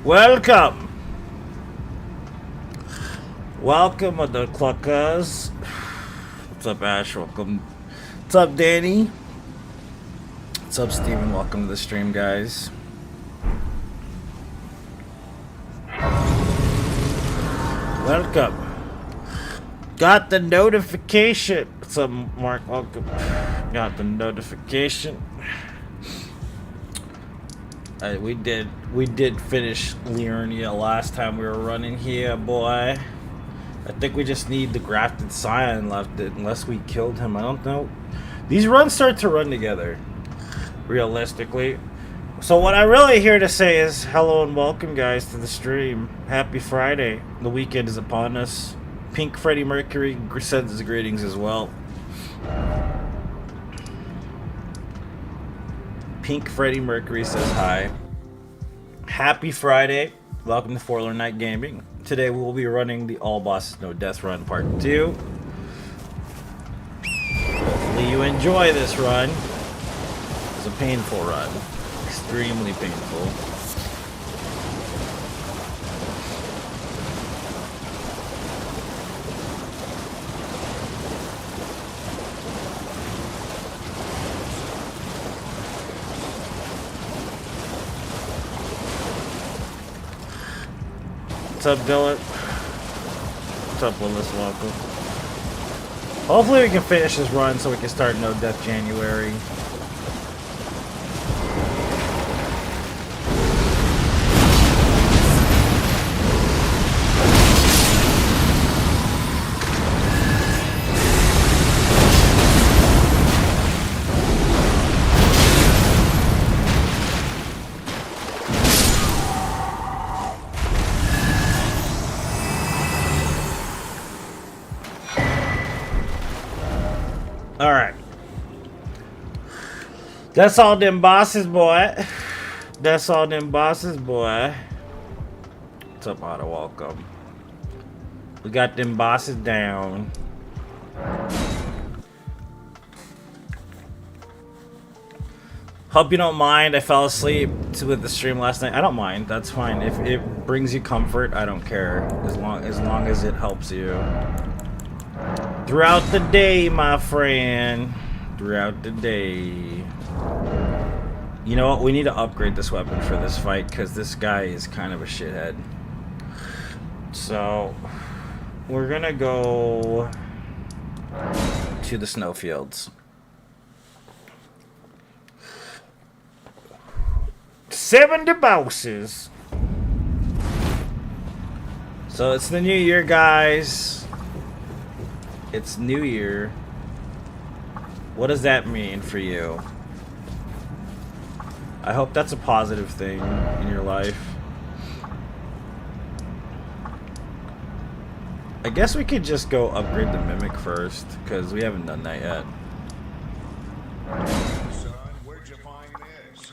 Welcome! Welcome, the cluckers. What's up, Ash? Welcome. What's up, Danny? What's up, Steven? Welcome to the stream, guys. Welcome. Got the notification. What's up, Mark? Welcome. Got the notification. We did finish Liurnia last time we were running here, boy. I think we just need the grafted scion left, unless we killed him. I don't know. These runs start to run together, realistically. So what I'm really here to say is hello and welcome, guys, to the stream. Happy Friday. The weekend is upon us. Pink Freddie Mercury sends his greetings as well. Pink Freddie Mercury says hi. Happy Friday. Welcome to Forlorn Night Gaming. Today we will be running the All Bosses No Death Run Part 2. Hopefully you enjoy this run. It's a painful run. Extremely painful. What's up, Dylan? What's up, Willis? Welcome. Hopefully we can finish this run so we can start No Death January. Alright. That's all them bosses, boy. That's all them bosses, boy. What's up, Otto? Welcome. We got them bosses down. Hope you don't mind. I fell asleep with the stream last night. I don't mind. That's fine. If it brings you comfort, I don't care. As long as it helps you. Throughout the day, my friend. Throughout the day. You know what? We need to upgrade this weapon for this fight because this guy is kind of a shithead. So, we're gonna go to the snowfields. 70 bosses. So it's the new year, guys. It's New Year. What does that mean for you? I hope that's a positive thing in your life. I guess we could just go upgrade the Mimic first, because we haven't done that yet. Son, where'd you find this?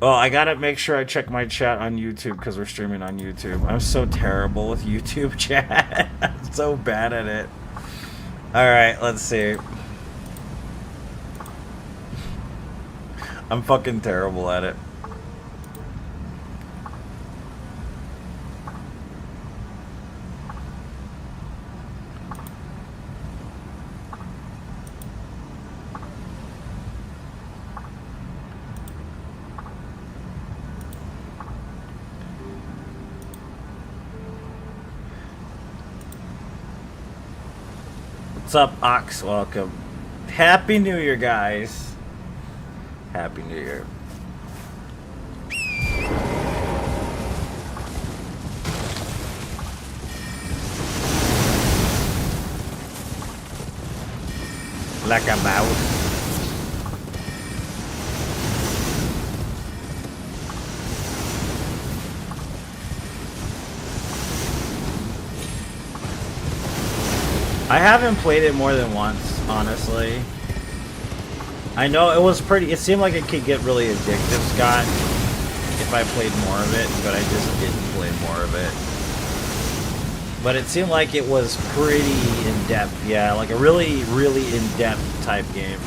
Oh, I gotta make sure I check my chat on YouTube, because we're streaming on YouTube. I'm so terrible with YouTube chat. I'm so bad at it. Alright, let's see. I'm fucking terrible at it. What's up, Ox? Welcome. Happy New Year, guys. Happy New Year. Like a mouse. I haven't played it more than once, honestly. I know it was pretty, it seemed like it could get really addictive, Scott, if I played more of it, but I just didn't play more of it. But it seemed like it was pretty in-depth, yeah, like a really, really in-depth type game.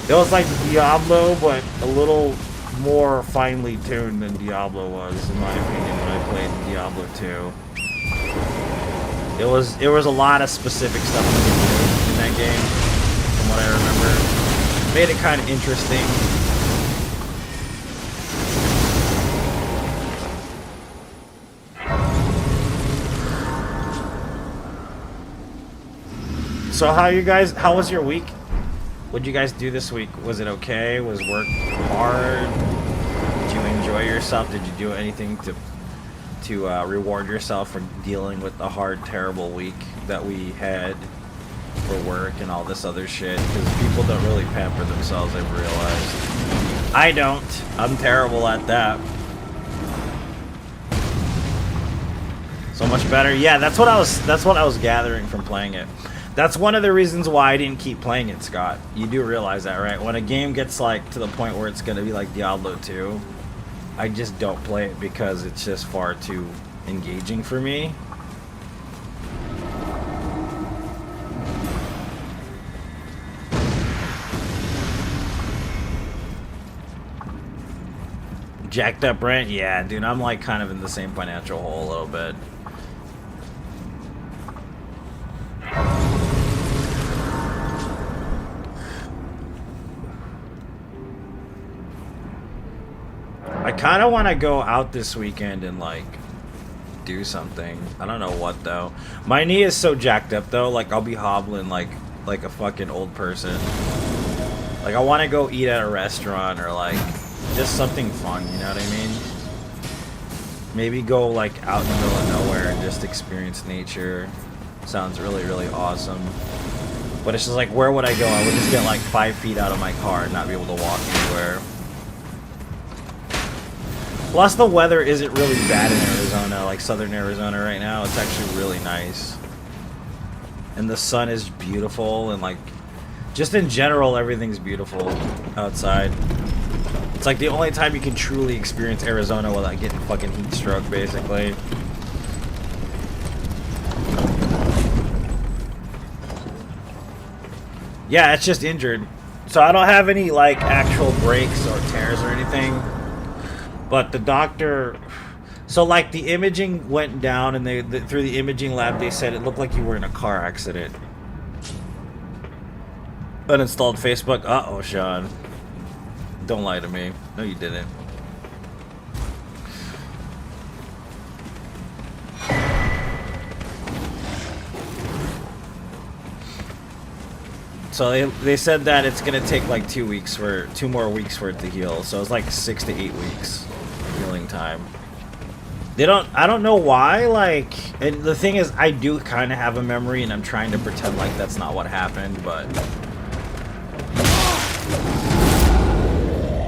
It was like Diablo, but a little more finely tuned than Diablo was, in my opinion, when I played Diablo 2. It was a lot of specific stuff you could do in that game, from what I remember. Made it kind of interesting. So how was your week? What'd you guys do this week? Was it okay? Was work hard? Did you enjoy yourself? Did you do anything to reward yourself for dealing with the hard, terrible week that we had for work and all this other shit? Because people don't really pamper themselves, I've realized. I don't. I'm terrible at that. So much better. Yeah, that's what I was gathering from playing it. That's one of the reasons why I didn't keep playing it, Scott. You do realize that, right? When a game gets like to the point where it's going to be like Diablo 2, I just don't play it because it's just far too engaging for me. Jacked up rent? Yeah, dude, I'm like kind of in the same financial hole a little bit. I kind of want to go out this weekend and like do something. I don't know what though. My knee is so jacked up though. Like I'll be hobbling like a fucking old person. Like I want to go eat at a restaurant or like just something fun. You know what I mean? Maybe go like out in the middle of nowhere and just experience nature. Sounds really, really awesome. But it's just like, where would I go? I would just get like 5 feet out of my car and not be able to walk anywhere. Plus, the weather isn't really bad in Arizona, like southern Arizona right now. It's actually really nice. And the sun is beautiful, and like, just in general, everything's beautiful outside. It's like the only time you can truly experience Arizona without getting fucking heat stroke, basically. Yeah, it's just injured. So I don't have any like actual breaks or tears or anything. But the doctor, so like the imaging went down, and through the imaging lab they said it looked like you were in a car accident. Uninstalled Facebook. Uh-oh, Sean. Don't lie to me. No, you didn't. So they said that it's gonna take like 2 more weeks for it to heal. So it's like 6 to 8 weeks healing time. I don't know why, like, and the thing is, I do kind of have a memory, and I'm trying to pretend like that's not what happened, but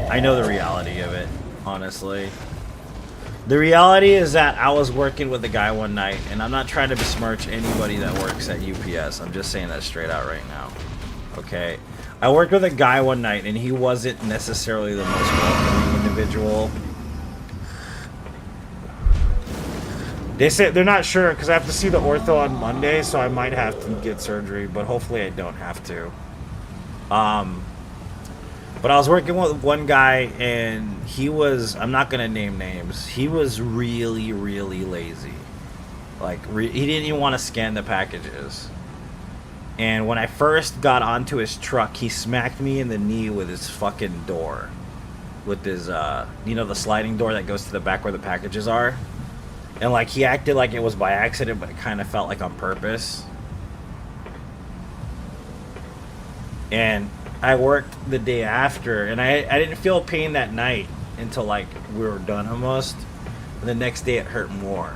I know the reality of it, honestly. The reality is that I was working with a guy one night, and I'm not trying to besmirch anybody that works at UPS. I'm just saying that straight out right now. Okay? I worked with a guy one night, and he wasn't necessarily the most welcoming individual. They said they're not sure because I have to see the ortho on Monday, so I might have to get surgery, but hopefully I don't have to. But I was working with one guy, and he was, I'm not going to name names, he was really, really lazy. Like, he didn't even want to scan the packages. And when I first got onto his truck, he smacked me in the knee with his fucking door. With his, you know, the sliding door that goes to the back where the packages are? And, like, he acted like it was by accident, but it kind of felt like on purpose. And I worked the day after, and I didn't feel pain that night until, like, we were done almost. And the next day it hurt more.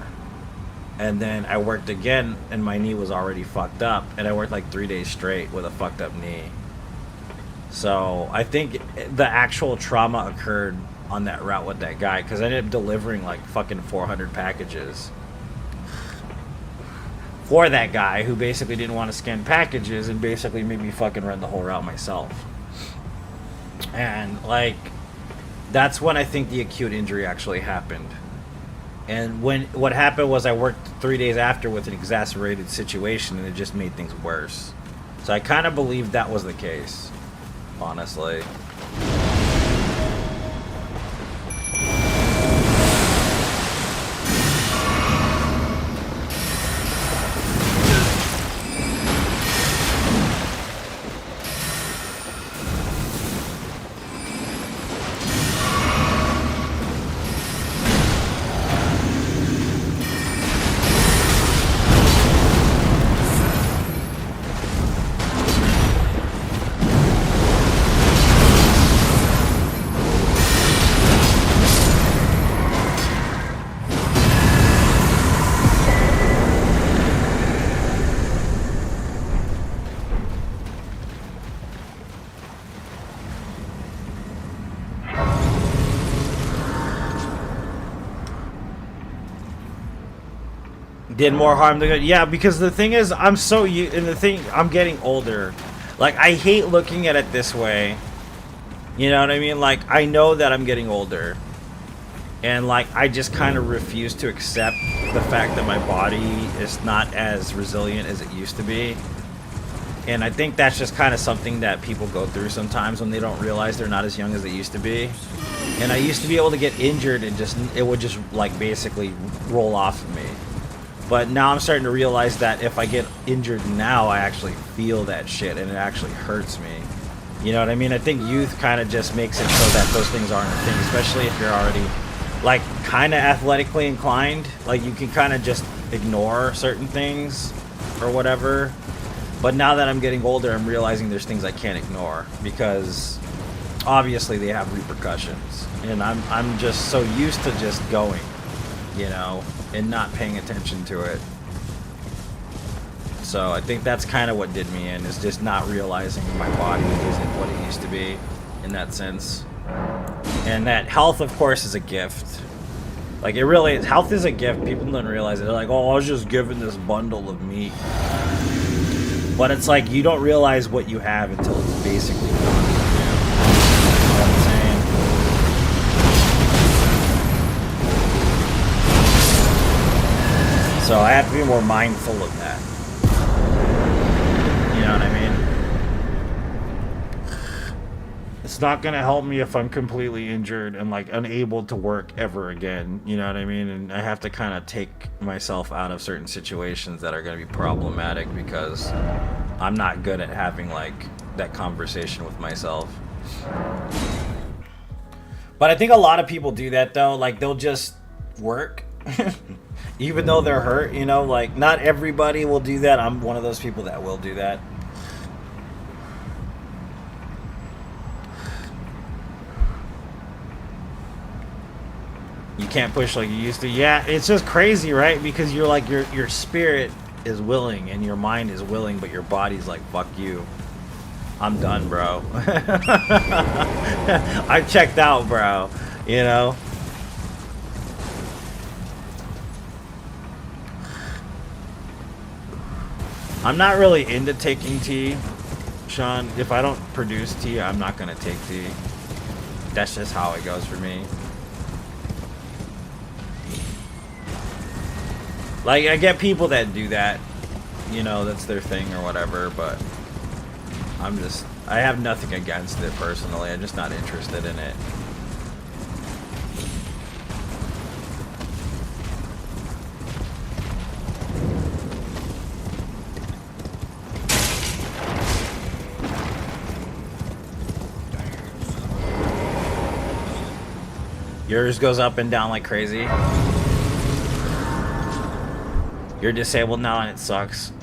And then I worked again, and my knee was already fucked up. And I worked, like, 3 days straight with a fucked up knee. So I think the actual trauma occurred on that route with that guy, because I ended up delivering like fucking 400 packages for that guy who basically didn't want to scan packages and basically made me fucking run the whole route myself. And like, that's when I think the acute injury actually happened. And what happened was I worked 3 days after with an exacerbated situation, and it just made things worse. So I kind of believe that was the case, honestly. did more harm than good. Yeah, because the thing is, I'm so and the thing, I'm getting older. Like, I hate looking at it this way. You know what I mean? Like, I know that I'm getting older. And, like, I just kind of refuse to accept the fact that my body is not as resilient as it used to be. And I think that's just kind of something that people go through sometimes when they don't realize they're not as young as they used to be. And I used to be able to get injured and it would just, like, basically roll off of me. But now I'm starting to realize that if I get injured now, I actually feel that shit and it actually hurts me. You know what I mean? I think youth kind of just makes it so that those things aren't a thing, especially if you're already, like, kind of athletically inclined. Like, you can kind of just ignore certain things or whatever. But now that I'm getting older, I'm realizing there's things I can't ignore because obviously they have repercussions. And I'm just so used to just going, you know, and not paying attention to it. So I think that's kind of what did me in, is just not realizing my body isn't what it used to be in that sense. And that health, of course, is a gift. Like, it really is. Health is a gift. People don't realize it. They're like, oh, I was just given this bundle of meat. But it's like, you don't realize what you have until it's basically gone. You know what I'm saying? So I have to be more mindful of that. You know what I mean? It's not gonna help me if I'm completely injured and, like, unable to work ever again. You know what I mean? And I have to kind of take myself out of certain situations that are gonna be problematic because I'm not good at having, like, that conversation with myself. But I think a lot of people do that, though. Like, they'll just work even though they're hurt, you know? Like, not everybody will do that. I'm one of those people that will do that. You can't push like you used to. Yeah, it's just crazy, right? Because you're like, your spirit is willing and your mind is willing, but your body's like, fuck you. I'm done, bro. I checked out, bro. You know? I'm not really into taking tea, Sean. If I don't produce tea, I'm not gonna take tea. That's just how it goes for me. Like, I get people that do that, you know, that's their thing or whatever, but I have nothing against it personally. I'm just not interested in it. Yours goes up and down like crazy. You're disabled now and it sucks.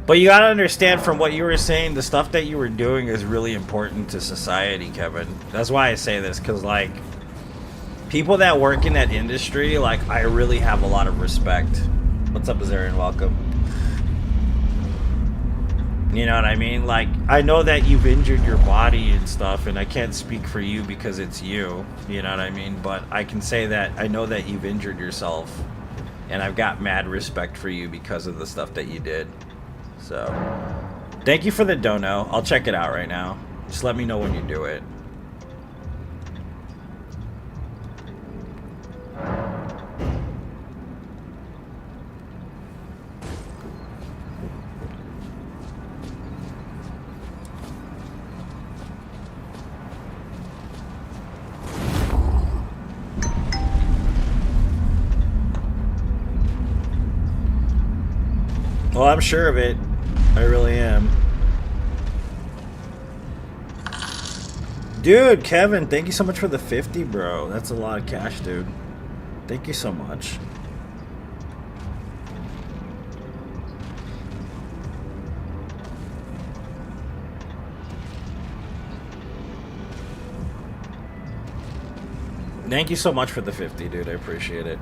But you gotta understand, from what you were saying, the stuff that you were doing is really important to society, Kevin. That's why I say this, because, like, people that work in that industry, like, I really have a lot of respect. What's up, Azarian? Welcome. You know what I mean? Like, I know that you've injured your body and stuff, and I can't speak for you because it's you. You know what I mean? But I can say that I know that you've injured yourself. And I've got mad respect for you because of the stuff that you did. So, thank you for the dono. I'll check it out right now. Just let me know when you do it. Well, I'm sure of it. I really am. Dude, Kevin, thank you so much for the 50, bro. That's a lot of cash, dude. Thank you so much. Thank you so much for the 50, dude. I appreciate it.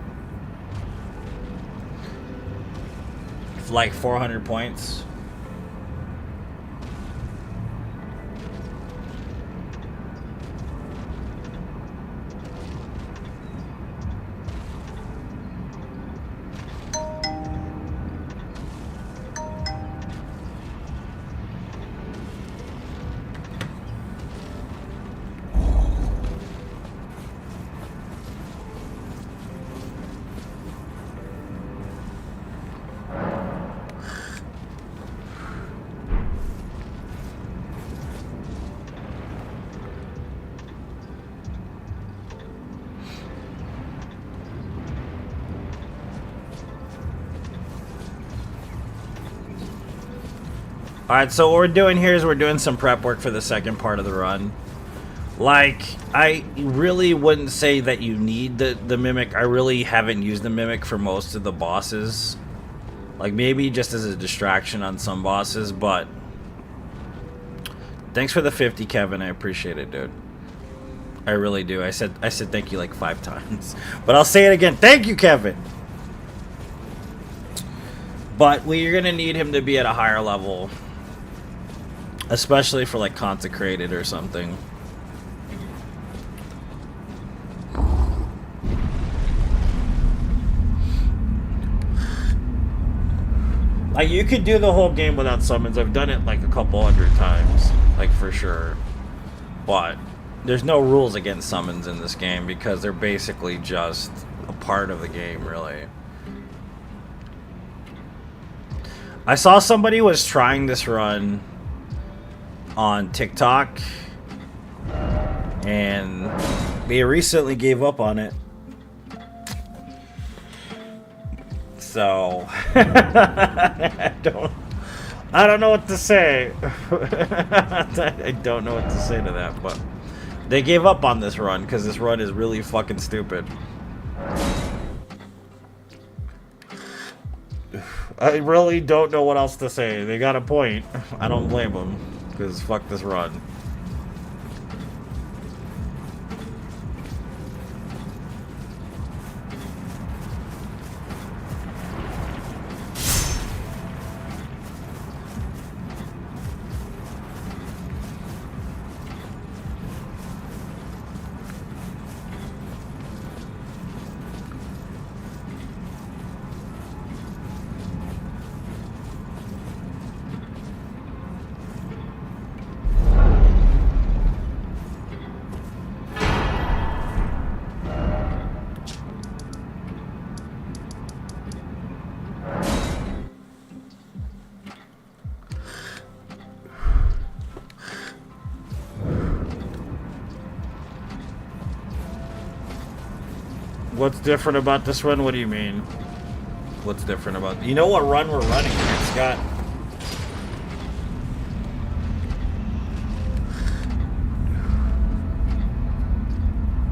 Like 400 points. Alright, so what we're doing here is we're doing some prep work for the second part of the run. Like, I really wouldn't say that you need the Mimic. I really haven't used the Mimic for most of the bosses. Like, maybe just as a distraction on some bosses, but... Thanks for the 50, Kevin. I appreciate it, dude. I really do. I said thank you like 5 times. But I'll say it again. Thank you, Kevin! But you're gonna need him to be at a higher level. Especially for like consecrated or something. Like, you could do the whole game without summons. I've done it like a couple 100 times. Like, for sure. But there's no rules against summons in this game because they're basically just a part of the game, really. I saw somebody was trying this run on TikTok, and they recently gave up on it. So I don't know what to say. I don't know what to say to that, but they gave up on this run because this run is really fucking stupid. I really don't know what else to say. They got a point. I don't blame them. Because fuck this run. What's different about this run? What do you mean? What's different about... You know what run we're running here, Scott?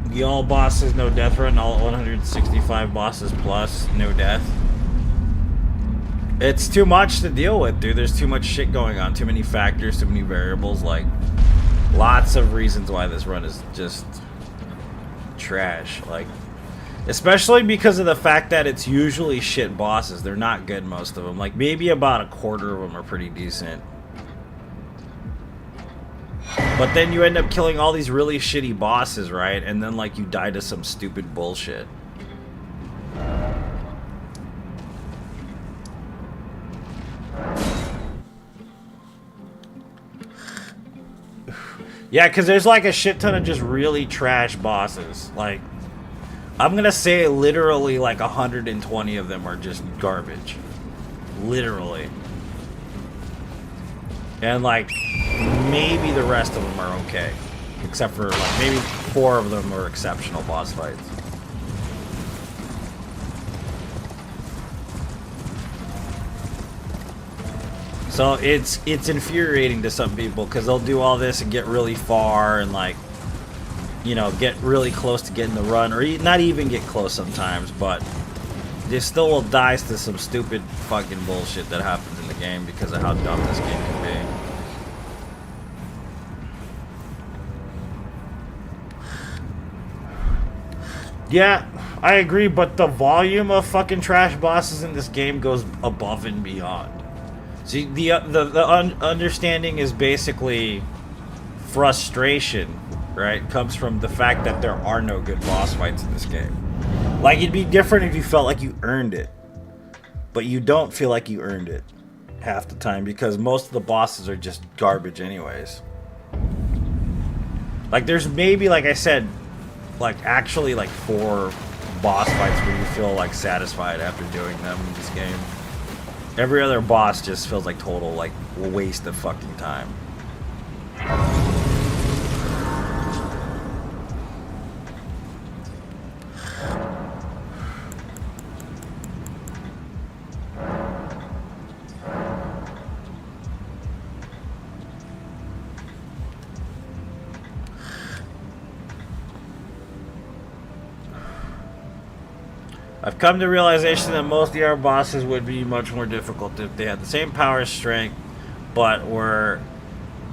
The all bosses, no death run. All 165 bosses plus, no death. It's too much to deal with, dude. There's too much shit going on. Too many factors, too many variables. Like, lots of reasons why this run is just trash. Like... Especially because of the fact that it's usually shit bosses. They're not good, most of them. Like, maybe about a quarter of them are pretty decent. But then you end up killing all these really shitty bosses, right? And then, like, you die to some stupid bullshit. Yeah, because there's, like, a shit ton of just really trash bosses. Like... I'm gonna say literally like 120 of them are just garbage. Literally. And like, maybe the rest of them are okay. Except for like, maybe 4 of them are exceptional boss fights. So it's infuriating to some people because they'll do all this and get really far and like, you know, get really close to getting the run, or not even get close sometimes, but they still will die to some stupid fucking bullshit that happens in the game because of how dumb this game can be. Yeah, I agree, but the volume of fucking trash bosses in this game goes above and beyond. See, the understanding is basically frustration. Right, comes from the fact that there are no good boss fights in this game. Like, it'd be different if you felt like you earned it. But you don't feel like you earned it half the time because most of the bosses are just garbage anyways. Like, there's maybe, like I said, like, actually, like, 4 boss fights where you feel, like, satisfied after doing them in this game. Every other boss just feels like total, like, waste of fucking time. I've come to realization that most of our bosses would be much more difficult if they had the same power strength, but were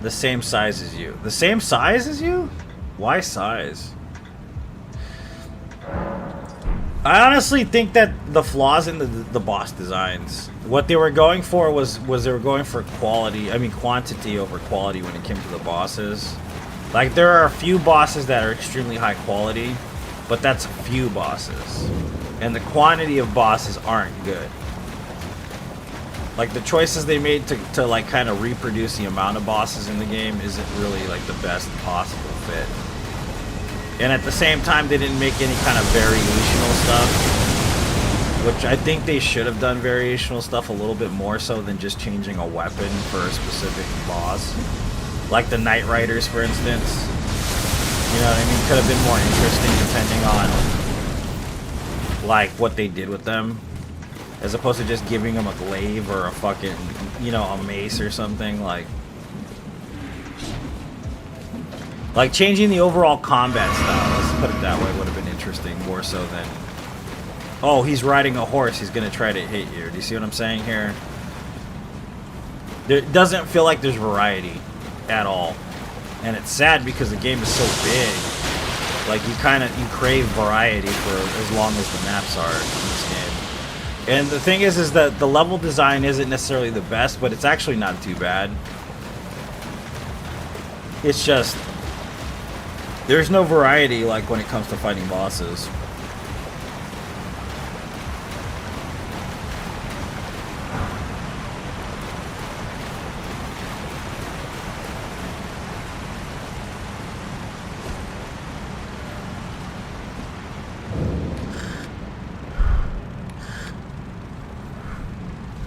the same size as you. The same size as you? Why size? I honestly think that the flaws in the boss designs, what they were going for was they were going for quality. I mean quantity over quality when it came to the bosses. Like there are a few bosses that are extremely high quality, but that's a few bosses. And the quantity of bosses aren't good. Like the choices they made to like kind of reproduce the amount of bosses in the game isn't really like the best possible fit. And at the same time, they didn't make any kind of variational stuff, which I think they should have done variational stuff a little bit more so than just changing a weapon for a specific boss. Like the Knight Riders, for instance. You know what I mean? Could have been more interesting depending on like what they did with them. As opposed to just giving them a glaive or a fucking, you know, a mace or something. Like changing the overall combat style, let's put it that way, would have been interesting more so than, oh, he's riding a horse, he's gonna try to hit you. Do you see what I'm saying here? It doesn't feel like there's variety at all. And it's sad because the game is so big. Like you crave variety for as long as the maps are in this game. And the thing is that the level design isn't necessarily the best, but it's actually not too bad. It's just there's no variety like when it comes to fighting bosses.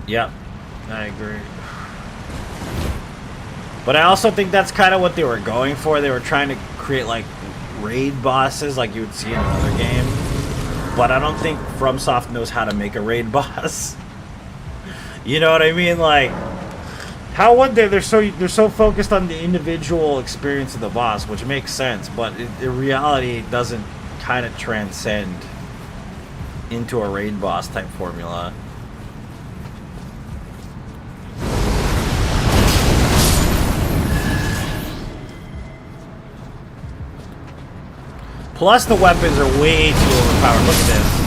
Yep, I agree. But I also think that's kind of what they were going for. They were trying to create like raid bosses like you would see in another game. But I don't think FromSoft knows how to make a raid boss. You know what I mean? Like, how would they? They're so focused on the individual experience of the boss, which makes sense. But in reality, it doesn't kind of transcend into a raid boss type formula. Plus, the weapons are way too overpowered. Look at this.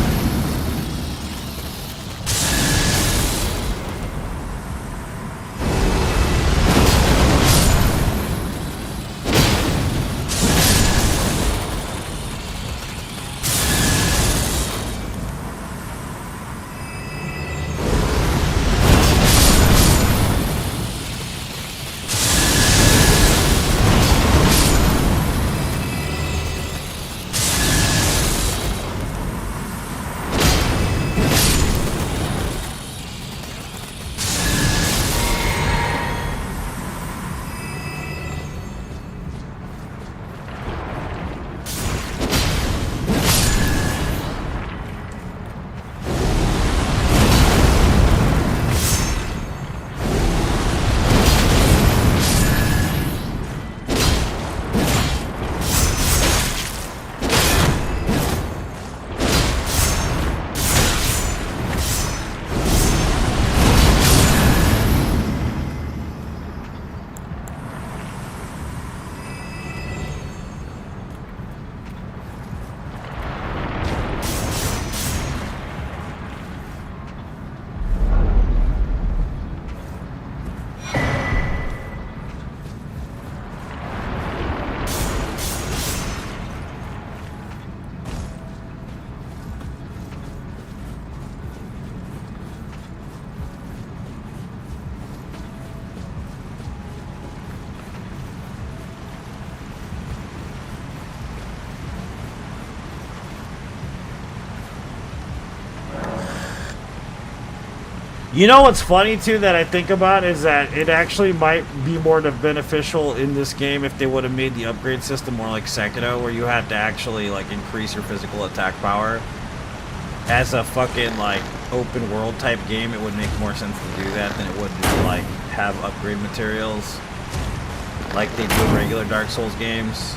You know what's funny too that I think about is that it actually might be more beneficial in this game if they would have made the upgrade system more like Sekiro, where you had to actually like increase your physical attack power. As a fucking like open world type game, it would make more sense to do that than it would to like have upgrade materials like they do in regular Dark Souls games.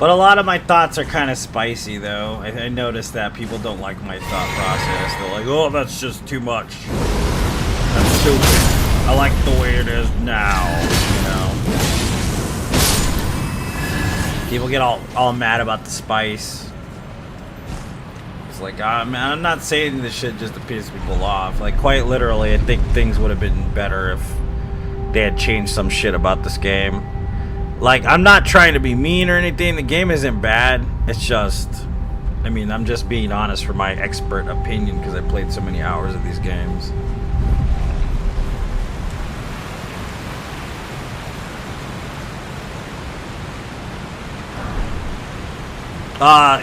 But a lot of my thoughts are kind of spicy, though. I noticed that people don't like my thought process. They're like, "Oh, that's just too much. That's stupid. I like the way it is now." You know. People get all mad about the spice. It's like, man, I'm not saying this shit just to piss people off. Like, quite literally, I think things would have been better if they had changed some shit about this game. Like, I'm not trying to be mean or anything. The game isn't bad. It's just, I mean, I'm just being honest from my expert opinion because I played so many hours of these games.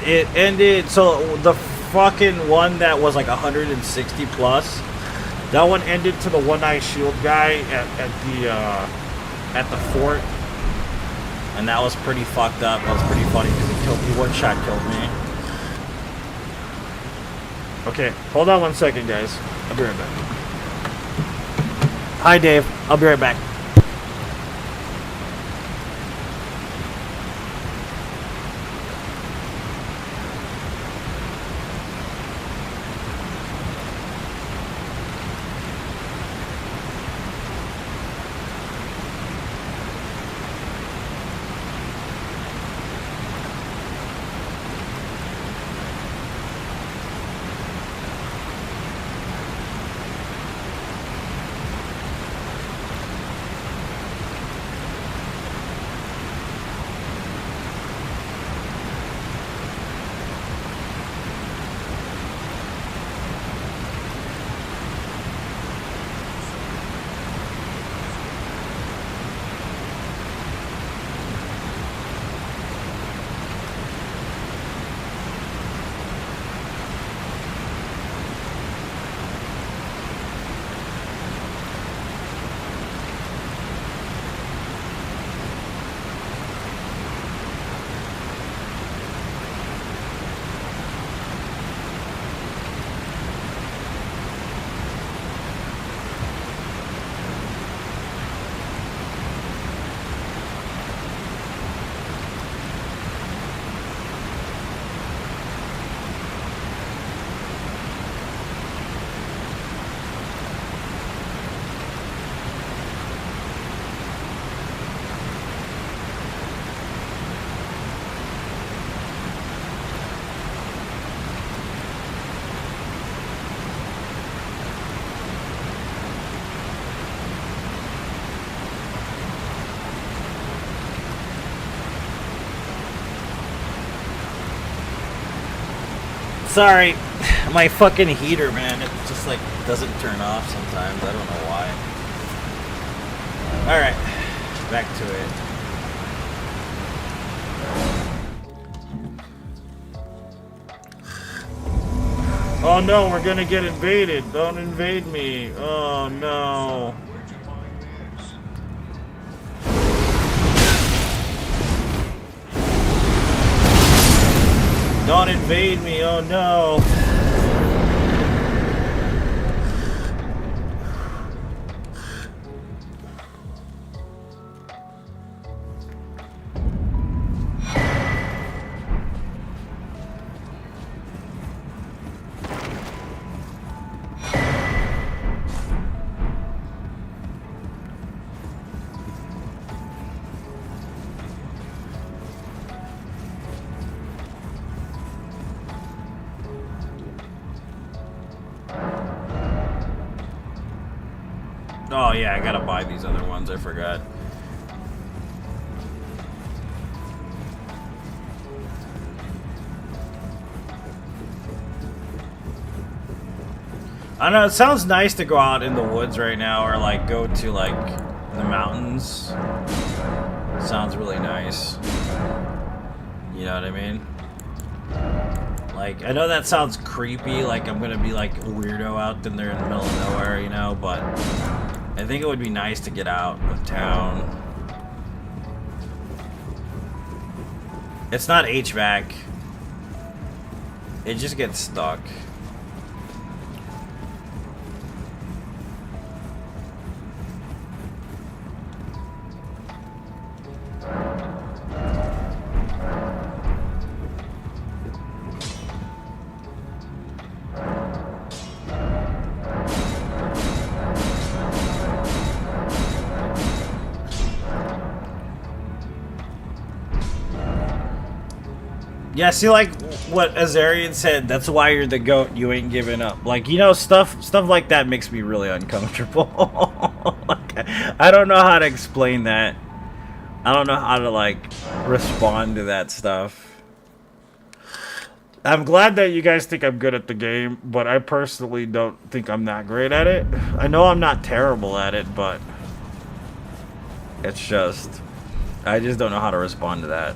It ended, so the fucking one that was like 160 plus, that one ended to the one-eye shield guy at the fort. And that was pretty fucked up. That was pretty funny because he one-shot killed me. Okay, hold on 1 second, guys. I'll be right back. Hi, Dave. I'll be right back. Sorry, my fucking heater, man, it just like doesn't turn off sometimes. I don't know why. Alright, back to it. Oh no, we're gonna get invaded. Don't invade me. Oh no. Don't invade me, oh no. Oh yeah, I gotta buy these other ones, I forgot. I don't know, it sounds nice to go out in the woods right now or like go to like the mountains. It sounds really nice. You know what I mean? Like, I know that sounds creepy, like I'm gonna be like a weirdo out there in the middle of nowhere, you know, but I think it would be nice to get out of town. It's not HVAC. It just gets stuck. Yeah, see, like what Azarian said, that's why you're the GOAT, you ain't giving up. Like, you know, stuff like that makes me really uncomfortable. Like, I don't know how to explain that. I don't know how to, like, respond to that stuff. I'm glad that you guys think I'm good at the game, but I personally don't think I'm that great at it. I know I'm not terrible at it, but it's just, I just don't know how to respond to that.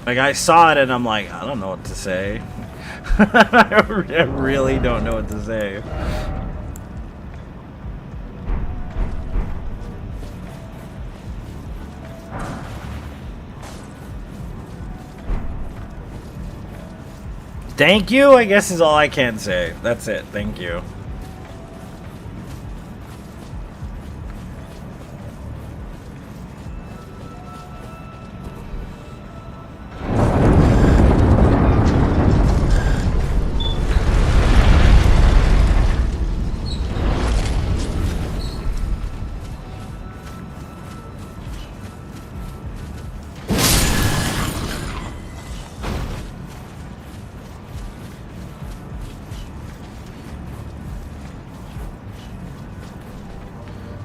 Like, I saw it and I'm like, I don't know what to say. I really don't know what to say. Thank you, I guess is all I can say. That's it. Thank you.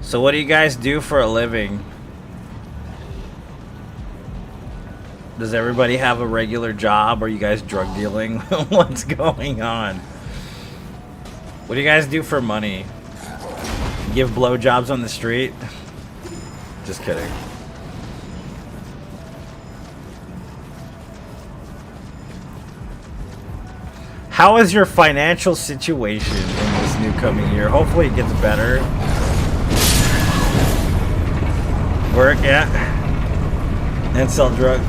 So what do you guys do for a living? Does everybody have a regular job? Are you guys drug dealing? What's going on? What do you guys do for money? Give blowjobs on the street? Just kidding. How is your financial situation in this new coming year? Hopefully it gets better. Work, yeah. And sell drugs.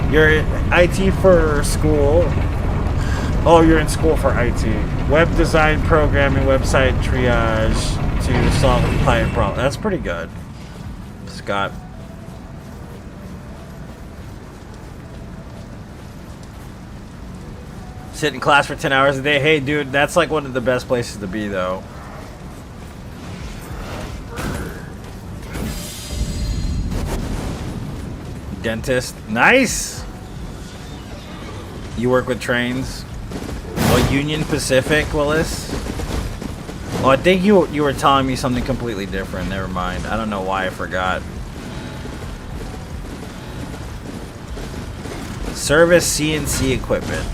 You're in IT for school. Oh, you're in school for IT. Web design, programming, website triage to solve client problems. That's pretty good, Scott. Sit in class for 10 hours a day. Hey, dude, that's like one of the best places to be, though. Dentist. Nice! You work with trains? What, Union Pacific, Willis? Oh, I think you were telling me something completely different. Never mind. I don't know why I forgot. Service CNC equipment.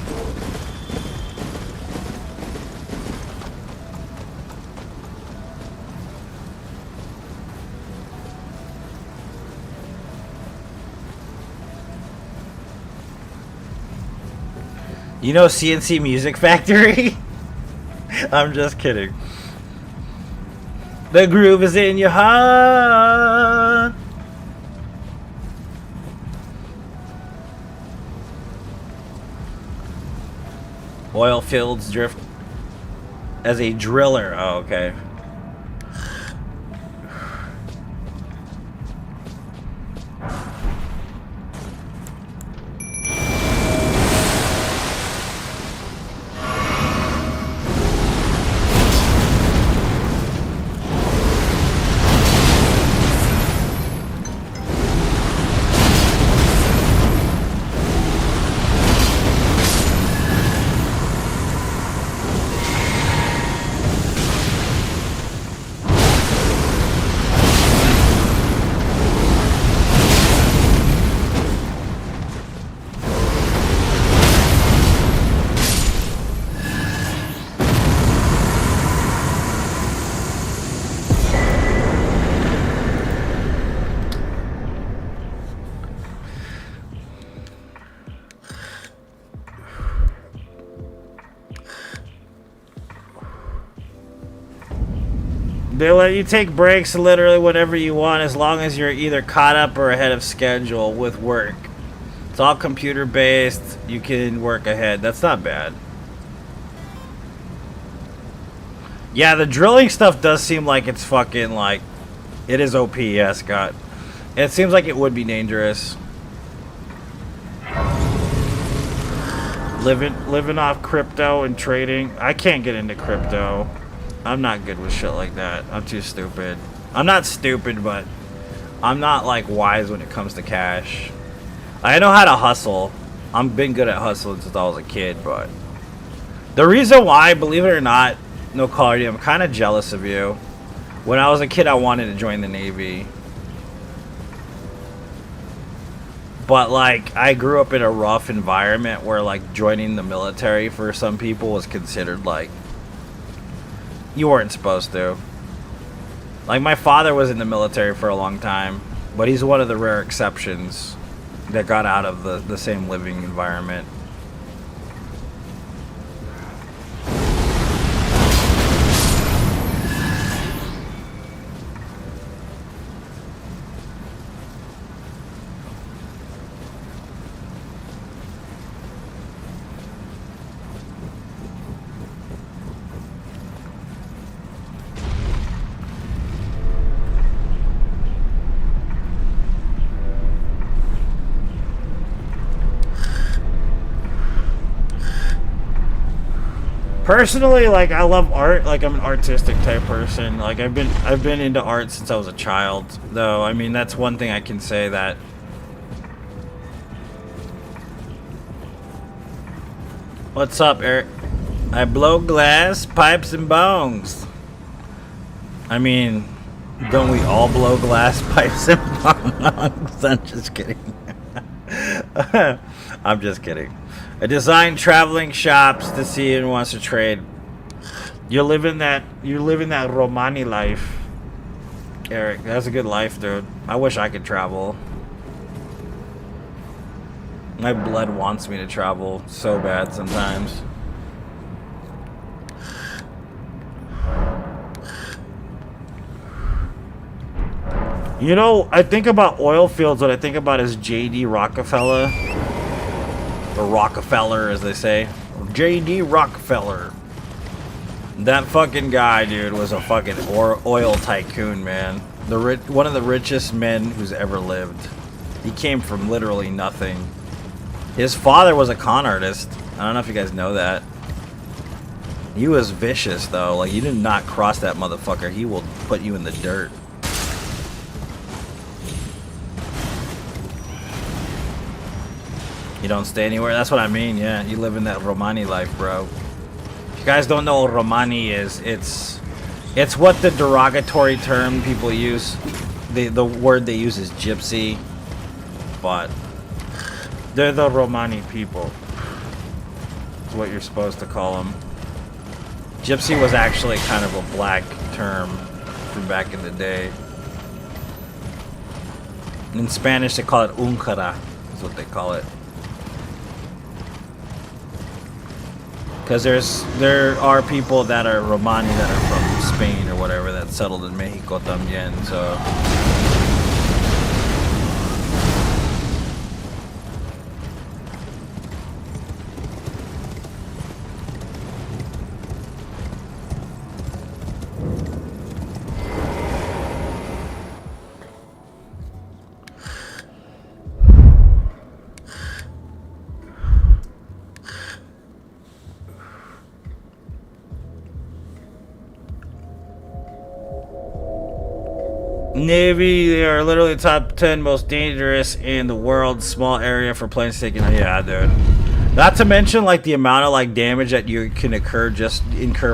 You know CNC Music Factory? I'm just kidding. The groove is in your heart. Oil fields drift as a driller. Oh, okay. They let you take breaks literally whenever you want as long as you're either caught up or ahead of schedule with work. It's all computer based. You can work ahead. That's not bad. Yeah, the drilling stuff does seem like it's fucking like... It is OP, yeah, Scott. It seems like it would be dangerous. Living off crypto and trading. I can't get into crypto. I'm not good with shit like that. I'm too stupid. I'm not stupid, but I'm not like wise when it comes to cash. I know how to hustle. I've been good at hustling since I was a kid, but the reason why, believe it or not, no Cardi, I'm kind of jealous of you. When I was a kid, I wanted to join the Navy. But like, I grew up in a rough environment where like joining the military for some people was considered like you weren't supposed to. Like, my father was in the military for a long time, but he's one of the rare exceptions that got out of the same living environment. Personally, like, I love art. Like, I'm an artistic type person. Like, I've been into art since I was a child. Though, I mean, that's one thing I can say that. What's up, Eric? I blow glass, pipes, and bongs. I mean, don't we all blow glass, pipes, and bongs? I'm just kidding. I'm just kidding. I design traveling shops to see who wants to trade. You're living that Romani life, Eric. That's a good life, dude. I wish I could travel. My blood wants me to travel so bad sometimes. You know, I think about oil fields. What I think about is J.D. Rockefeller. Or Rockefeller, as they say. J.D. Rockefeller. That fucking guy, dude, was a fucking oil tycoon, man. One of the richest men who's ever lived. He came from literally nothing. His father was a con artist. I don't know if you guys know that. He was vicious, though. Like, you did not cross that motherfucker. He will put you in the dirt. You don't stay anywhere? That's what I mean, yeah. You live in that Romani life, bro. If you guys don't know what Romani is, it's what the derogatory term people use. The word they use is gypsy. But they're the Romani people. It's what you're supposed to call them. Gypsy was actually kind of a black term from back in the day. In Spanish, they call it uncara. That's what they call it. Because there are people that are Romani that are from Spain or whatever that settled in Mexico también, so. Navy, they are literally top 10 most dangerous in the world. Small area for planes taking. Yeah, dude. Not to mention like the amount of like damage that you can incur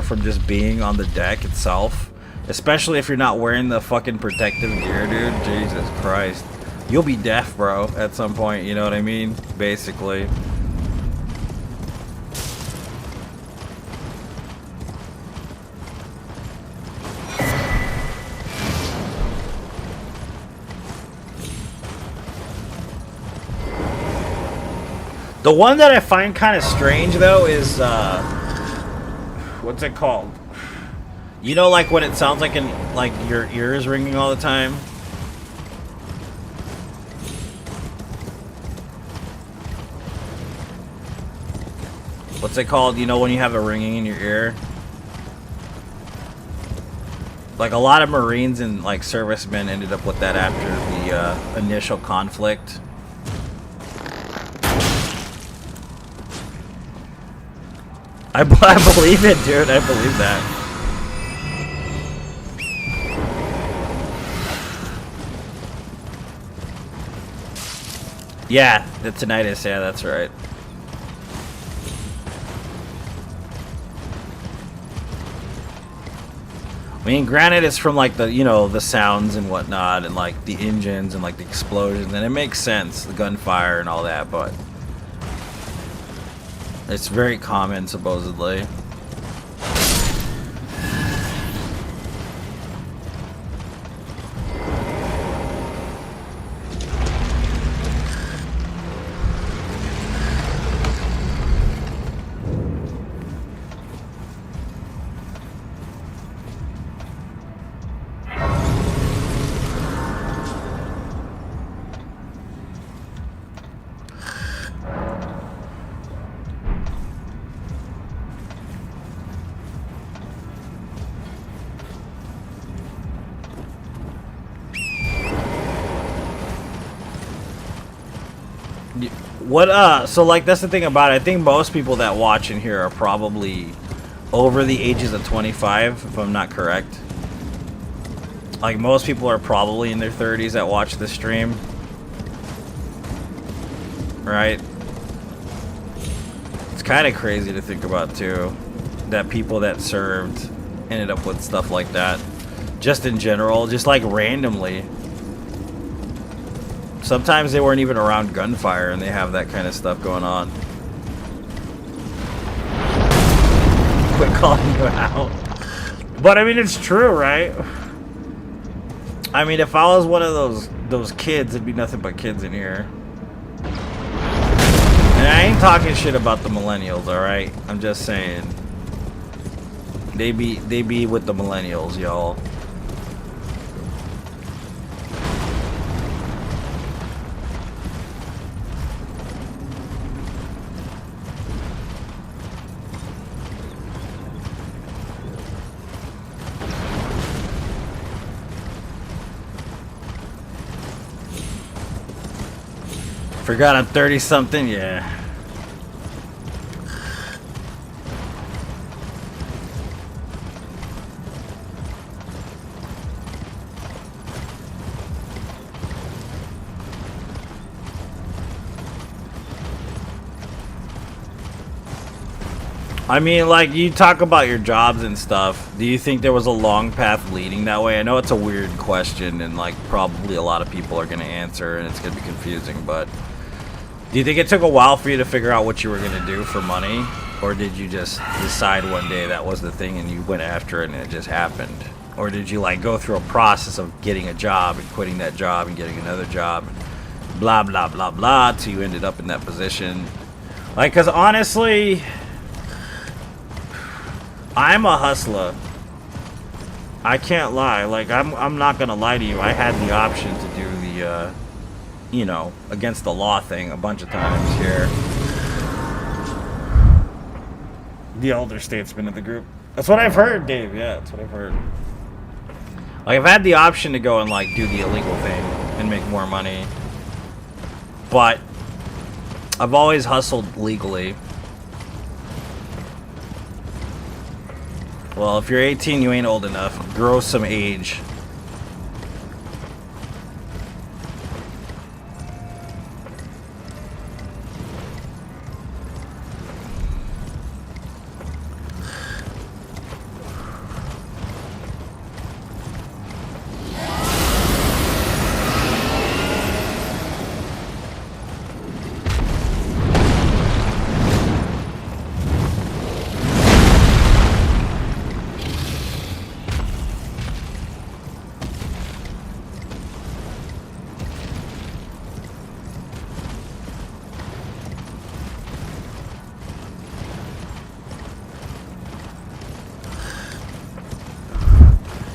from just being on the deck itself. Especially if you're not wearing the fucking protective gear, dude. Jesus Christ. You'll be deaf, bro, at some point, you know what I mean? Basically. The one that I find kind of strange, though, is, what's it called? You know, like, when it sounds like your ears ringing all the time? What's it called? You know, when you have a ringing in your ear? Like, a lot of Marines and, like, servicemen ended up with that after the, initial conflict. I believe it, dude. I believe that. Yeah, the tinnitus. Yeah, that's right. I mean, granted, it's from like the, you know, the sounds and whatnot, and like the engines and like the explosions, and it makes sense, the gunfire and all that, but it's very common, supposedly. What so like that's the thing about it. I think most people that watch in here are probably over the ages of 25, if I'm not correct. Like most people are probably in their 30s that watch the stream. Right? It's kind of crazy to think about too, that people that served ended up with stuff like that. Just in general, just like randomly. Sometimes they weren't even around gunfire and they have that kind of stuff going on. Quit calling you out. But I mean, it's true, right? I mean, if I was one of those kids, it'd be nothing but kids in here. And I ain't talking shit about the millennials, alright? I'm just saying. They be with the millennials, y'all. Forgot I'm 30 something, yeah. I mean, like, you talk about your jobs and stuff. Do you think there was a long path leading that way? I know it's a weird question, and, like, probably a lot of people are going to answer, and it's going to be confusing, but do you think it took a while for you to figure out what you were going to do for money? Or did you just decide one day that was the thing and you went after it and it just happened? Or did you, like, go through a process of getting a job and quitting that job and getting another job, blah, blah, blah, blah, till you ended up in that position? Like, because honestly, I'm a hustler. I can't lie. Like, I'm not gonna lie to you. I had the option to do the, you know, against the law thing a bunch of times here. The elder statesman of the group. That's what I've heard, Dave. Yeah, that's what I've heard. Like, I've had the option to go and, like, do the illegal thing and make more money. But I've always hustled legally. Well, if you're 18, you ain't old enough. Grow some age.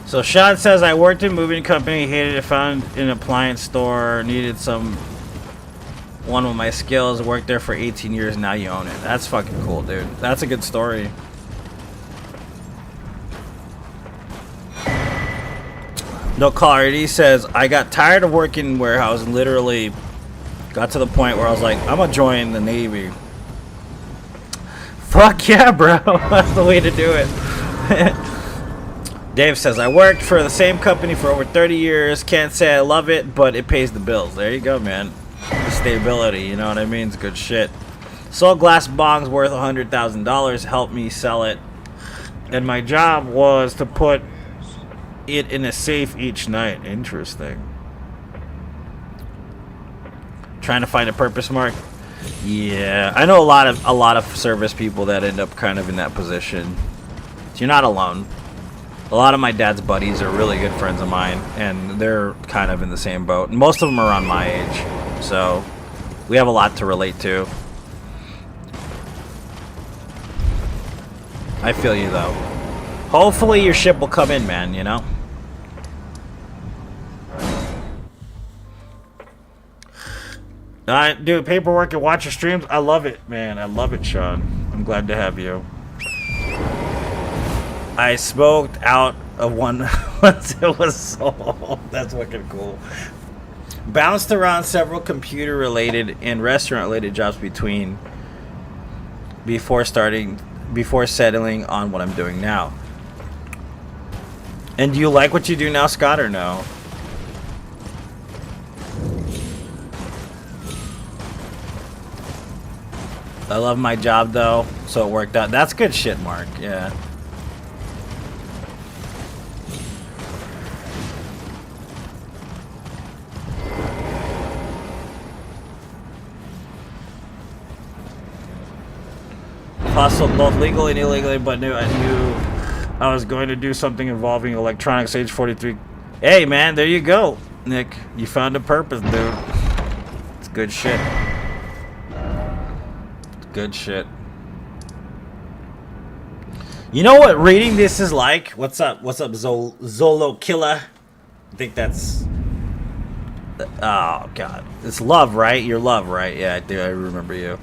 So Sean says, I worked in a moving company, hated it, found an appliance store, needed one with my skills, worked there for 18 years, now you own it. That's fucking cool, dude. That's a good story. No caller, he says, I got tired of working in warehouse and literally got to the point where I was like, I'm gonna join the Navy. Fuck yeah, bro. That's the way to do it. Dave says, I worked for the same company for over 30 years. Can't say I love it, but it pays the bills. There you go, man. stability. You know what I mean? It's good shit. Sold glass bongs worth $100,000. Helped me sell it, and my job was to put it in a safe each night. Interesting. Trying to find a purpose, Mark. Yeah, I know a lot of service people that end up kind of in that position. So you're not alone. A lot of my dad's buddies are really good friends of mine, and they're kind of in the same boat. Most of them are around my age, so we have a lot to relate to. I feel you, though. Hopefully your ship will come in, man, you know? Do paperwork and watch your streams. I love it, man. I love it, Sean. I'm glad to have you. I smoked out of one once it was sold. That's fucking cool. Bounced around several computer-related and restaurant-related jobs before settling on what I'm doing now. And do you like what you do now, Scott, or no? I love my job, though, so it worked out. That's good shit, Mark. Yeah. Hustled both legally and illegally, but I knew I was going to do something involving electronics. Age 43. Hey, man, there you go, Nick. You found a purpose, dude. It's good shit. It's good shit. You know what reading this is like? What's up? What's up, Zolo Killer? I think that's... Oh, God. It's Love, right? You're Love, right? Yeah, I do. I remember you.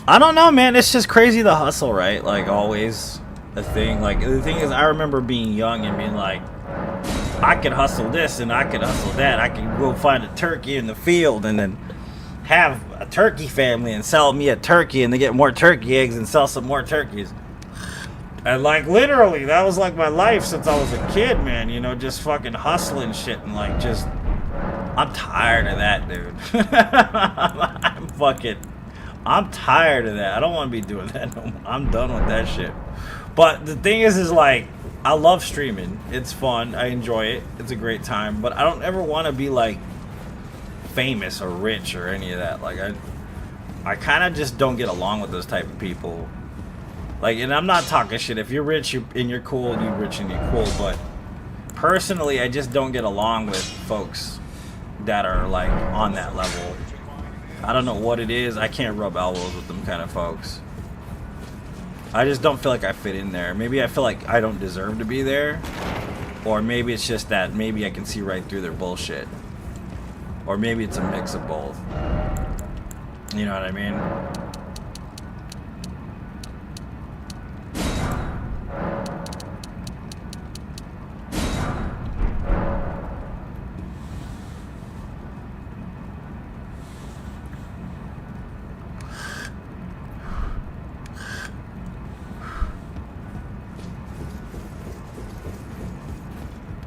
I don't know, man. It's just crazy, the hustle, right? Like, always a thing. Like, the thing is, I remember being young and being like, I could hustle this and I could hustle that. I could go find a turkey in the field and then have a turkey family and sell me a turkey and then get more turkey eggs and sell some more turkeys. And, like, literally, that was, like, my life since I was a kid, man. You know, just fucking hustling shit and, like, just... I'm tired of that, dude. I'm tired of that. I don't want to be doing that no more. I'm done with that shit. But the thing is like, I love streaming. It's fun. I enjoy it. It's a great time. But I don't ever want to be, like, famous or rich or any of that. Like, I kind of just don't get along with those type of people. Like, and I'm not talking shit. If you're rich and you're cool, you're rich and you're cool. But personally, I just don't get along with folks that are, like, on that level. I don't know what it is. I can't rub elbows with them kind of folks. I just don't feel like I fit in there. Maybe I feel like I don't deserve to be there. Or maybe it's just that maybe I can see right through their bullshit. Or maybe it's a mix of both. You know what I mean?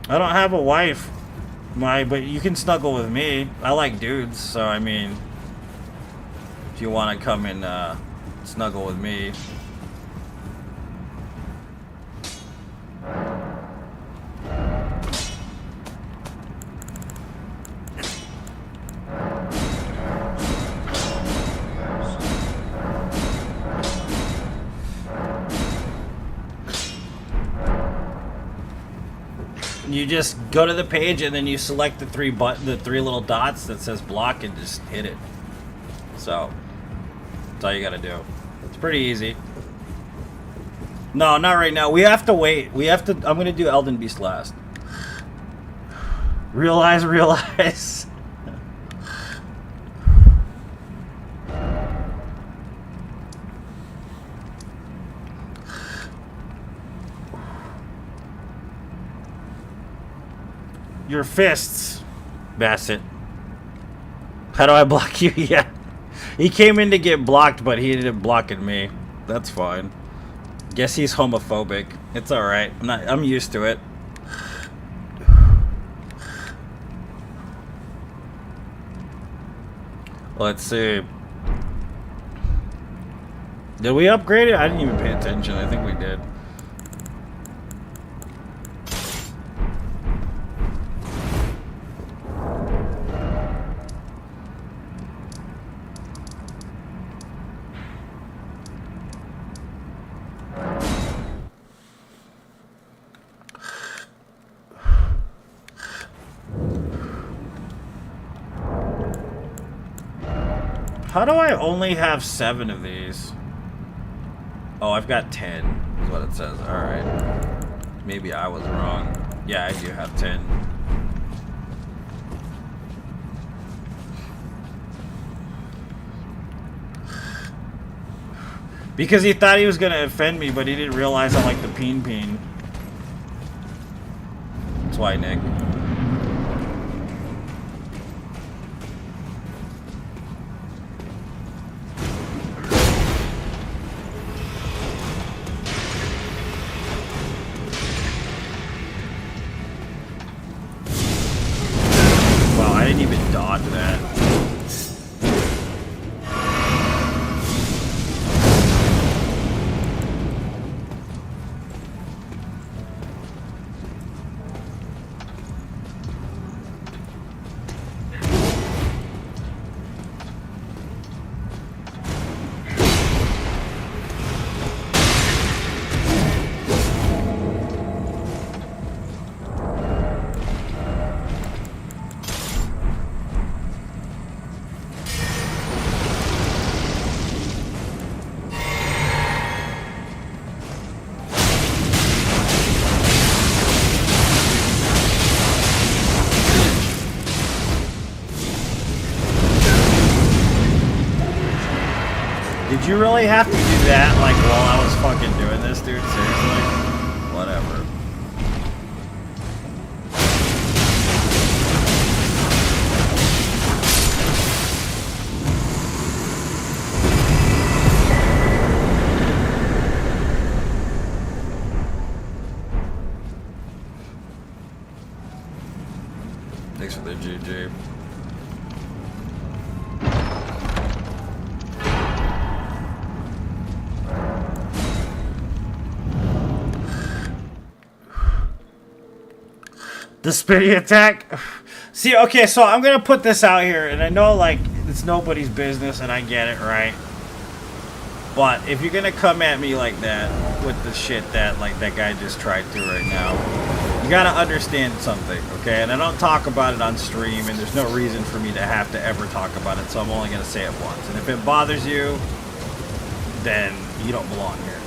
I don't have a wife, but you can snuggle with me. I like dudes, so I mean, if you want to come and snuggle with me. You just go to the page and then you select the three little dots that says block and just hit it. So that's all you gotta do. It's pretty easy. No, not right now. We have to wait. I'm gonna do Elden Beast last. Realize. Your fists, Bassett. How do I block you? Yeah. He came in to get blocked, but he ended up blocking me. That's fine. Guess he's homophobic. It's alright. I'm used to it. Let's see. Did we upgrade it? I didn't even pay attention. I think we did. How do I only have 7 of these? Oh, I've got 10, is what it says. Alright. Maybe I was wrong. Yeah, I do have 10. Because he thought he was gonna offend me, but he didn't realize I like the peen. That's why, Nick. Did you really have to do that, like, while I was fucking doing this, dude? Seriously? Whatever. Thanks for the GG. The spinning attack. See, okay, so I'm gonna put this out here, and I know, like, it's nobody's business, and I get it, right? But if you're gonna come at me like that with the shit that, like, that guy just tried to right now, you gotta understand something, okay? And I don't talk about it on stream, and there's no reason for me to have to ever talk about it, so I'm only gonna say it once. And if it bothers you, then you don't belong here,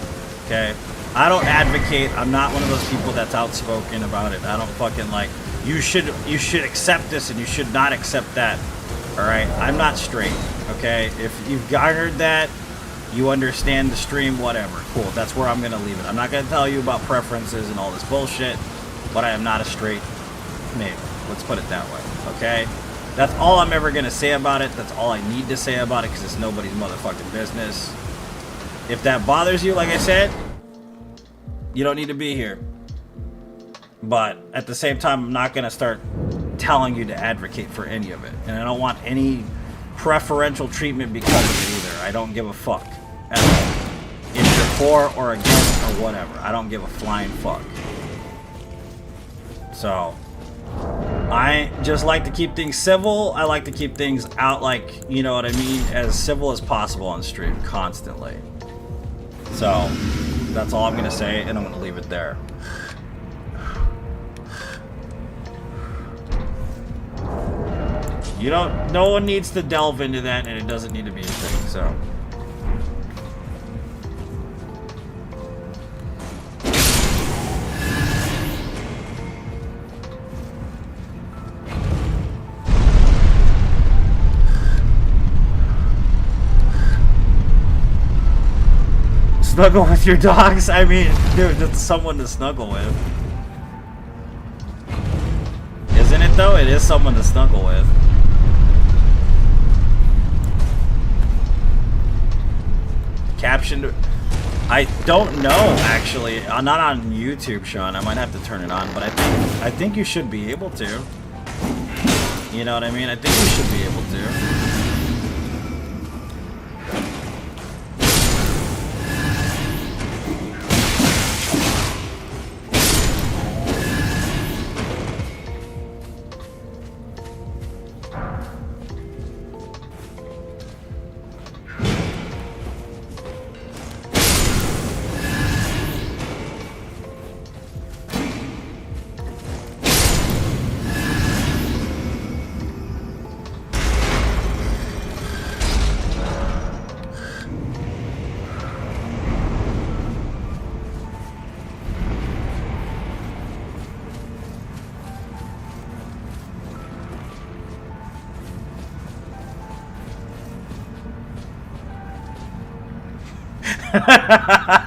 okay? I don't advocate. I'm not one of those people that's outspoken about it. I don't fucking like, you should accept this and you should not accept that. All right? I'm not straight, okay? If you've garnered that, you understand the stream, whatever. Cool. That's where I'm going to leave it. I'm not going to tell you about preferences and all this bullshit, but I am not a straight male. Let's put it that way, okay? That's all I'm ever going to say about it. That's all I need to say about it because it's nobody's motherfucking business. If that bothers you, like I said, you don't need to be here. But at the same time, I'm not going to start telling you to advocate for any of it. And I don't want any preferential treatment because of it either. I don't give a fuck at all. If you're for or against or whatever, I don't give a flying fuck. So, I just like to keep things civil. I like to keep things out, like, you know what I mean, as civil as possible on stream, constantly. So, that's all I'm going to say, and I'm going to leave it there. You don't, no one needs to delve into that, and it doesn't need to be a thing, so. Snuggle with your dogs? I mean, dude, that's someone to snuggle with. Isn't it, though? It is someone to snuggle with. Captioned... I don't know, actually. Not on YouTube, Sean. I might have to turn it on, but I think you should be able to. You know what I mean? I think you should be able to.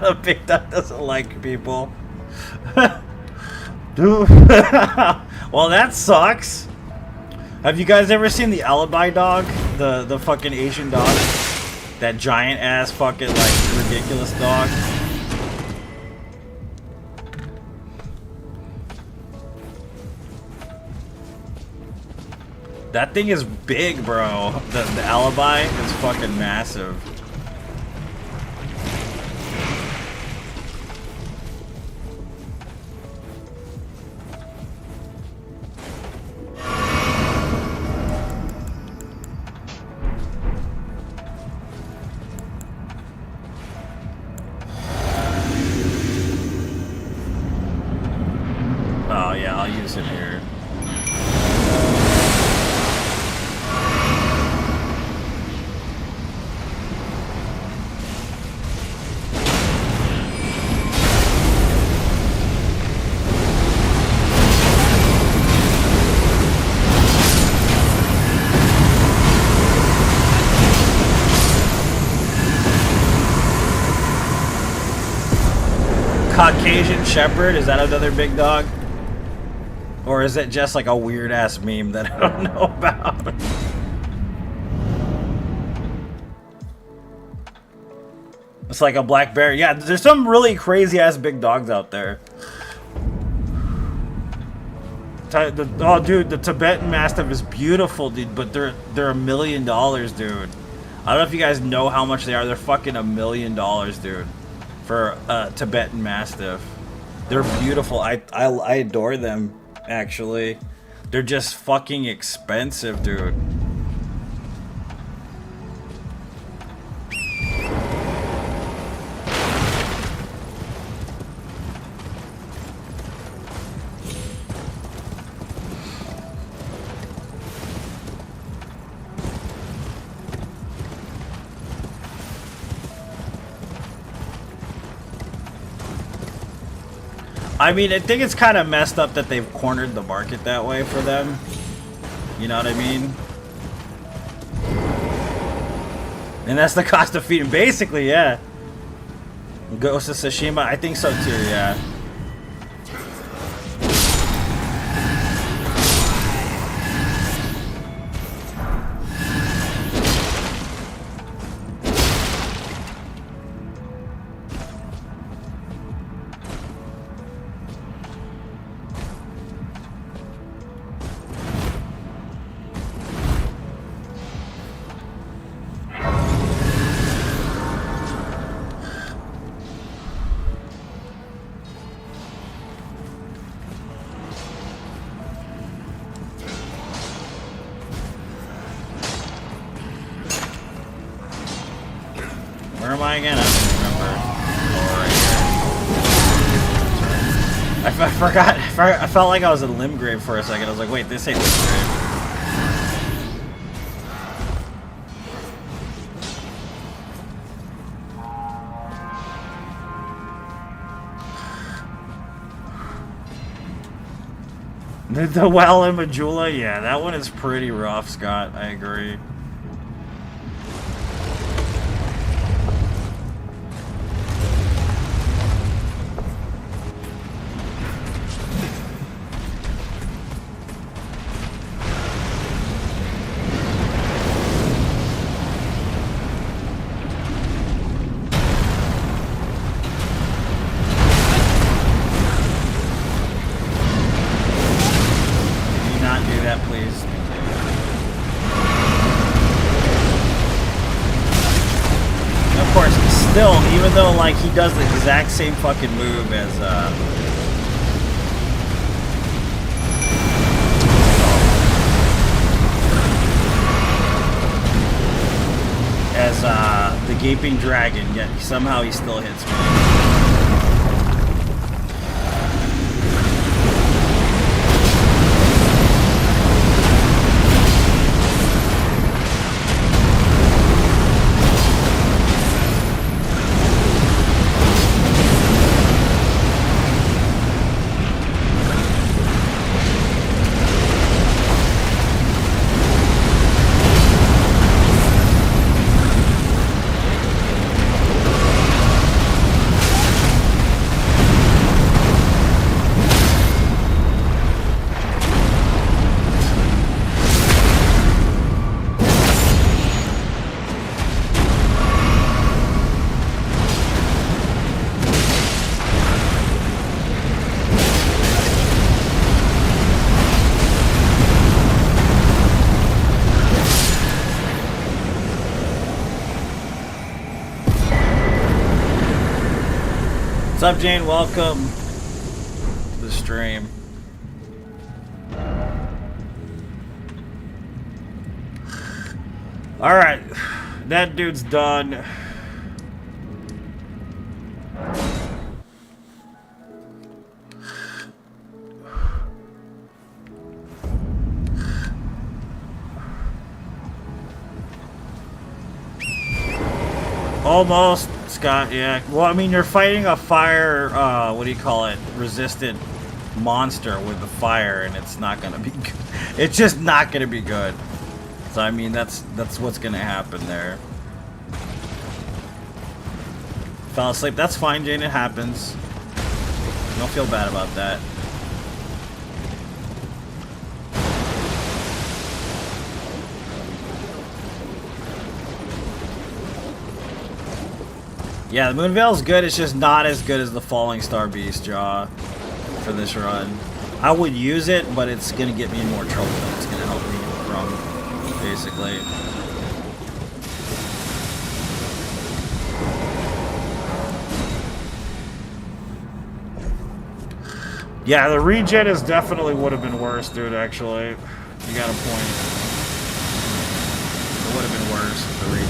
The big dog doesn't like people. Dude. Well, that sucks. Have you guys ever seen the Alibi dog? The fucking Asian dog? That giant ass fucking like ridiculous dog? That thing is big, bro. The Alibi is fucking massive. Oh yeah, I'll use him here. Caucasian Shepherd, is that another big dog? Or is it just like a weird ass meme that I don't know about? It's like a black bear. Yeah, there's some really crazy ass big dogs out there. Oh, dude, the Tibetan Mastiff is beautiful, dude, but they're $1 million, dude. I don't know if you guys know how much they are. They're fucking $1 million, dude, for a Tibetan Mastiff. They're beautiful. I adore them. Actually, they're just fucking expensive, dude. I mean, I think it's kind of messed up that they've cornered the market that way for them. You know what I mean? And that's the cost of feeding. Basically, yeah. Ghost of Tsushima, I think so too, yeah. Where am I again? I don't remember. Oh, right here. I forgot. I felt like I was in Limgrave for a second. I was like, wait, this ain't Limgrave. The well in Majula? Yeah, that one is pretty rough, Scott. I agree. even though like he does the exact same fucking move as the gaping dragon, yet somehow he still hits me. What's up, Jane? Welcome to the stream. Alright, that dude's done. Almost, Scott, yeah. Well, I mean, you're fighting a fire, what do you call it, resistant monster with the fire, and it's not gonna be good. It's just not gonna be good. So, I mean, that's what's gonna happen there. Fell asleep. That's fine, Jane, it happens. Don't feel bad about that. Yeah, the Moonveil's good, it's just not as good as the Falling Star Beast Jaw for this run. I would use it, but it's gonna get me in more trouble than it's gonna help me from, basically. Yeah, the regen is definitely would have been worse, dude, actually. You got a point. It would have been worse, the regen.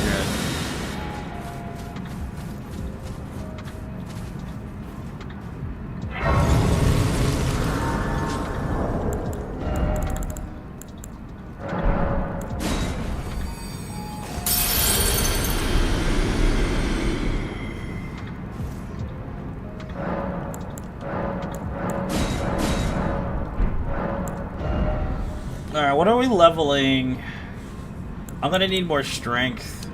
Alright, what are we leveling? I'm gonna need more strength.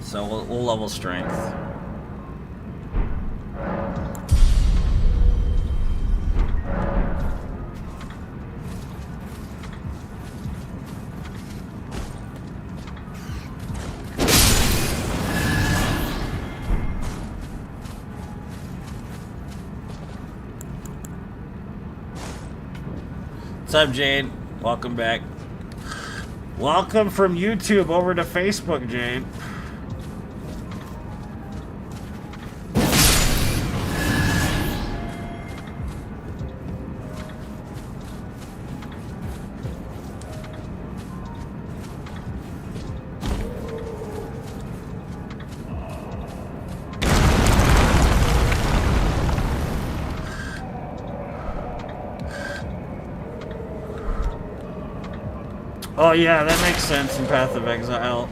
So we'll level strength. What's up, Jade? Welcome back. Welcome from YouTube over to Facebook, Jade. Oh yeah, that makes sense in Path of Exile.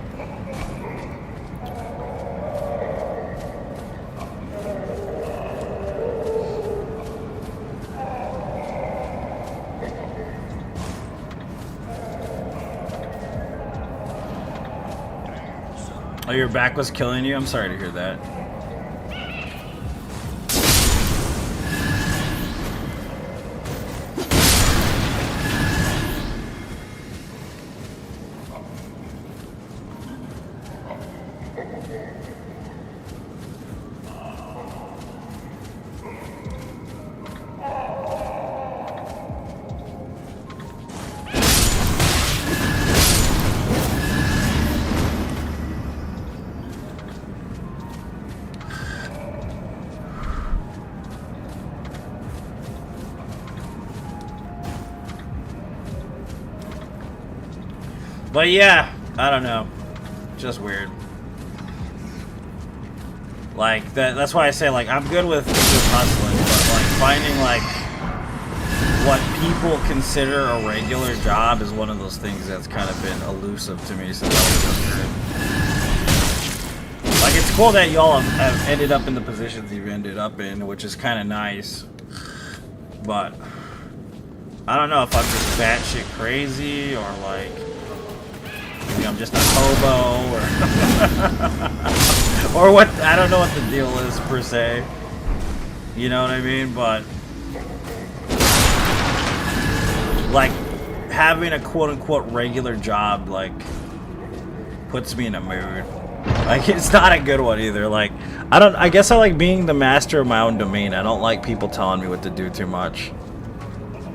Oh, your back was killing you? I'm sorry to hear that. But yeah, I don't know. Just weird. Like, that's why I say, like, I'm good with hustling, but, like, finding, like, what people consider a regular job is one of those things that's kind of been elusive to me since I was younger. Like, it's cool that y'all have ended up in the positions you've ended up in, which is kind of nice. But I don't know if I'm just batshit crazy or, like, maybe I'm just a hobo or what. I don't know what the deal is per se. You know what I mean? But like having a quote unquote regular job like puts me in a mood. Like it's not a good one either. Like I guess I like being the master of my own domain. I don't like people telling me what to do too much.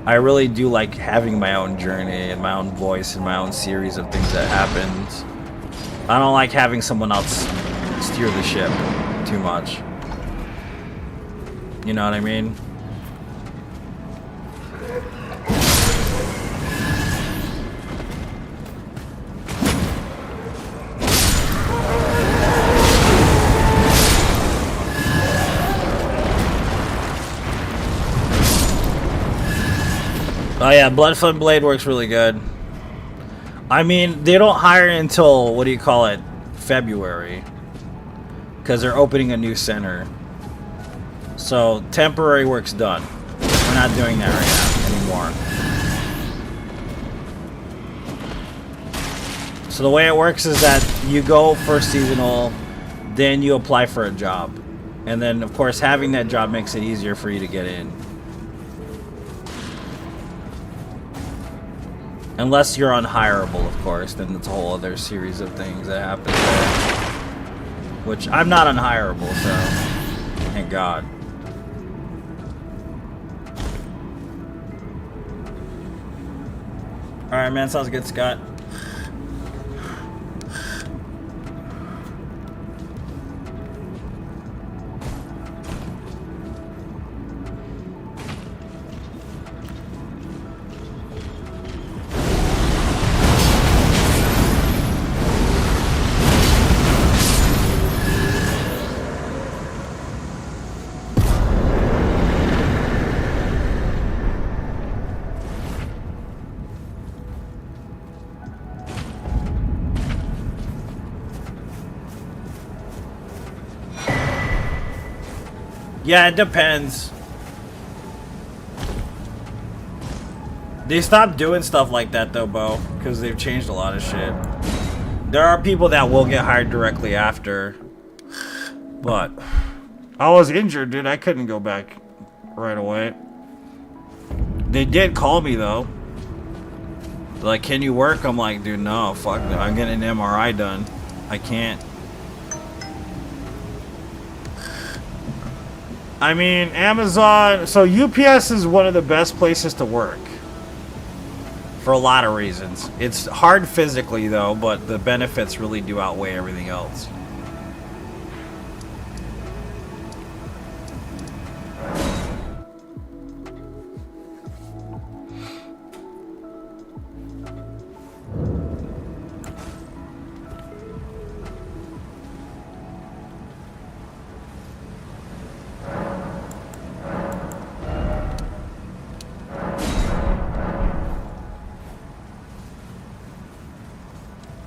I really do like having my own journey and my own voice and my own series of things that happens. I don't like having someone else steer the ship too much. You know what I mean? Oh yeah, Blood Flame Blade works really good. I mean, they don't hire until, what do you call it, February. Because they're opening a new center. So, temporary work's done. We're not doing that right now anymore. So the way it works is that you go for seasonal, then you apply for a job. And then, of course, having that job makes it easier for you to get in. Unless you're unhireable, of course, then it's a whole other series of things that happen there. Which, I'm not unhireable, so thank God. Alright, man, sounds good, Scott. Yeah, it depends. They stopped doing stuff like that though, Bo, because they've changed a lot of shit. There are people that will get hired directly after, but I was injured, dude. I couldn't go back right away. They did call me though. They're like, can you work? I'm like, dude, no, fuck no. I'm getting an MRI done. I can't. I mean, Amazon, so UPS is one of the best places to work. For a lot of reasons. It's hard physically though, but the benefits really do outweigh everything else.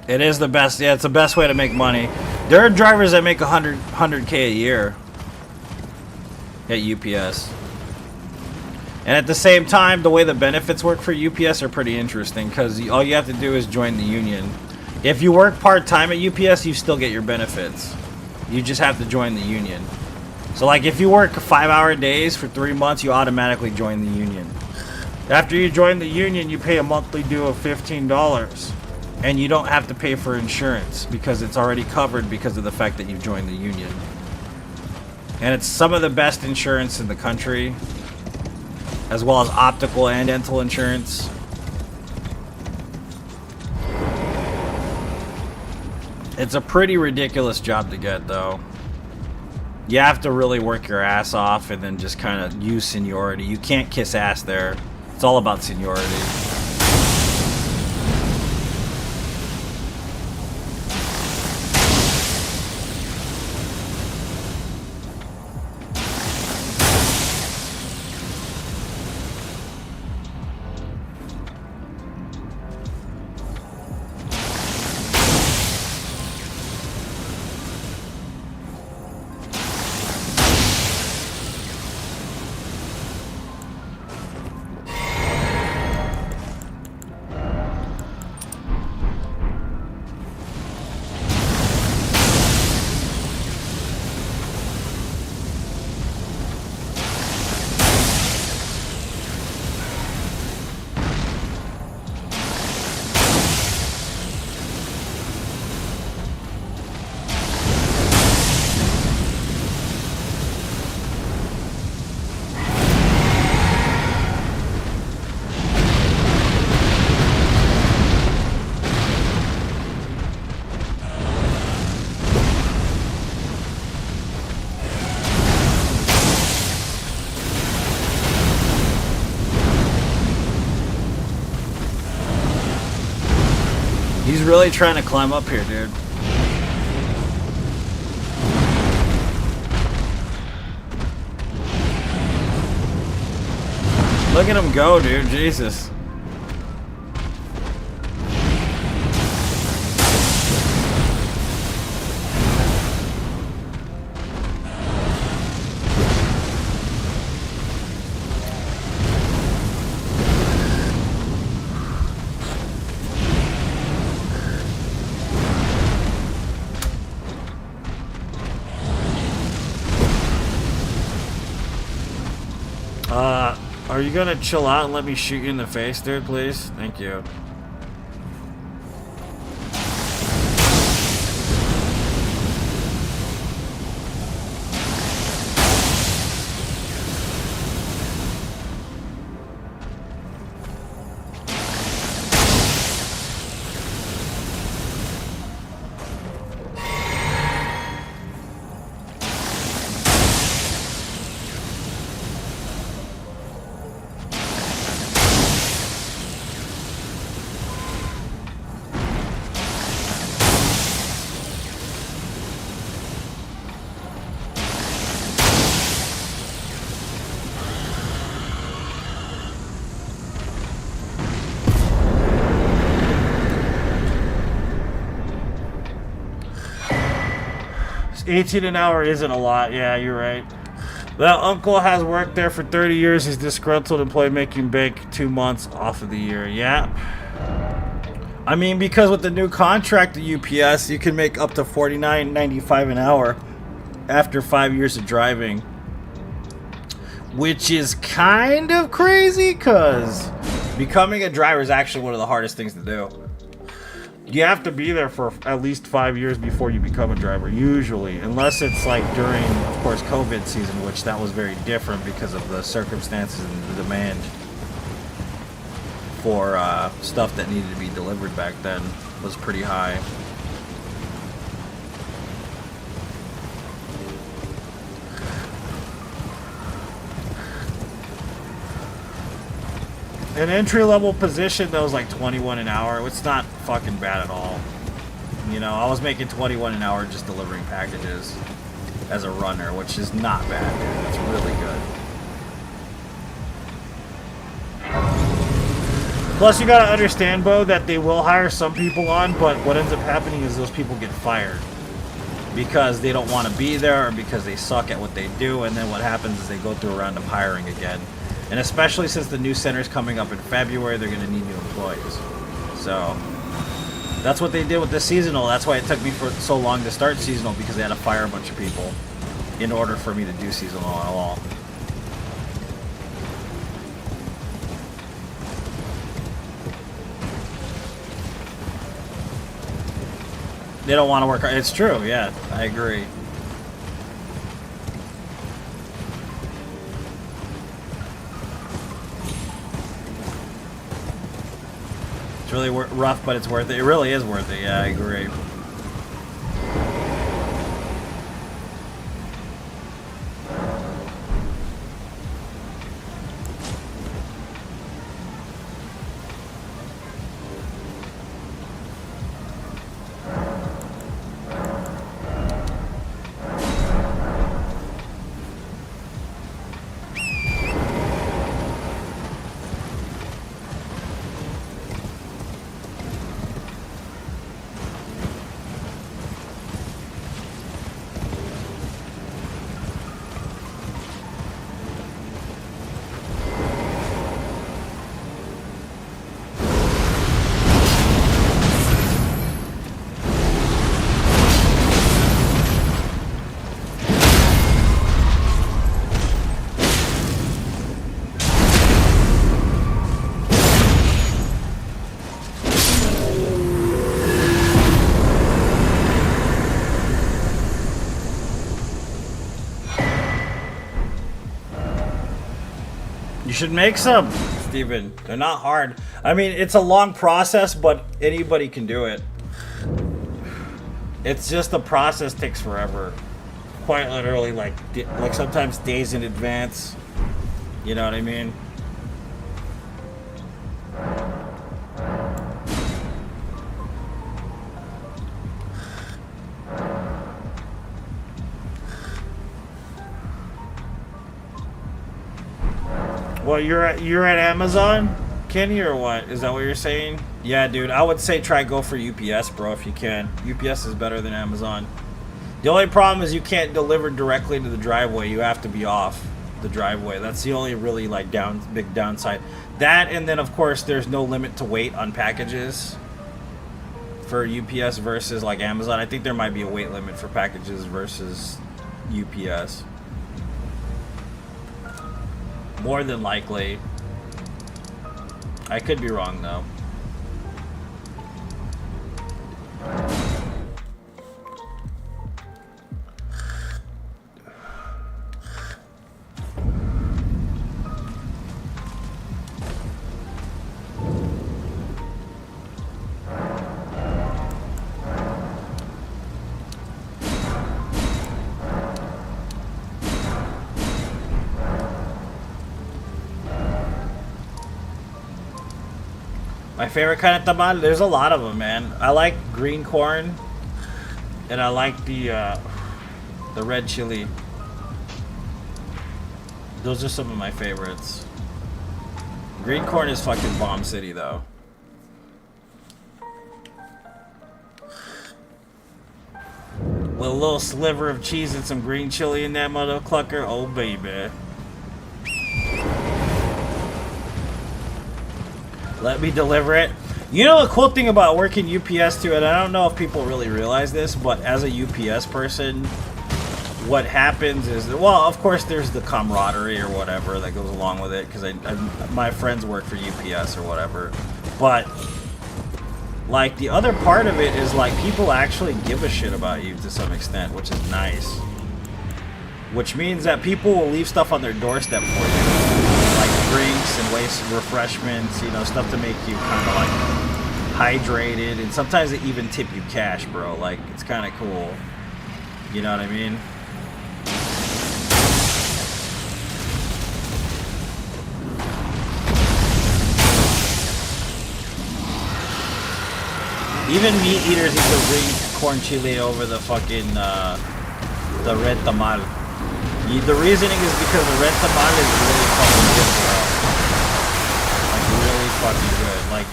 It is the best. Yeah, it's the best way to make money. There are drivers that make 100K a year at UPS. And at the same time, the way the benefits work for UPS are pretty interesting because all you have to do is join the union. If you work part-time at UPS, you still get your benefits. You just have to join the union. So like if you work 5-hour days for 3 months, you automatically join the union. After you join the union, you pay a monthly due of $15. And you don't have to pay for insurance because it's already covered because of the fact that you joined the union. And it's some of the best insurance in the country, as well as optical and dental insurance. It's a pretty ridiculous job to get, though. You have to really work your ass off and then just kind of use seniority. You can't kiss ass there. It's all about seniority. He's really trying to climb up here, dude. Look at him go, dude. Jesus. Are you gonna chill out and let me shoot you in the face, dude, please? Thank you. $18 an hour isn't a lot. Yeah, you're right. That uncle has worked there for 30 years. He's disgruntled employee making bank 2 months off of the year. Yeah. I mean, because with the new contract at UPS, you can make up to $49.95 an hour after 5 years of driving. Which is kind of crazy, because becoming a driver is actually one of the hardest things to do. You have to be there for at least 5 years before you become a driver, usually. Unless it's like during, of course, COVID season, which that was very different because of the circumstances and the demand for stuff that needed to be delivered back then was pretty high. An entry-level position that was like 21 an hour. It's not fucking bad at all. You know, I was making 21 an hour just delivering packages as a runner, which is not bad, dude. It's really good. Plus, you gotta understand, Bo, that they will hire some people on, but what ends up happening is those people get fired because they don't want to be there or because they suck at what they do, and then what happens is they go through a round of hiring again. And especially since the new center's coming up in February, they're going to need new employees. So that's what they did with the seasonal. That's why it took me for so long to start seasonal, because they had to fire a bunch of people in order for me to do seasonal at all. They don't want to work hard. It's true, yeah, I agree. It's really rough, but it's worth it. It really is worth it, yeah, I agree. You should make some, Steven. They're not hard. I mean, it's a long process, but anybody can do it. It's just the process takes forever. Quite literally, like sometimes days in advance. You know what I mean? Well, you're at Amazon, Kenny, or what? Is that what you're saying? Yeah, dude. I would say try go for UPS, bro, if you can. UPS is better than Amazon. The only problem is you can't deliver directly to the driveway. You have to be off the driveway. That's the only really like big downside. That, and then of course there's no limit to weight on packages for UPS versus like Amazon. I think there might be a weight limit for packages versus UPS. More than likely. I could be wrong though. My favorite kind of tamal, there's a lot of them, man. I like green corn, and I like the red chili. Those are some of my favorites. Green corn is fucking bomb city, though. With a little sliver of cheese and some green chili in that mother clucker, oh baby. Let me deliver it. You know the cool thing about working UPS too, and I don't know if people really realize this, but as a UPS person, what happens is that, well, of course there's the camaraderie or whatever that goes along with it, because my friends work for UPS or whatever, but like the other part of it is like people actually give a shit about you to some extent, which is nice. Which means that people will leave stuff on their doorstep for you. Like drinks and waste refreshments, you know, stuff to make you kind of like hydrated, and sometimes they even tip you cash, bro. Like, it's kind of cool. You know what I mean? Even meat eaters eat the green corn chili over the fucking the red tamal. The reasoning is because the red tamal is really fucking good, bro. Like, really fucking good. Like,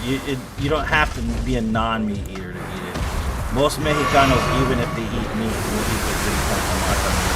you don't have to be a non-meat eater to eat it. Most Mexicanos, even if they eat meat, will eat the green corn tamal.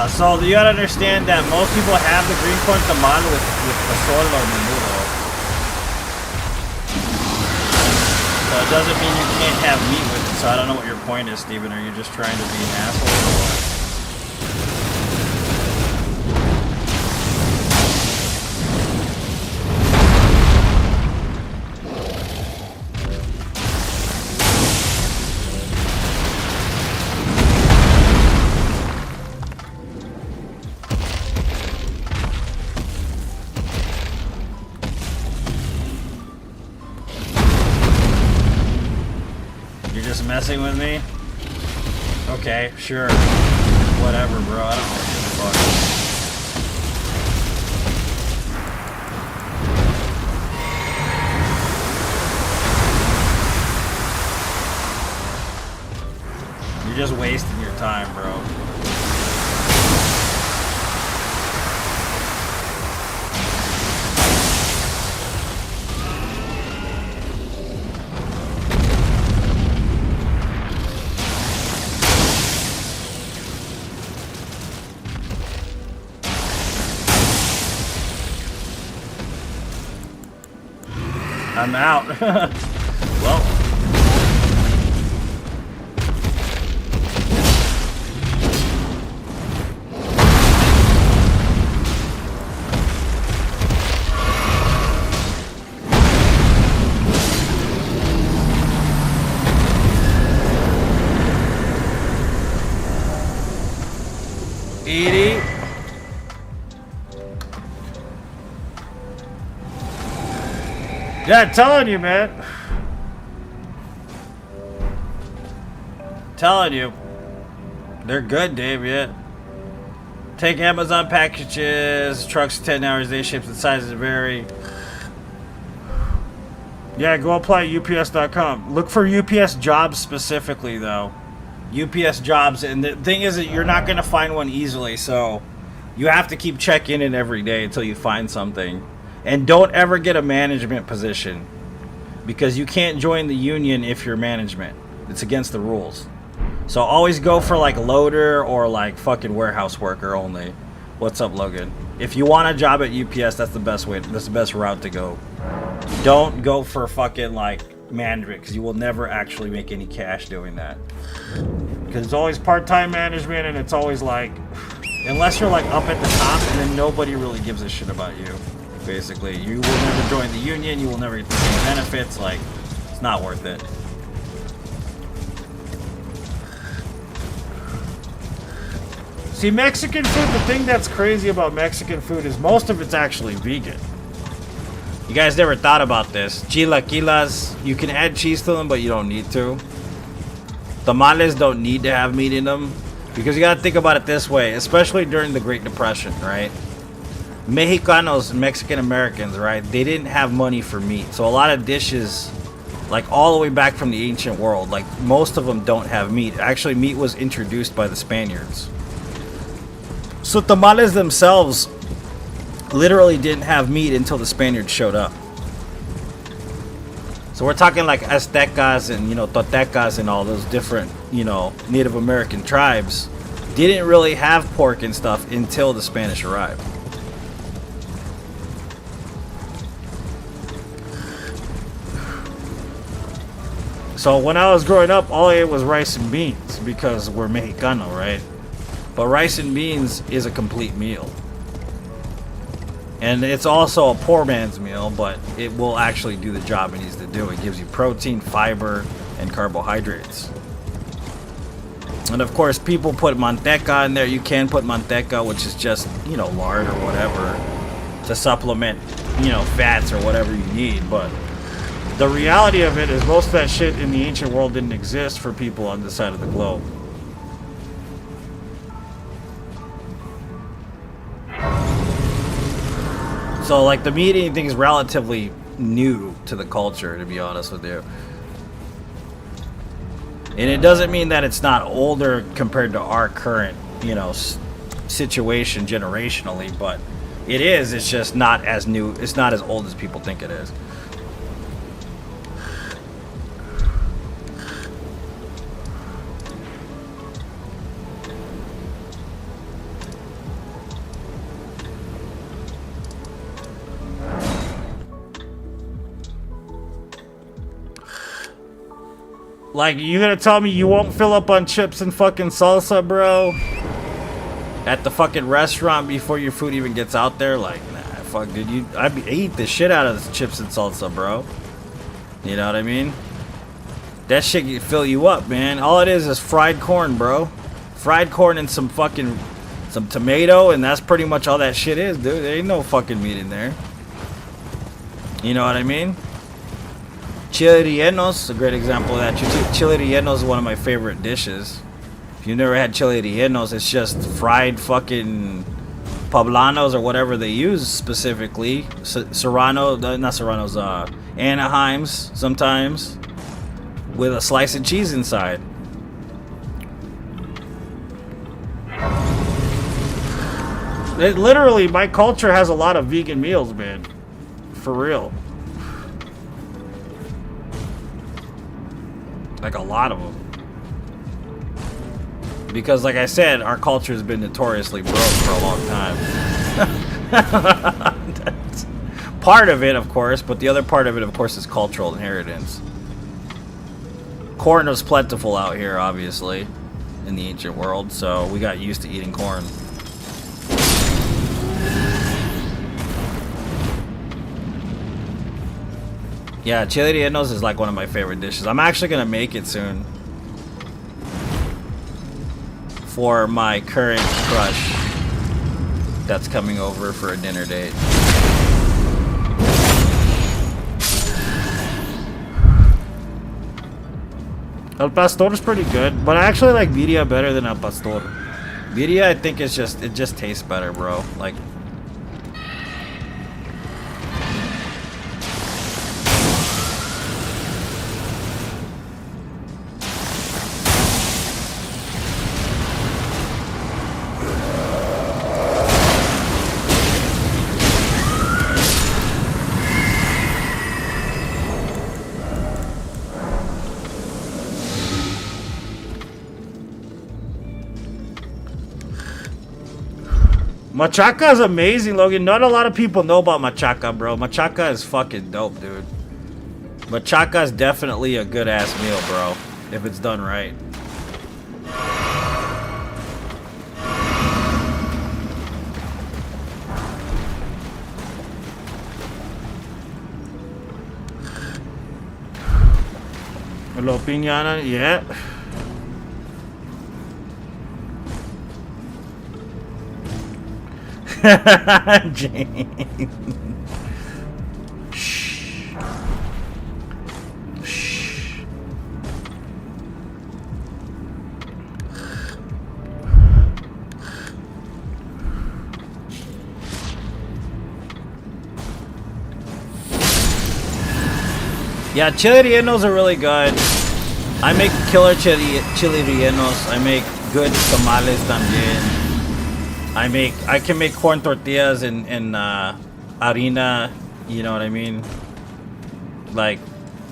So you gotta understand that most people have the green corn tamal with the solo menudo. So it doesn't mean you can't have meat with it. So I don't know what your point is, Steven. Are you just trying to be an asshole or what? Messing with me? Okay, sure. Whatever, bro. I don't give a fuck. You're just wasting your time, bro. I'm out. Well. Edie. Yeah, I'm telling you, man. Telling you. They're good, Dave, yeah. Take Amazon packages, trucks 10 hours, day ships and sizes vary. Yeah, go apply at UPS.com. Look for UPS jobs specifically, though. UPS jobs, and the thing is that you're not going to find one easily, so you have to keep checking in every day until you find something. And don't ever get a management position, because you can't join the union if you're management. It's against the rules. So always go for like loader or like fucking warehouse worker only. What's up, Logan? If you want a job at UPS, that's the best way. That's the best route to go. Don't go for fucking like management, because you will never actually make any cash doing that. Because it's always part-time management, and it's always like, unless you're like up at the top, and then nobody really gives a shit about you. Basically, you will never join the union. You will never get the same benefits. Like, it's not worth it. See, Mexican food, the thing that's crazy about Mexican food is most of it's actually vegan. You guys never thought about this. Chilaquilas, you can add cheese to them, but you don't need to. Tamales don't need to have meat in them, because you gotta think about it this way, especially during the Great Depression, right? Mexicanos, Mexican Americans, right? They didn't have money for meat. So a lot of dishes, like all the way back from the ancient world, like most of them don't have meat. Actually, meat was introduced by the Spaniards. So tamales themselves literally didn't have meat until the Spaniards showed up. So we're talking like Aztecas and, Totecas and all those different, Native American tribes didn't really have pork and stuff until the Spanish arrived. So when I was growing up, all I ate was rice and beans, because we're Mexicano, right? But rice and beans is a complete meal. And it's also a poor man's meal, but it will actually do the job it needs to do. It gives you protein, fiber, and carbohydrates. And of course, people put manteca in there. You can put manteca, which is just, lard or whatever, to supplement, fats or whatever you need. But the reality of it is most of that shit in the ancient world didn't exist for people on this side of the globe. So, like, the meat eating thing is relatively new to the culture, to be honest with you. And it doesn't mean that it's not older compared to our current, situation generationally, but it is. It's just not as new. It's not as old as people think it is. Like, you gonna tell me you won't fill up on chips and fucking salsa, bro? At the fucking restaurant before your food even gets out there? Like, nah, fuck, dude, I eat the shit out of the chips and salsa, bro. You know what I mean? That shit can fill you up, man. All it is fried corn, bro. Fried corn and some tomato, and that's pretty much all that shit is, dude. There ain't no fucking meat in there. You know what I mean? Chile rellenos, a great example of that. Chile rellenos is one of my favorite dishes. If you've never had chile rellenos, it's just fried fucking poblanos or whatever they use specifically. Serrano, not Serranos, Anaheims sometimes, with a slice of cheese inside. Literally, my culture has a lot of vegan meals, man. For real. Like, a lot of them. Because, like I said, our culture has been notoriously broke for a long time. part of it, of course, but the other part of it, of course, is cultural inheritance. Corn was plentiful out here, obviously, in the ancient world, so we got used to eating corn. Yeah, chile rellenos is like one of my favorite dishes. I'm actually gonna make it soon for my current crush that's coming over for a dinner date. El Pastor is pretty good, but I actually like birria better than El Pastor. Birria, I think it just tastes better, bro. Like, machaca is amazing, Logan. Not a lot of people know about machaca, bro. Machaca is fucking dope, dude. Machaca is definitely a good ass meal, bro, if it's done right. Hello, piñana, yeah. Jane. Shh. Shh. Yeah, chili rellenos are really good. I make killer chili rellenos. I make good tamales también. I can make corn tortillas in harina, you know what I mean? Like,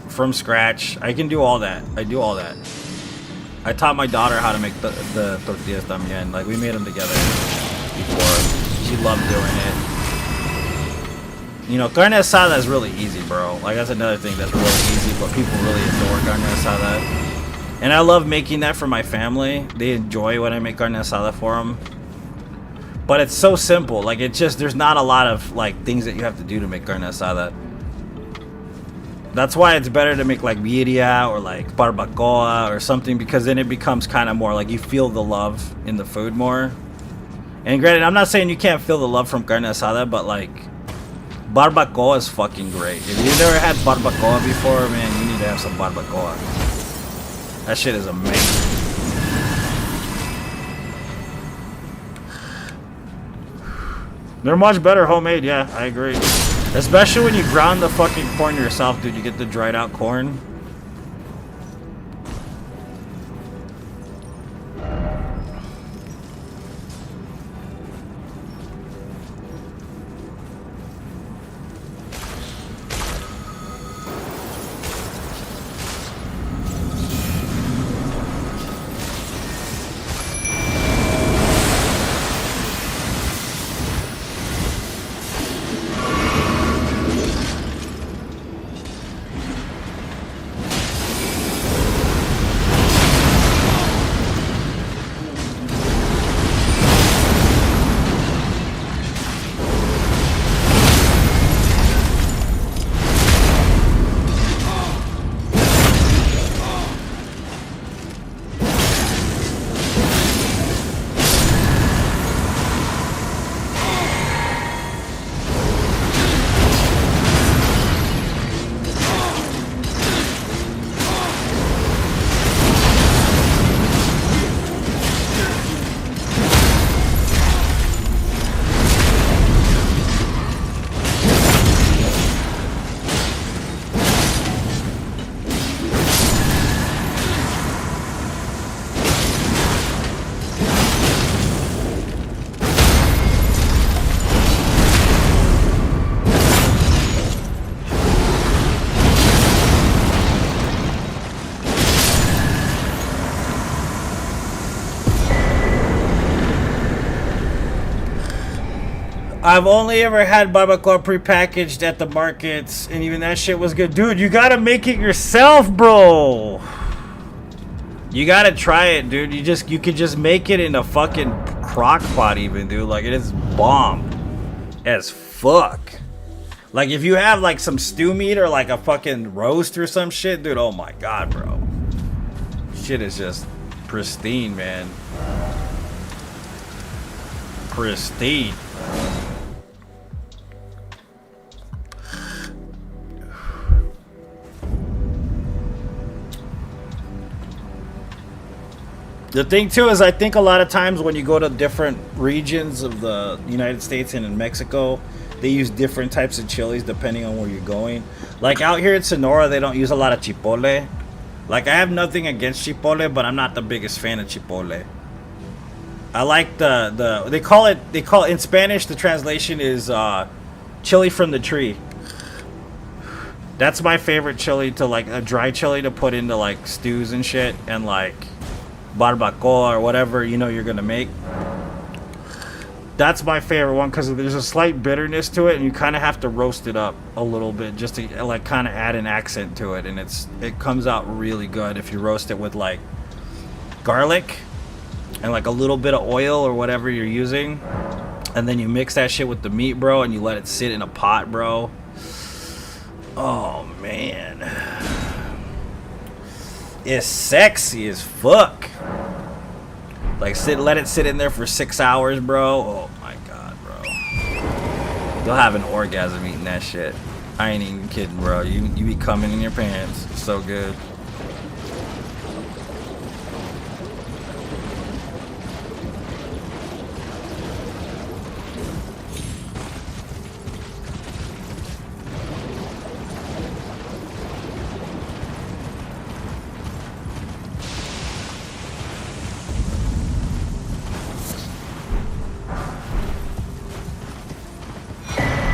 from scratch. I can do all that. I do all that. I taught my daughter how to make the tortillas también. Like, we made them together before. She loved doing it. You know, carne asada is really easy, bro. Like, that's another thing that's really easy, but people really adore carne asada. And I love making that for my family. They enjoy when I make carne asada for them. But it's so simple. Like, it's just, there's not a lot of, like, things that you have to do to make carne asada. That's why it's better to make, like, birria or, like, barbacoa or something, because then it becomes kind of more, like, you feel the love in the food more. And granted, I'm not saying you can't feel the love from carne asada, but, like, barbacoa is fucking great. If you've never had barbacoa before, man, you need to have some barbacoa. That shit is amazing. They're much better homemade, yeah, I agree. Especially when you ground the fucking corn yourself, dude. You get the dried out corn. I've only ever had barbacoa prepackaged at the markets, and even that shit was good. Dude, you gotta make it yourself, bro. You gotta try it, dude. You could just make it in a fucking crock pot even, dude. Like, it is bomb as fuck. Like, if you have like some stew meat or like a fucking roast or some shit, dude, oh my god, bro. Shit is just pristine, man. Pristine. The thing too is I think a lot of times when you go to different regions of the United States and in Mexico, they use different types of chilies depending on where you're going. Like out here in Sonora, they don't use a lot of chipotle. Like I have nothing against chipotle, but I'm not the biggest fan of chipotle. I like they call it in Spanish, the translation is chili from the tree. That's my favorite chili, to like a dry chili to put into like stews and shit, and like barbacoa or whatever you're gonna make. That's my favorite one because there's a slight bitterness to it, and you kind of have to roast it up a little bit just to like kind of add an accent to it, and it comes out really good if you roast it with like garlic and like a little bit of oil or whatever you're using, and then you mix that shit with the meat, bro, and you let it sit in a pot, bro. Oh man, it's sexy as fuck. Like let it sit in there for 6 hours, bro. Oh my god, bro. You'll have an orgasm eating that shit. I ain't even kidding, bro. You be coming in your pants. It's so good.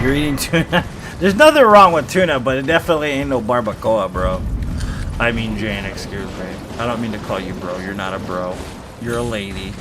You're eating tuna. There's nothing wrong with tuna, but it definitely ain't no barbacoa, bro. I mean, Jane, excuse me. I don't mean to call you bro. You're not a bro. You're a lady.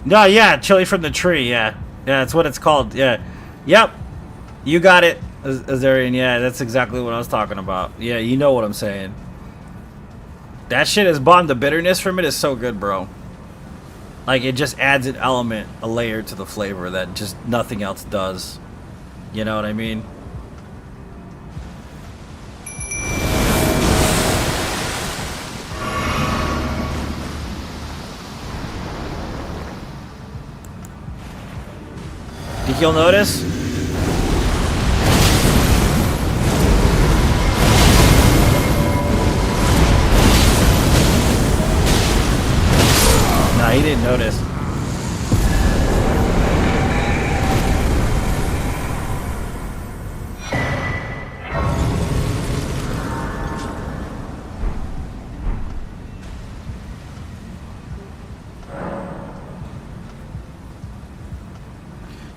No, yeah, chili from the tree, yeah. Yeah, that's what it's called, yeah. Yep, you got it, Azarian, yeah, that's exactly what I was talking about. Yeah, you know what I'm saying. That shit is bomb. The bitterness from it is so good, bro. Like, it just adds an element, a layer to the flavor that just nothing else does. You know what I mean? Think you'll notice? Nah, he didn't notice.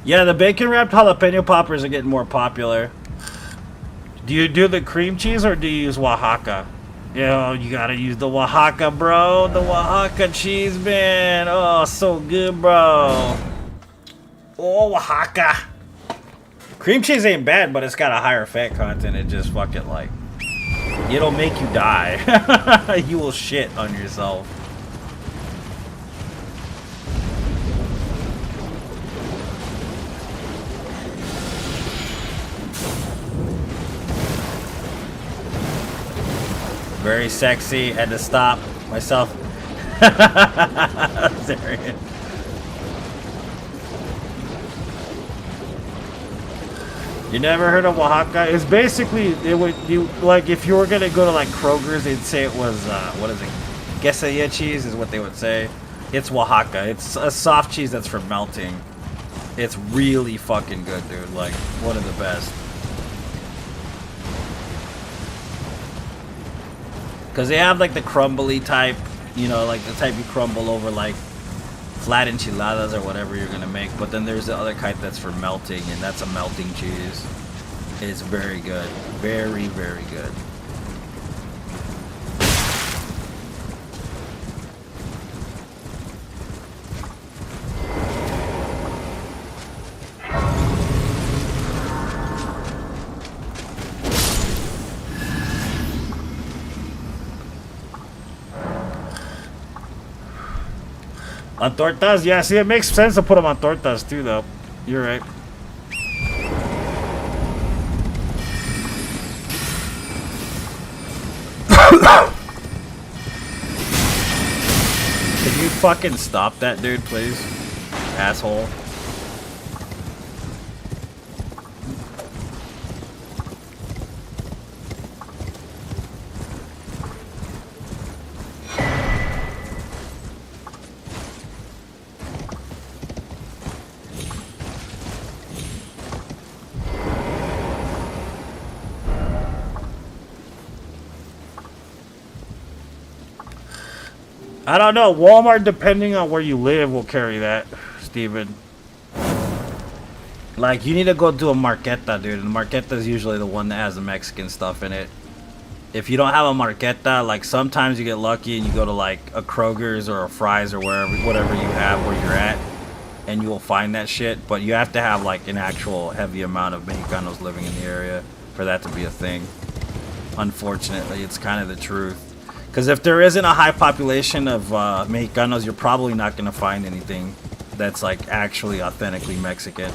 Yeah, the bacon wrapped jalapeno poppers are getting more popular. Do you do the cream cheese or do you use Oaxaca? Yo, you gotta use the Oaxaca, bro. The Oaxaca cheese, man. Oh, so good, bro. Oh, Oaxaca. Cream cheese ain't bad, but it's got a higher fat content. It just fucking like, it'll make you die. You will shit on yourself. Very sexy. Had to stop myself. You never heard of Oaxaca? It's basically like if you were gonna go to like Kroger's, they'd say it was what is it? Quesadilla cheese is what they would say. It's Oaxaca. It's a soft cheese that's for melting. It's really fucking good, dude. Like one of the best. Because they have like the crumbly type, You know, like the type you crumble over like flat enchiladas or whatever you're gonna make. But then there's the other kind that's for melting, and that's a melting cheese. It's very good. Very, very good. On tortas? Yeah, see, it makes sense to put them on tortas too, though. You're right. Can you fucking stop that dude, please? Asshole. I don't know. Walmart, depending on where you live, will carry that, Steven. Like, you need to go to a marqueta, dude. And the marqueta is usually the one that has the Mexican stuff in it. If you don't have a marqueta, like, sometimes you get lucky and you go to, like, a Kroger's or a Fry's or wherever, whatever you have where you're at, and you will find that shit. But you have to have, like, an actual heavy amount of Mexicanos living in the area for that to be a thing. Unfortunately, it's kind of the truth. Because if there isn't a high population of Mexicanos, you're probably not going to find anything that's like actually authentically Mexican.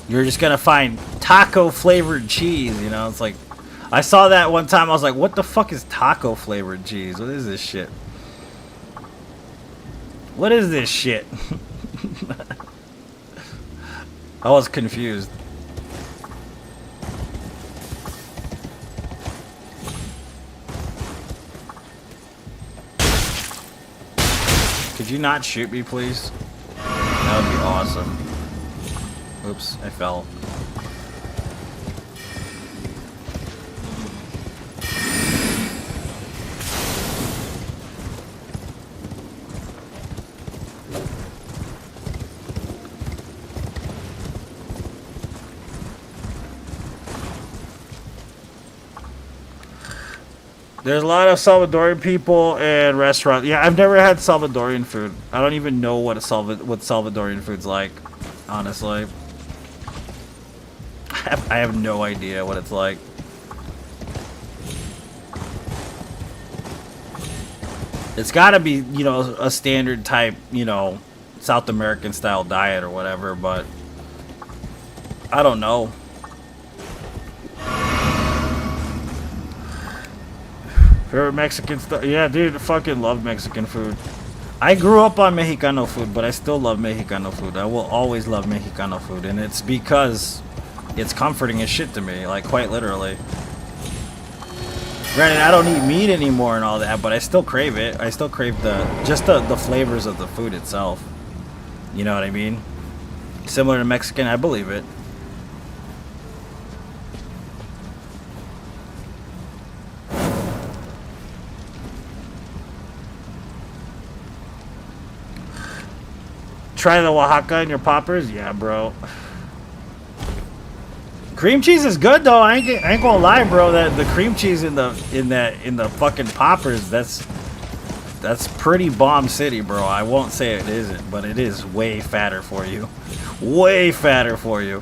You're just going to find taco flavored cheese, you know? It's like, I saw that one time, I was like, what the fuck is taco flavored cheese? What is this shit? What is this shit? I was confused. Could you not shoot me, please? That would be awesome. Oops, I fell. There's a lot of Salvadorian people and restaurants. Yeah, I've never had Salvadorian food. I don't even know what what Salvadorian food's like, honestly. I have no idea what it's like. It's gotta be, you know, a standard type, you know, South American style diet or whatever, but I don't know. Favorite Mexican stuff? Yeah, dude, I fucking love Mexican food. I grew up on Mexicano food, but I still love Mexicano food. I will always love Mexicano food, and it's because it's comforting as shit to me, like quite literally. Granted, I don't eat meat anymore and all that, but I still crave it. I still crave the flavors of the food itself. You know what I mean? Similar to Mexican, I believe it. Try the Oaxaca in your poppers? Yeah, bro. Cream cheese is good though. I ain't gonna lie, bro. That the cream cheese in the fucking poppers, that's pretty bomb city, bro. I won't say it isn't, but it is way fatter for you. Way fatter for you.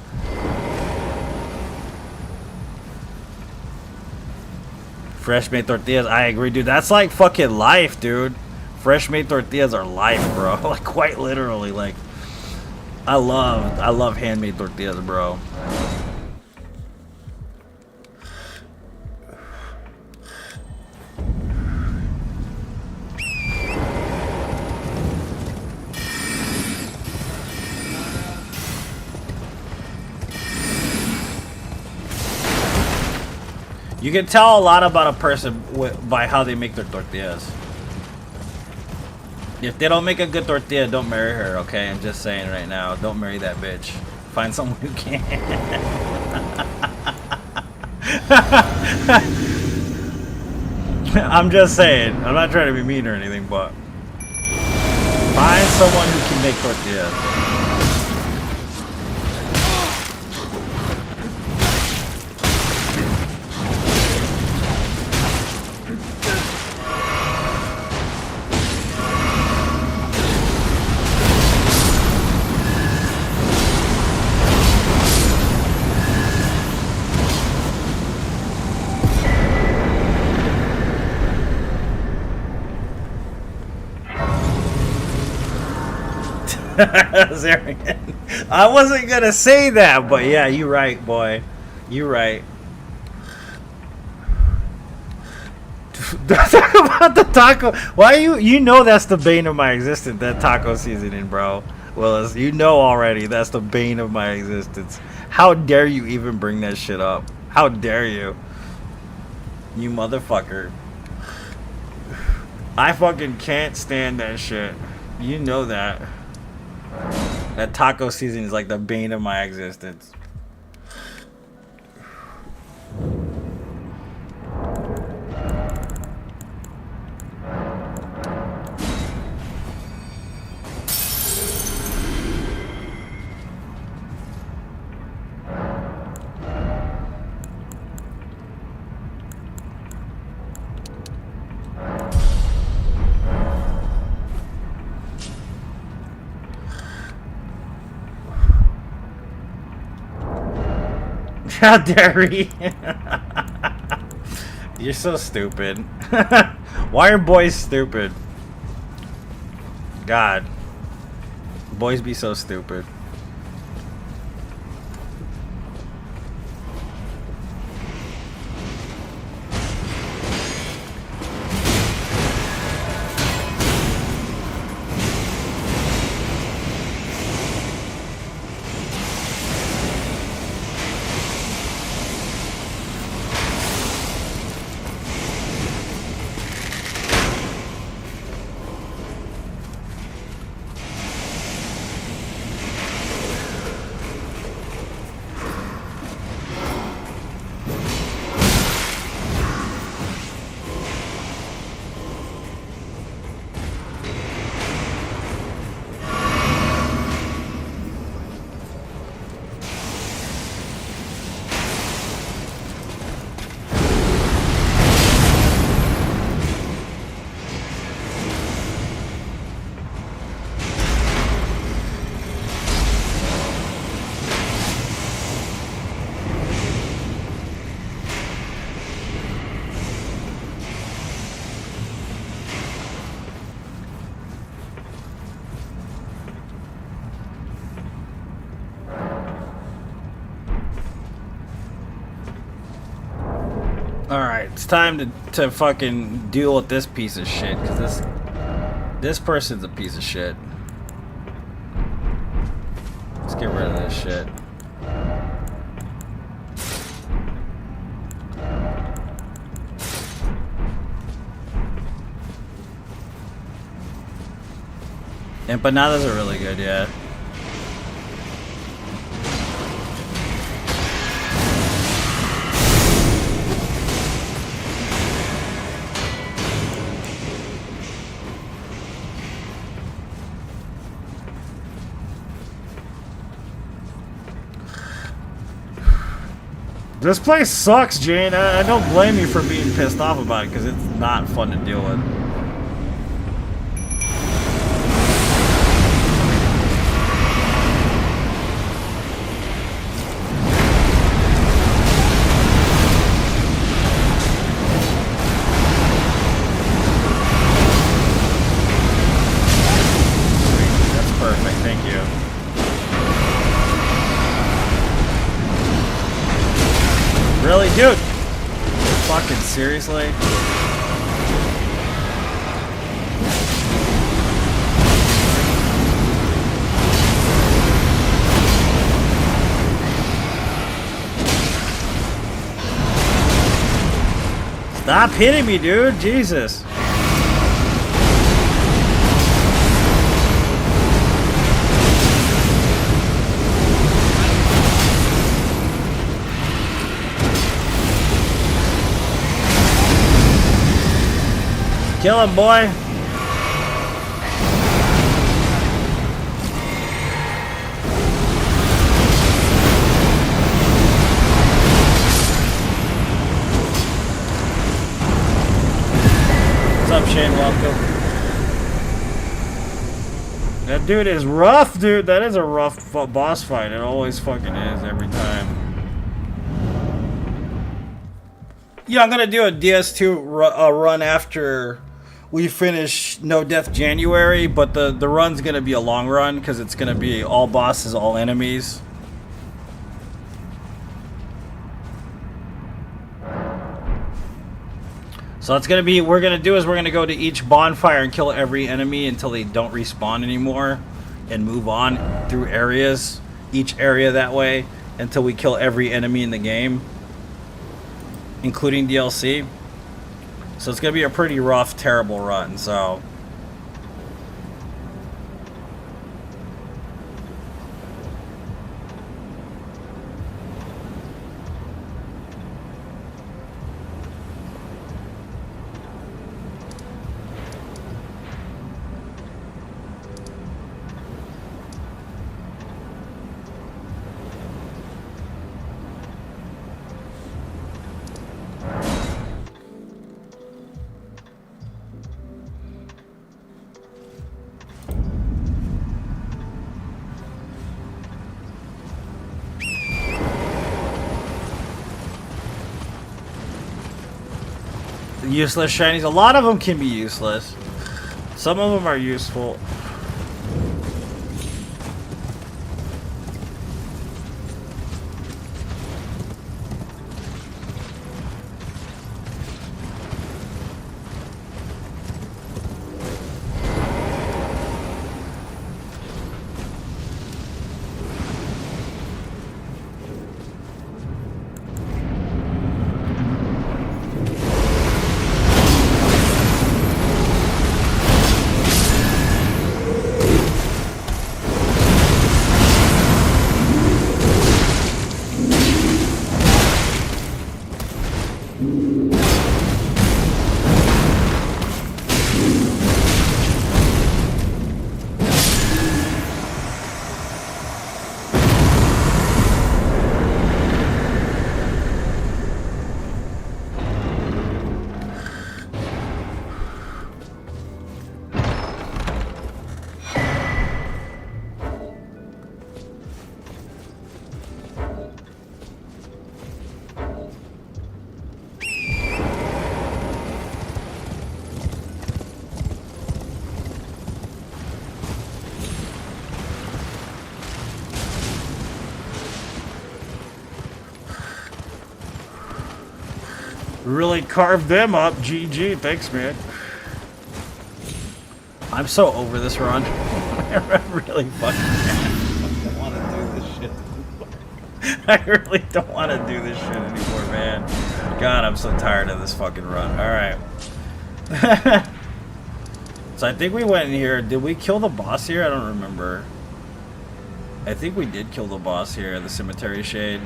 Fresh made tortillas, I agree, dude. That's like fucking life, dude. Fresh made tortillas are life, bro. Like quite literally, like I love handmade tortillas, bro. You can tell a lot about a person by how they make their tortillas. If they don't make a good tortilla, don't marry her, okay? I'm just saying right now. Don't marry that bitch. Find someone who can. I'm just saying. I'm not trying to be mean or anything, but find someone who can make tortillas. I wasn't gonna say that, but yeah, you're right, boy. You're right. Talk about the taco. Why you know that's the bane of my existence, that taco seasoning, bro. Willis, you know already that's the bane of my existence. How dare you even bring that shit up? How dare you? You motherfucker. I fucking can't stand that shit. You know that. That taco season is like the bane of my existence. How dare he? You're so stupid. Why are boys stupid? God. Boys be so stupid. Alright, it's time to fucking deal with this piece of shit, because this person's a piece of shit. Let's get rid of this shit. Empanadas are really good, yeah. This place sucks, Jane. I don't blame you for being pissed off about it, because it's not fun to deal with. That's perfect, thank you. Really, dude? Fucking seriously? Stop hitting me, dude. Jesus. Kill him, boy. What's up, Shane? Welcome. That dude is rough, dude. That is a rough boss fight. It always fucking is every time. Yeah, I'm gonna do a DS2 run after we finish No Death January, but the run's gonna be a long run because it's gonna be all bosses, all enemies. So it's gonna be, we're gonna go to each bonfire and kill every enemy until they don't respawn anymore, and move on through areas, each area that way, until we kill every enemy in the game, including DLC. So it's gonna be a pretty rough, terrible run. So useless shinies. A lot of them can be useless. Some of them are useful. Really carved them up. GG. Thanks, man. I'm so over this run. I really fucking don't want to do this shit. I really don't want to do this shit anymore, man. God, I'm so tired of this fucking run. Alright. So I think we went in here. Did we kill the boss here? I don't remember. I think we did kill the boss here, the Cemetery Shade.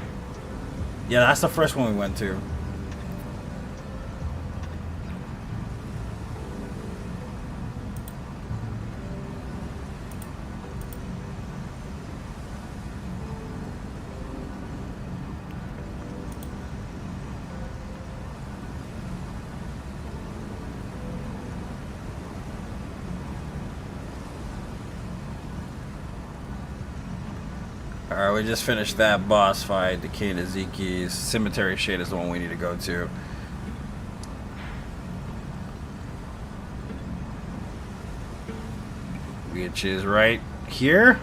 Yeah, that's the first one we went to. Alright, we just finished that boss fight. The Decayed Ezekiel's Cemetery Shade is the one we need to go to. Which is right here.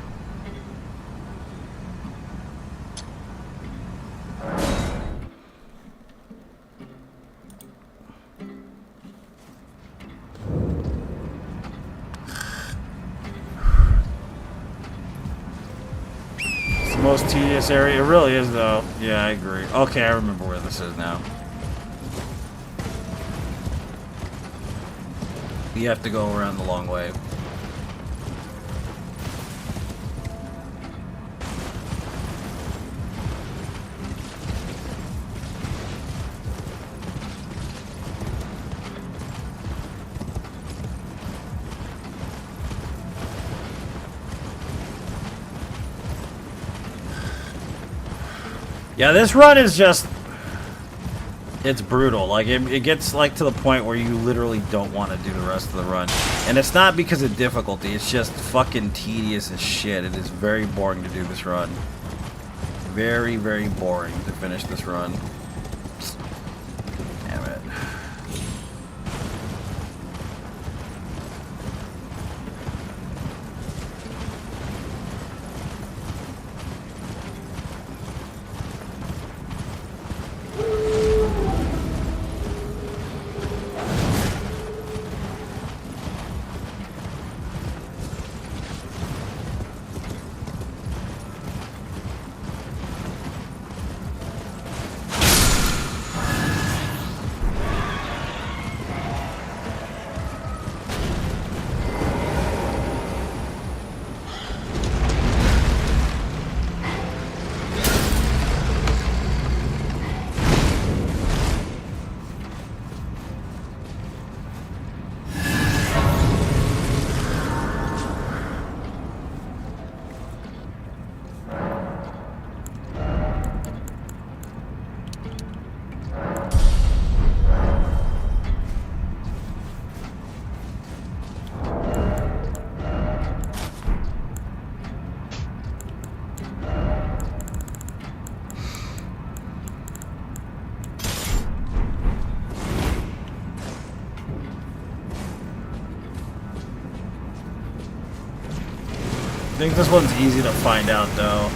Most tedious area. It really is, though. Yeah, I agree. Okay, I remember where this is now. You have to go around the long way. Yeah, this run is just... It's brutal. Like, it gets, like, to the point where you literally don't want to do the rest of the run. And it's not because of difficulty. It's just fucking tedious as shit. It is very boring to do this run. Very, very boring to finish this run. Damn it. I think this one's easy to find out, though.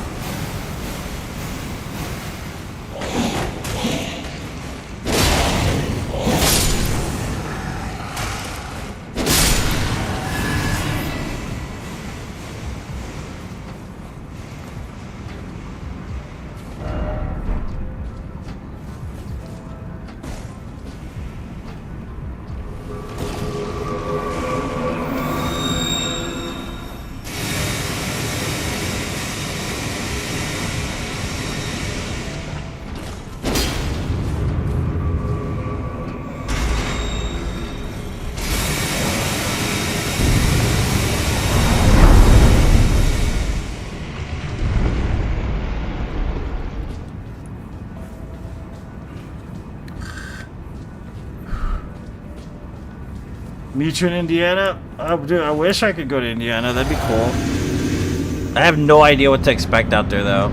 Meet you in Indiana? Dude, I wish I could go to Indiana. That'd be cool. I have no idea what to expect out there, though.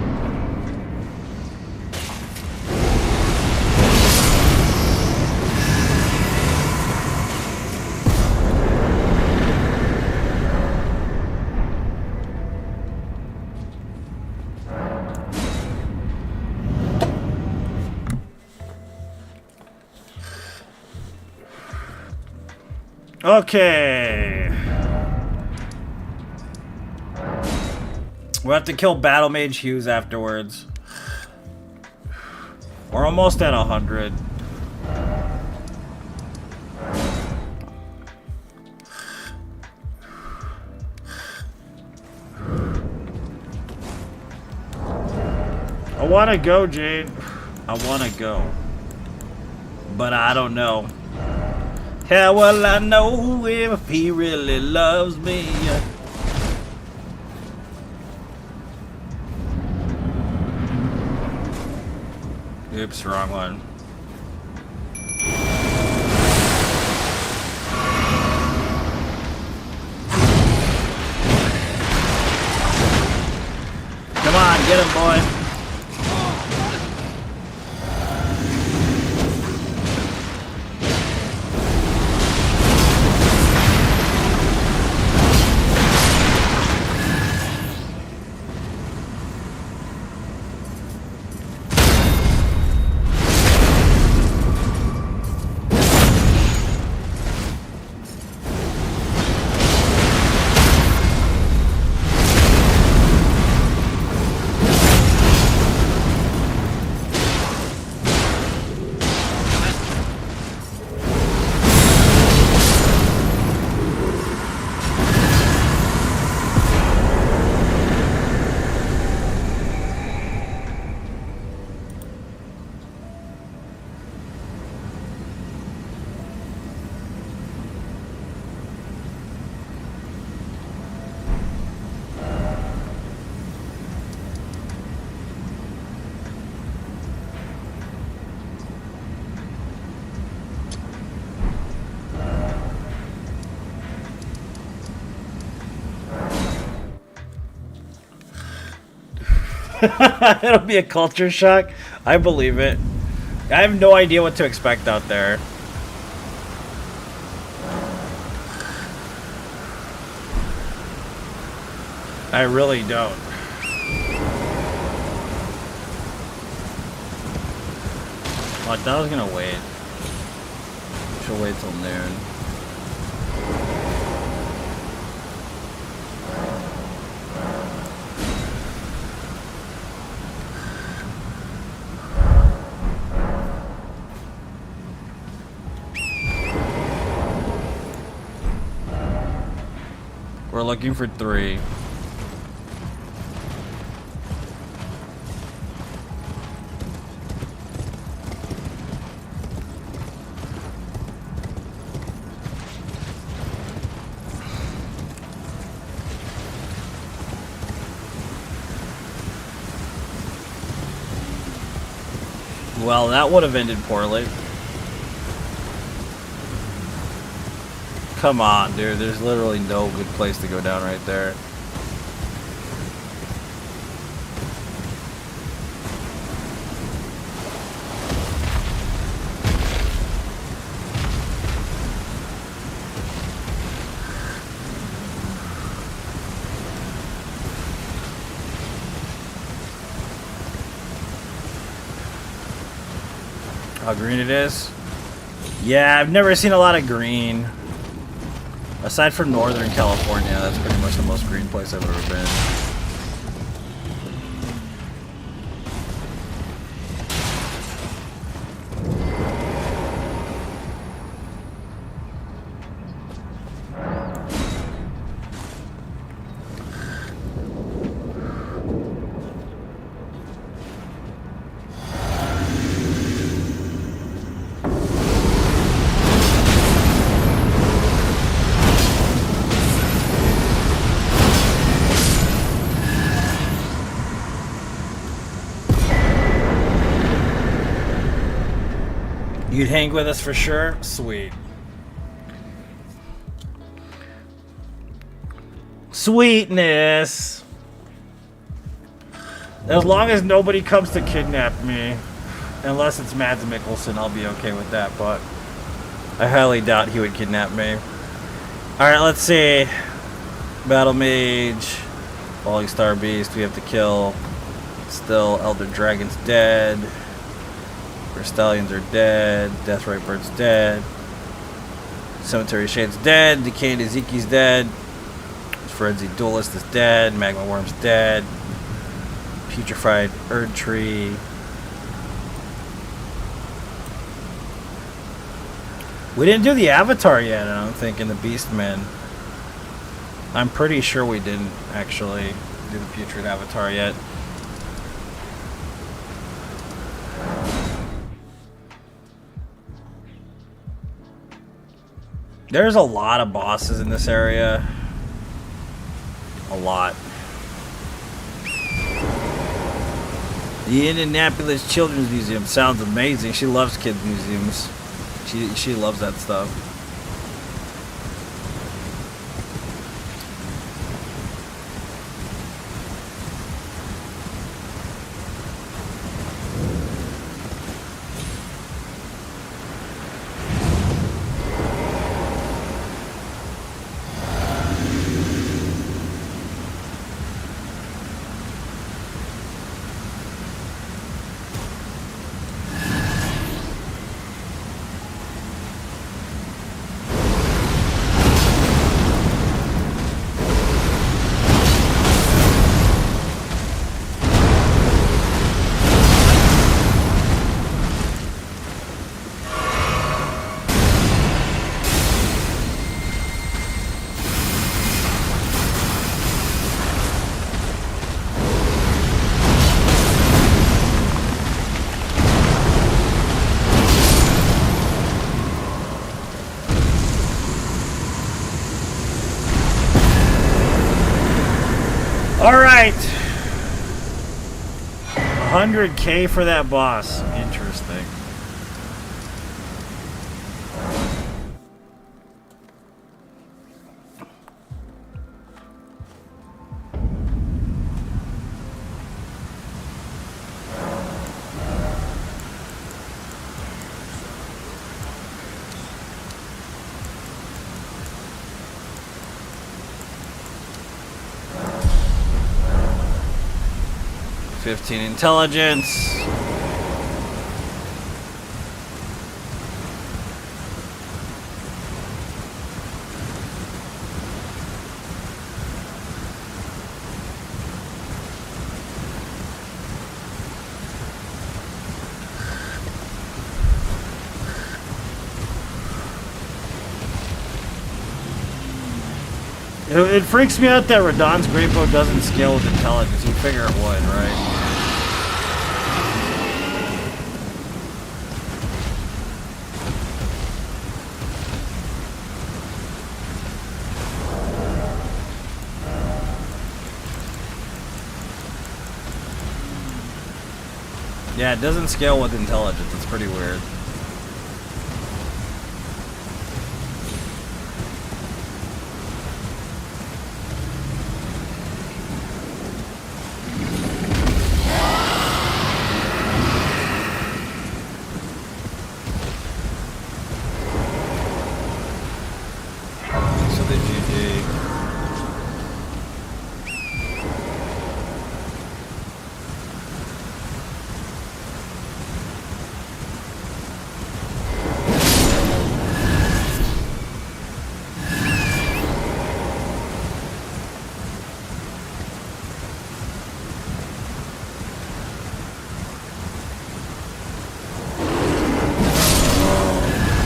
Okay. We'll have to kill Battle Mage Hughes afterwards. We're almost at 100. I want to go, Jade. I want to go. But I don't know. How will I know if he really loves me? Oops, wrong one. Come on, get him, boy. It'll be a culture shock. I believe it. I have no idea what to expect out there. I really don't. I thought I was gonna wait. Should wait till noon. We're looking for 3. Well, that would have ended poorly. Come on, dude. There's literally no good place to go down right there. How green it is? Yeah, I've never seen a lot of green. Aside from Northern California, that's pretty much the most green place I've ever been. You'd hang with us for sure? Sweet. Sweetness. As long as nobody comes to kidnap me, unless it's Mads Mikkelsen, I'll be okay with that, but I highly doubt he would kidnap me. Alright, let's see. Battle Mage. Falling Star Beast, we have to kill. Still, Elder Dragon's dead. Stallions are dead. Deathrite Bird's dead. Cemetery Shade's dead. Decayed Ezekiel's dead. Frenzied Duelist is dead. Magma Worm's dead. Putrefied Erd Tree. We didn't do the Avatar yet, I don't think, in the Beastmen. I'm pretty sure we didn't actually do the Putrid Avatar yet. There's a lot of bosses in this area. A lot. The Indianapolis Children's Museum sounds amazing. She loves kids museums. She loves that stuff. Alright. 100K for that boss. Interesting. 15 intelligence. It freaks me out that Radon's Great Bow doesn't scale with intelligence. You figure it would, right? Yeah, it doesn't scale with intelligence. It's pretty weird.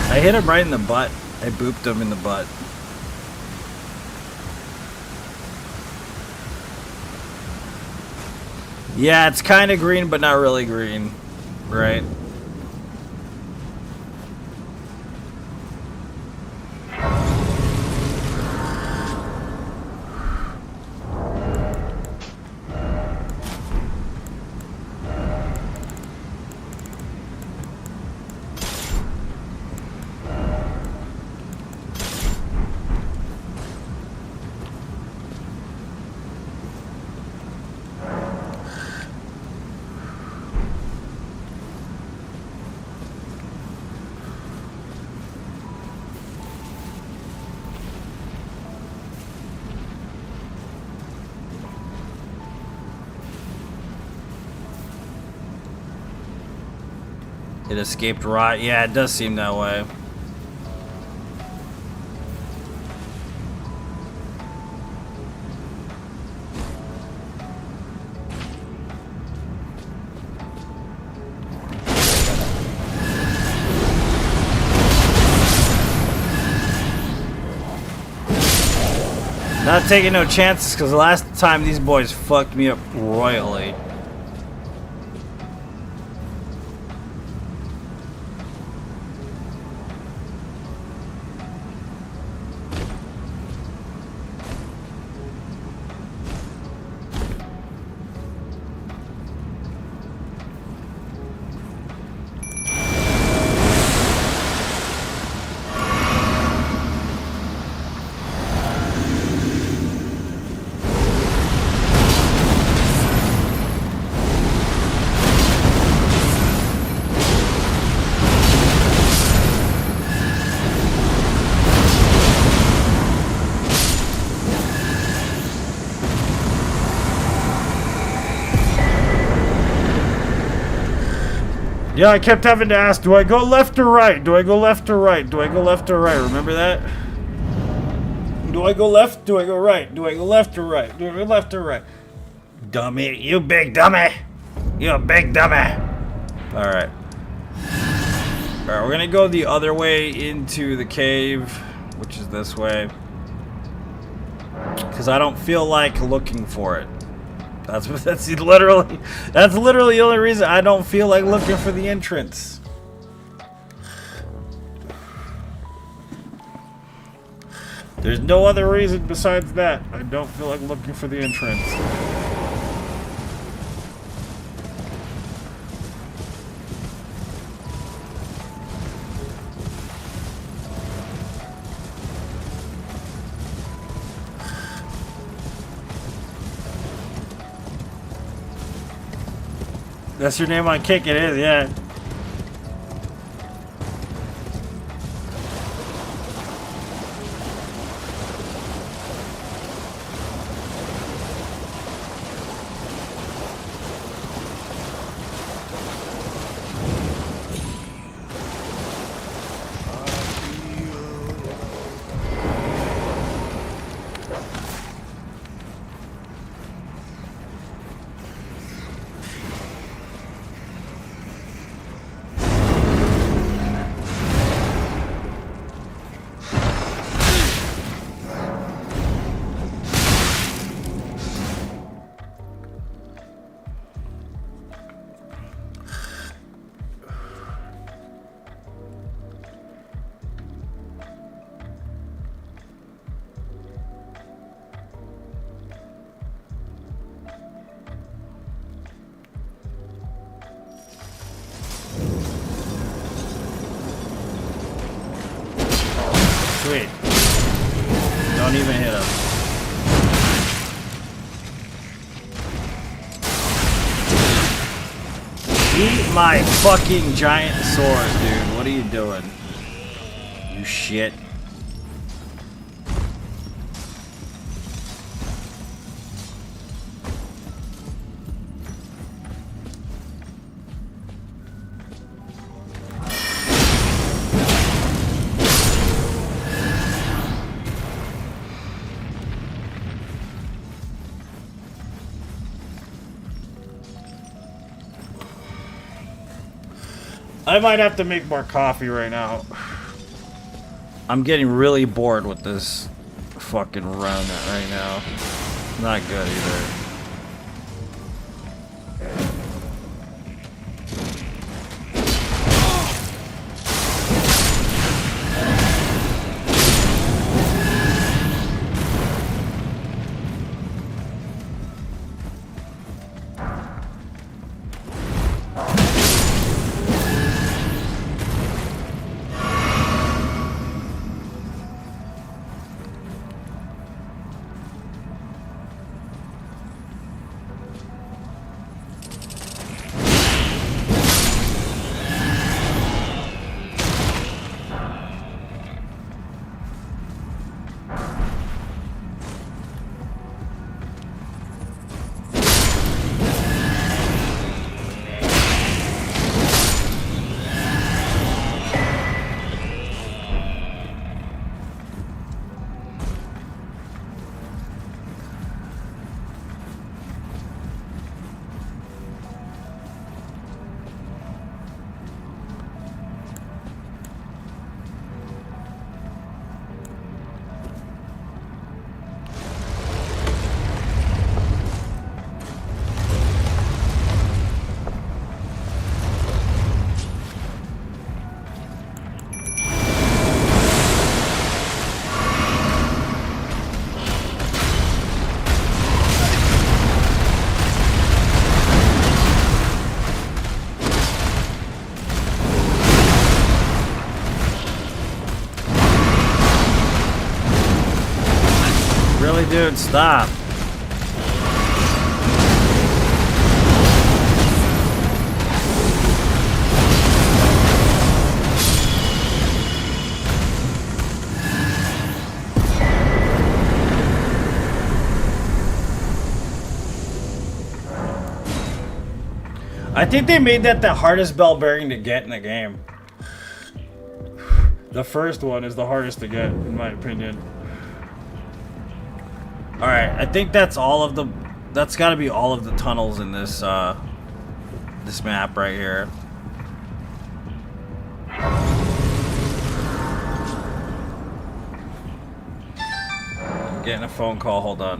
I hit him right in the butt. I booped him in the butt. Yeah, it's kind of green, but not really green, right? It escaped rot. Yeah, it does seem that way. Not taking no chances because the last time these boys fucked me up royally. Yeah, I kept having to ask, do I go left or right? Do I go left or right? Do I go left or right? Remember that? Do I go left? Do I go right? Do I go left or right? Do I go left or right? Dummy. You big dummy. You a big dummy. Alright. Alright, we're gonna go the other way into the cave, which is this way. Because I don't feel like looking for it. That's literally the only reason I don't feel like looking for the entrance. There's no other reason besides that. I don't feel like looking for the entrance. That's your name on Kick, it is, yeah. Eat my fucking giant sword, dude. What are you doing? You shit. I might have to make more coffee right now. I'm getting really bored with this fucking run right now. Not good either. Really, dude, stop. I think they made that the hardest bell bearing to get in the game. The first one is the hardest to get, in my opinion. Alright, I think that's all of the... That's gotta be all of the tunnels in this, this map right here. I'm getting a phone call, hold on.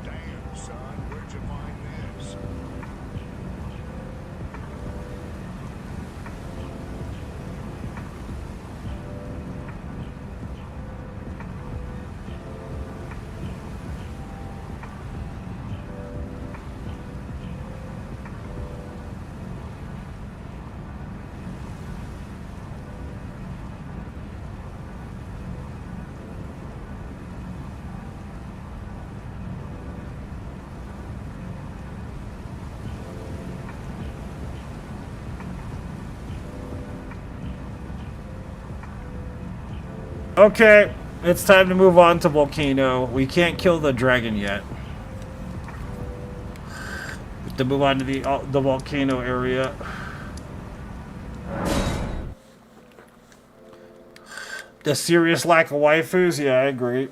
Damn, son, where'd you find this? Okay, it's time to move on to Volcano. We can't kill the dragon yet. We have to move on to the volcano area. The serious lack of waifus? Yeah, I agree.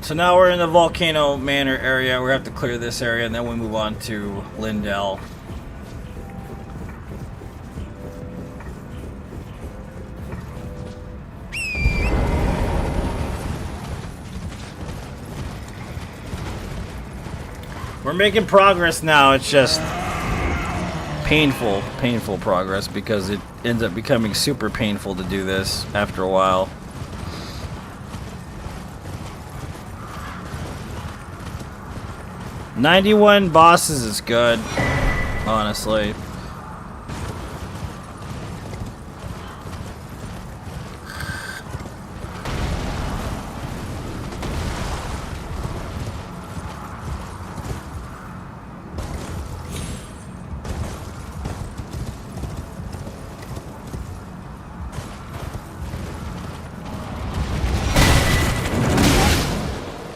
So now we're in the Volcano Manor area. We have to clear this area, and then we move on to Lindell. We're making progress now. It's just painful progress because it ends up becoming super painful to do this after a while. "91 bosses is good, honestly.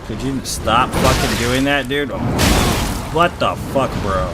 Could you stop fucking doing that, dude? What the fuck, bro?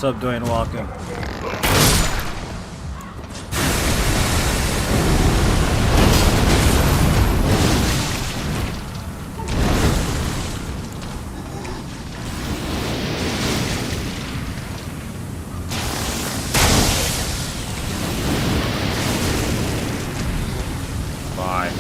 What's up, Dwayne Walker? Bye.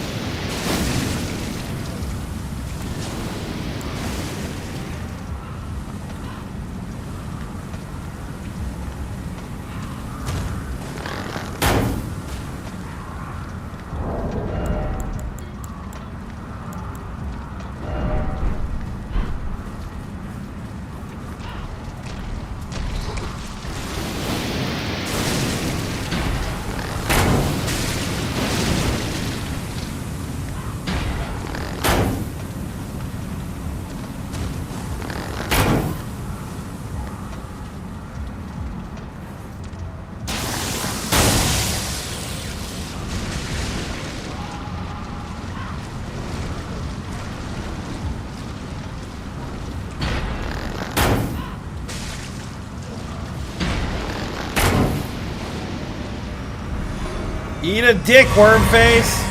Eat a dick, worm face.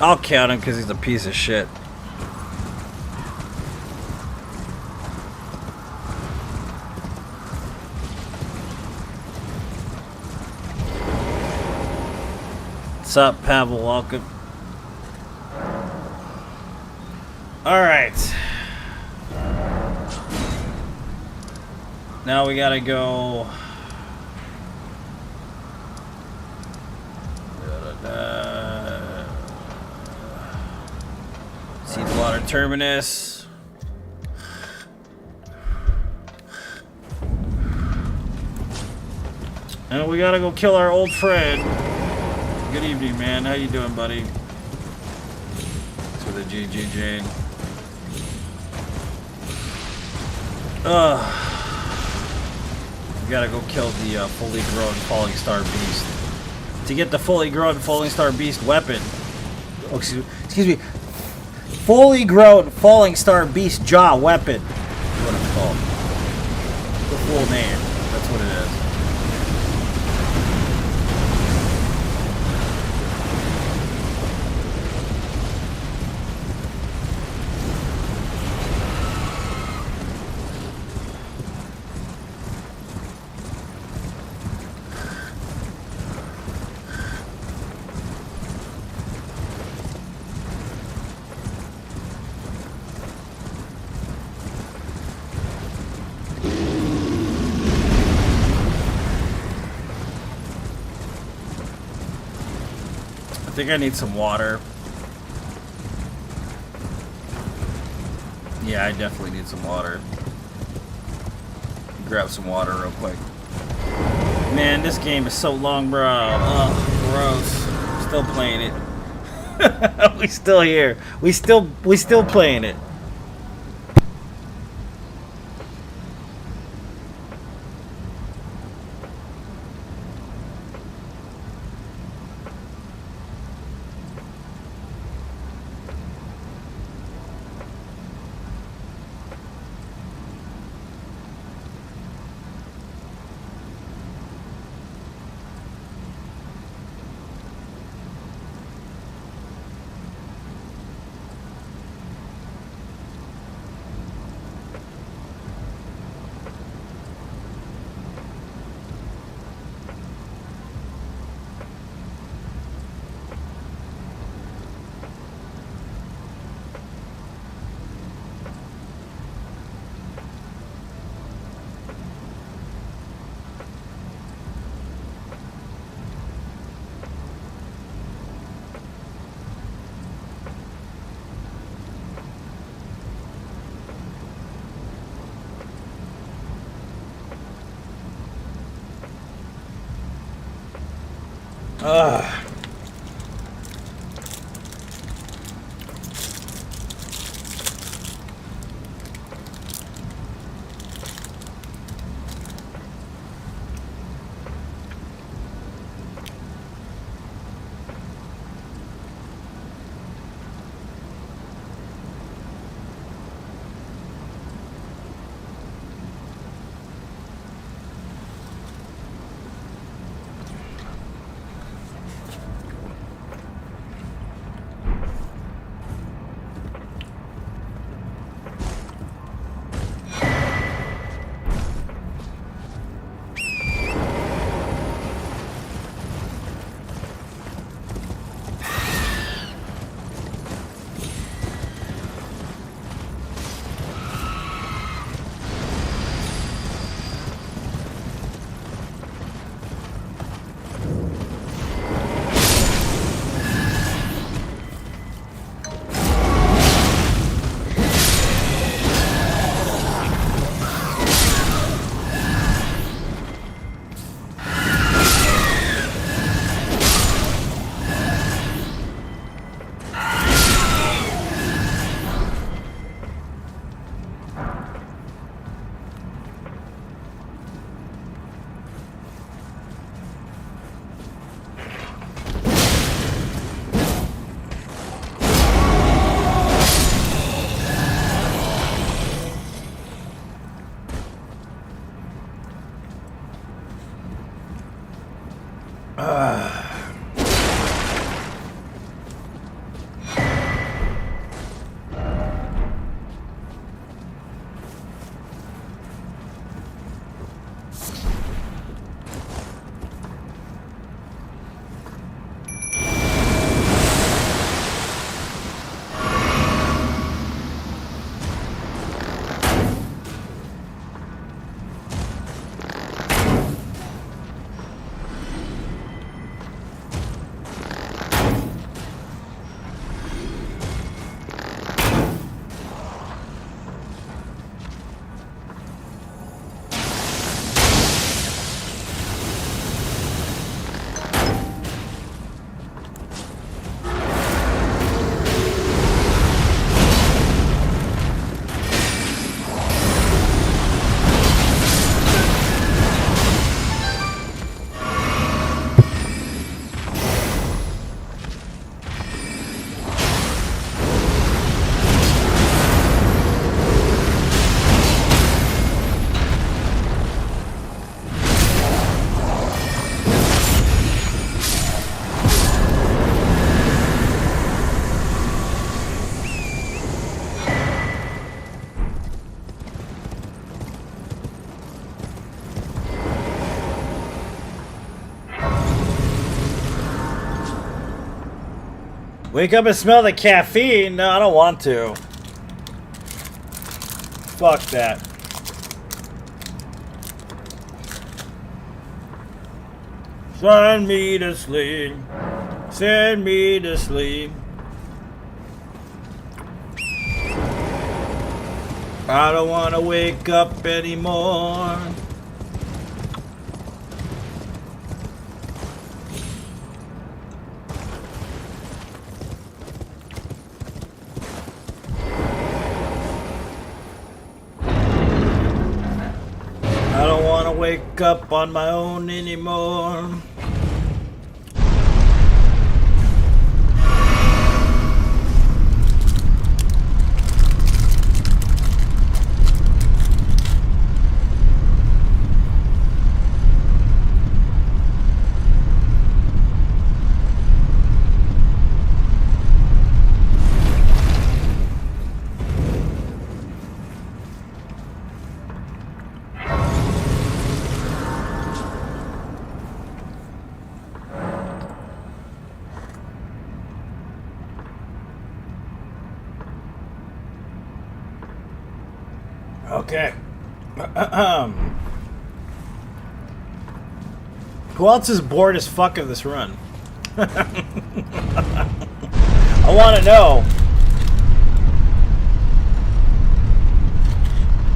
I'll count him because he's a piece of shit. What's up, Pavel? Welcome. Alright. Now we gotta go. Seedwater Terminus. And we gotta go kill our old friend. Good evening, man. How you doing, buddy? Thanks for the GG, Jane. We gotta go kill the fully grown Falling Star Beast. To get the fully grown Falling Star Beast weapon. Oh, excuse me. Fully grown Falling Star Beast jaw weapon. That's what it's called. The full name. That's what it is. I think I need some water. Yeah, I definitely need some water. Grab some water real quick. Man, this game is so long, bro. Ugh, gross. Still playing it. We still here. We still playing it. Ugh. Wake up and smell the caffeine? No, I don't want to. Fuck that. Send me to sleep. Send me to sleep. I don't want to wake up anymore. I don't want to wake up on my own anymore. Okay. Who else is bored as fuck of this run? I want to know.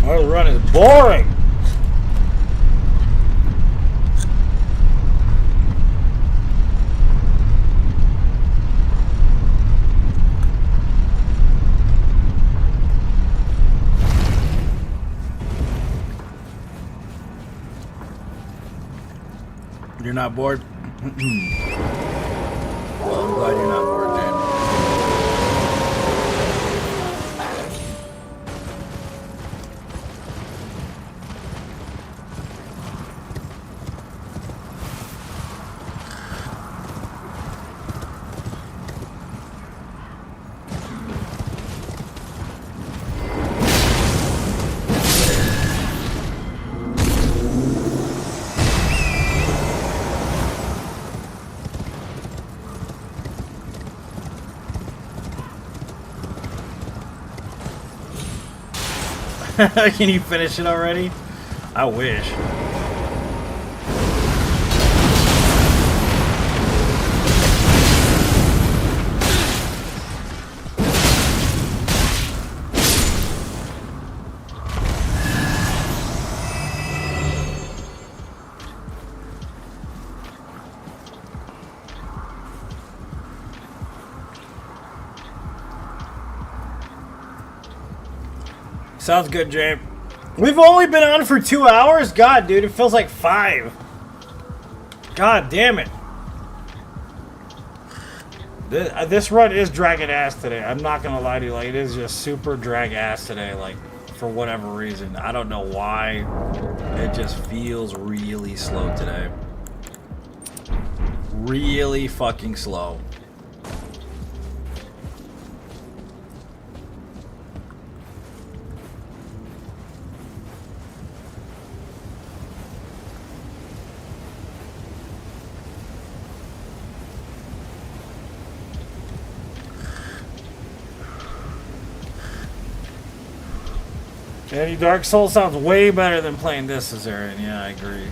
Our run is boring. You're not bored? Well, I'm glad you're not bored, man. Can you finish it already? I wish. Sounds good, Jay. We've only been on for 2 hours? God, dude, it feels like 5. God damn it. This run is dragging ass today. I'm not gonna lie to you. Like, it is just super drag ass today. Like, for whatever reason. I don't know why. It just feels really slow today. Really fucking slow. Any Dark Souls sounds way better than playing this, Caesarian. Yeah, I agree.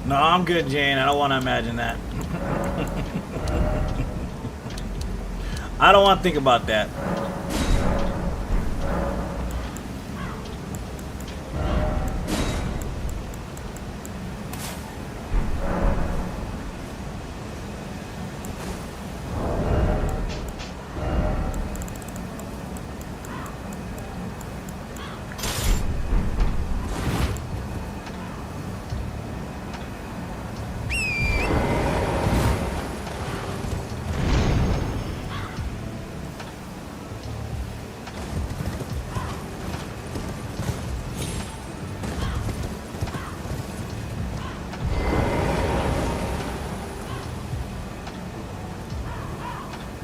No, I'm good, Jane. I don't want to imagine that. I don't want to think about that.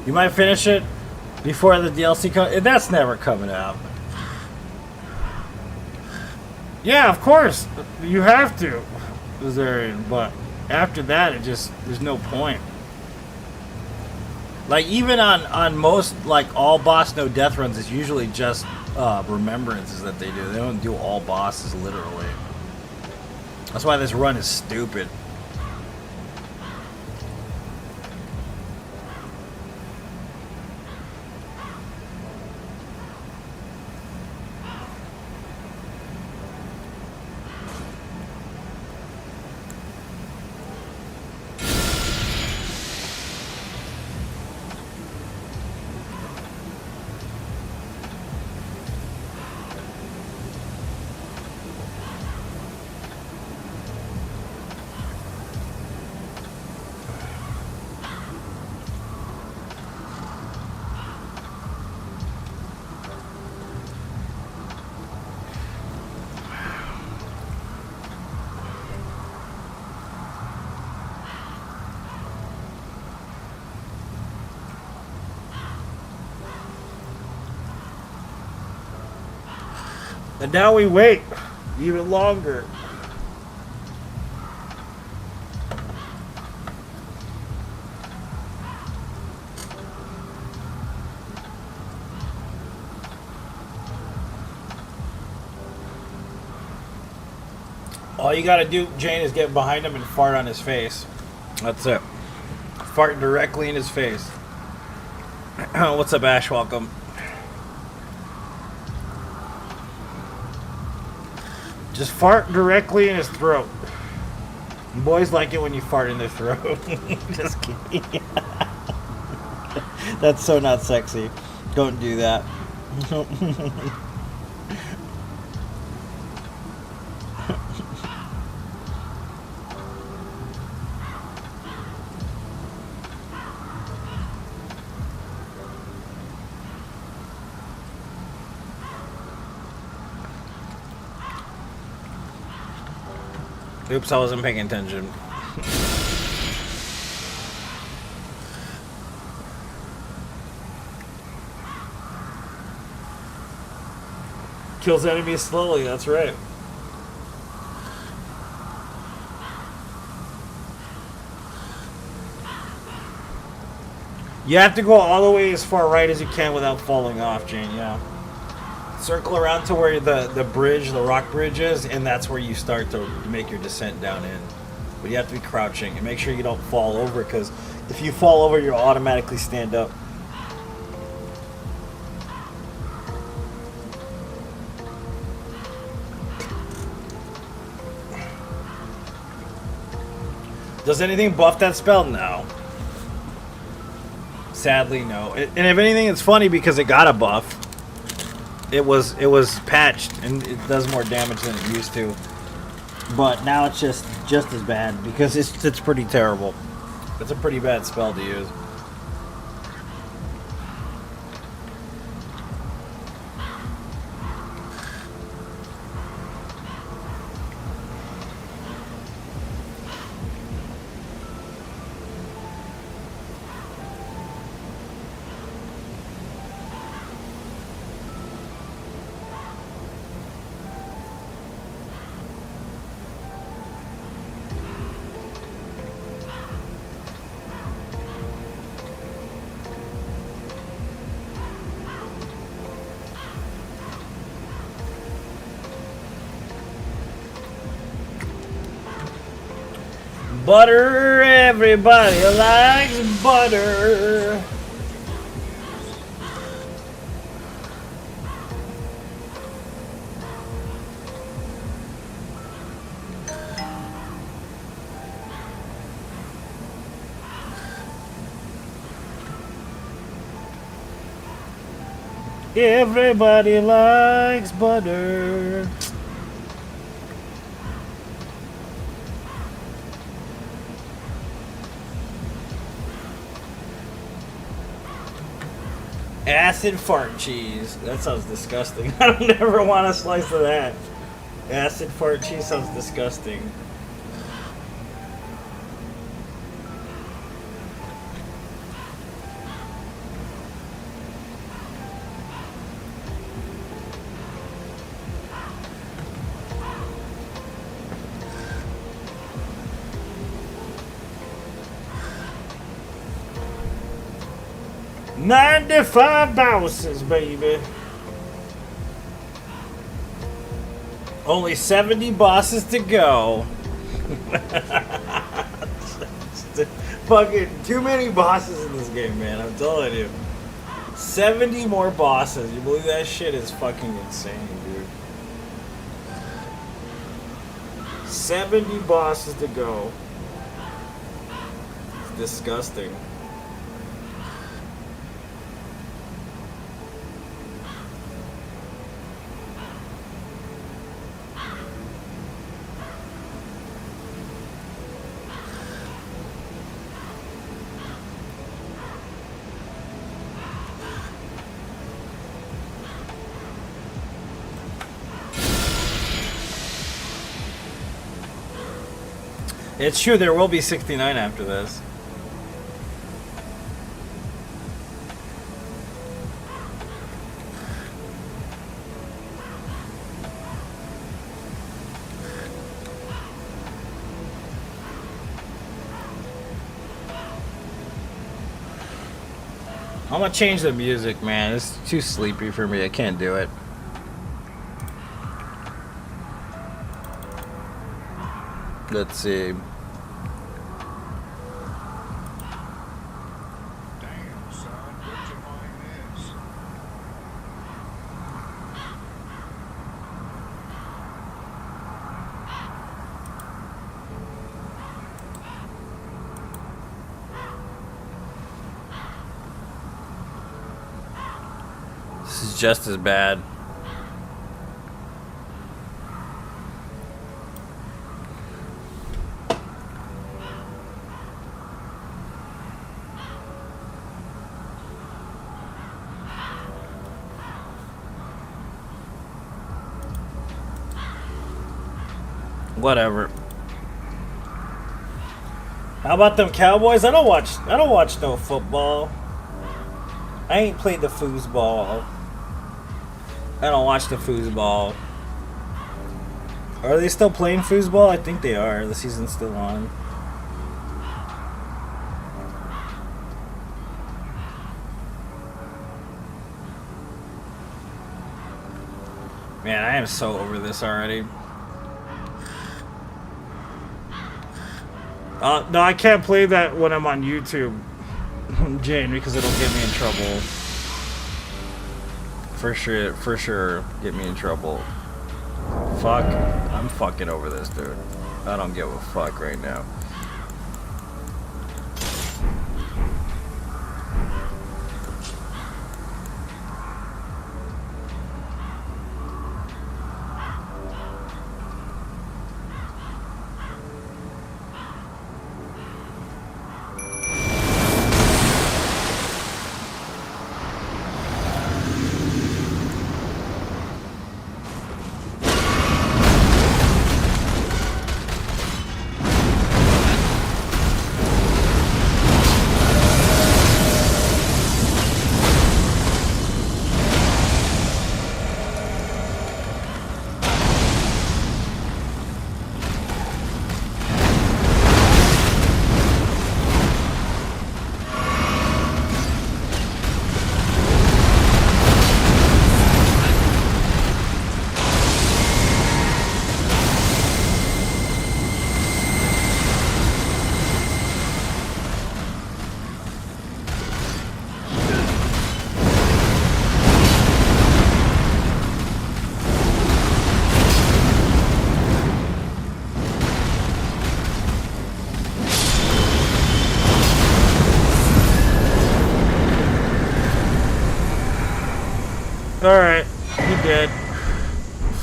You might finish it before the DLC comes. That's never coming out. Yeah, of course. You have to. But after that, there's no point. Like, even on most, like, all boss no death runs, it's usually just remembrances that they do. They don't do all bosses, literally. That's why this run is stupid. And now we wait even longer. All you gotta do, Jane, is get behind him and fart on his face. That's it. Fart directly in his face. What's up, Ash? Welcome. Just fart directly in his throat. Boys like it when you fart in their throat. Just kidding. That's so not sexy. Don't do that. Oops, I wasn't paying attention. Kills enemies slowly, that's right. You have to go all the way as far right as you can without falling off, Jane, yeah. Circle around to where the bridge, the rock bridge is, and that's where you start to make your descent down in. But you have to be crouching and make sure you don't fall over, because if you fall over, you'll automatically stand up. Does anything buff that spell? No. Sadly, no. And if anything, it's funny because it got a buff. It was patched and it does more damage than it used to. But now it's just as bad because it's pretty terrible. It's a pretty bad spell to use. Butter, everybody likes butter. Everybody likes butter. Acid fart cheese. That sounds disgusting. I don't ever want a slice of that. Acid fart cheese sounds disgusting. $95, baby. Only 70 bosses to go. Fucking too many bosses in this game, man. I'm telling you. 70 more bosses. You believe that shit is fucking insane, dude. 70 bosses to go. It's disgusting. It's true, there will be 69 after this. I'm gonna change the music, man. It's too sleepy for me. I can't do it. Let's see. Damn, son, where'd you find this? This is just as bad. Whatever. How about them Cowboys? I don't watch no football. I ain't played the foosball. I don't watch the foosball. Are they still playing foosball? I think they are. The season's still on. Man, I am so over this already. No, I can't play that when I'm on YouTube, Jane, because it'll get me in trouble. For sure, get me in trouble. Fuck, I'm fucking over this, dude. I don't give a fuck right now.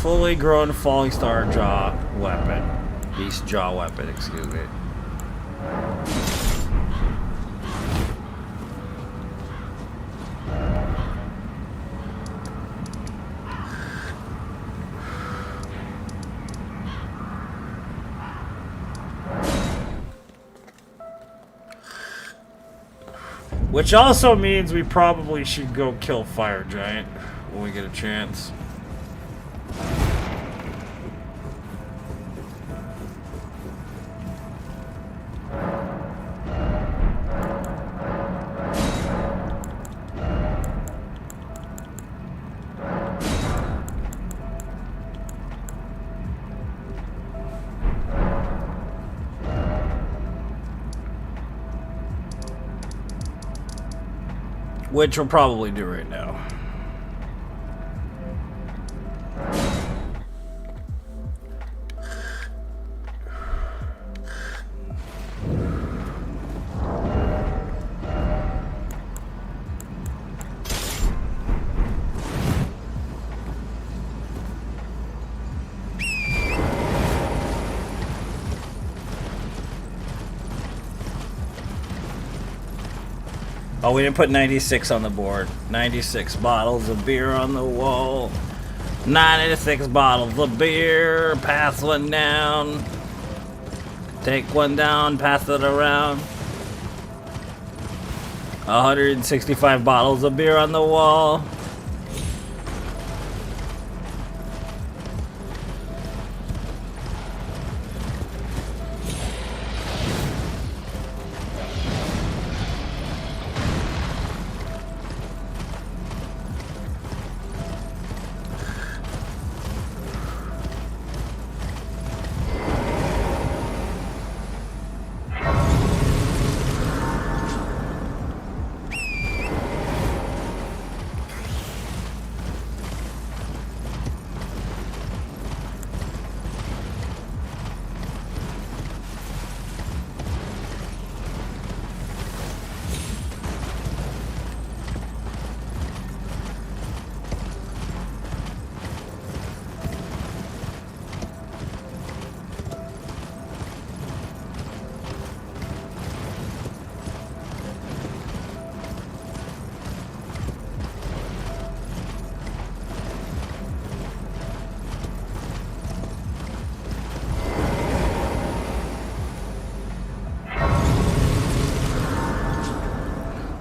fully grown falling star jaw weapon. Beast jaw weapon, excuse me. Which also means we probably should go kill Fire Giant when we get a chance. Which we'll probably do right now. Oh, we didn't put 96 on the board. 96 bottles of beer on the wall. 96 bottles of beer. Pass one down. Take one down, pass it around. 165 bottles of beer on the wall.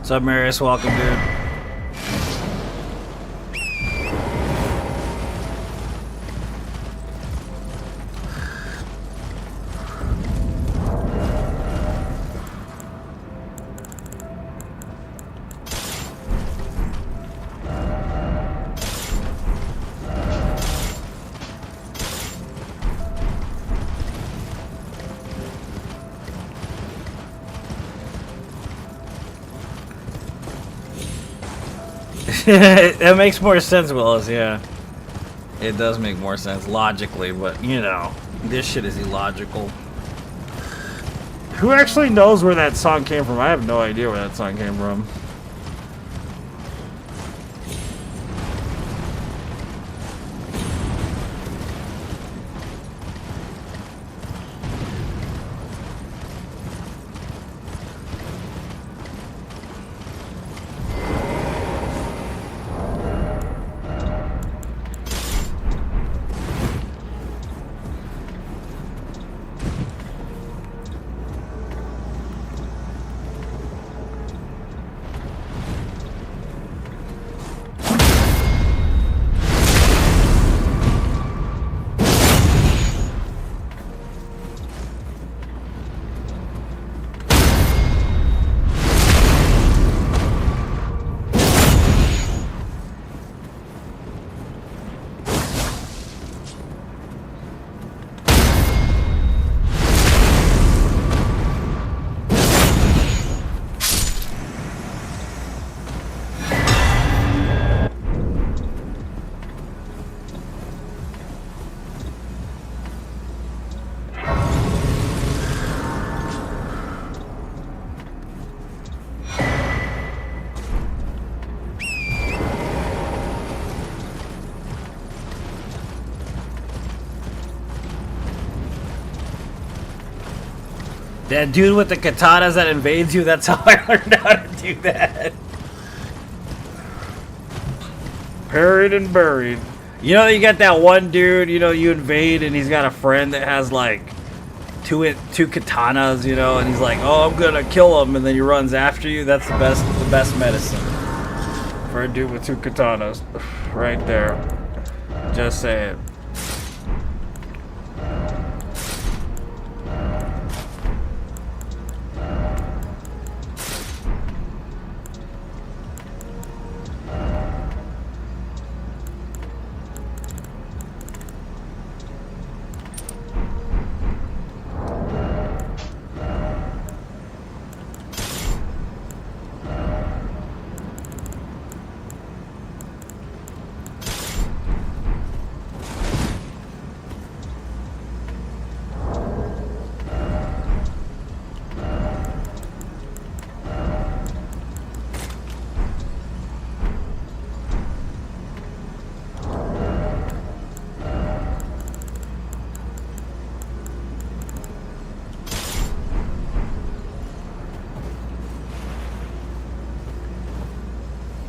What's up, Marius? Welcome, dude. That makes more sense, Willis, yeah. It does make more sense logically, but you know, this shit is illogical. Who actually knows where that song came from? I have no idea where that song came from. That dude with the katanas that invades you, that's how I learned how to do that. Parried and buried. You know, you got that one dude, you know, you invade and he's got a friend that has like two katanas, you know, and he's like, oh, I'm gonna kill him, and then he runs after you. That's the best medicine. For a dude with 2 katanas. Right there. Just saying.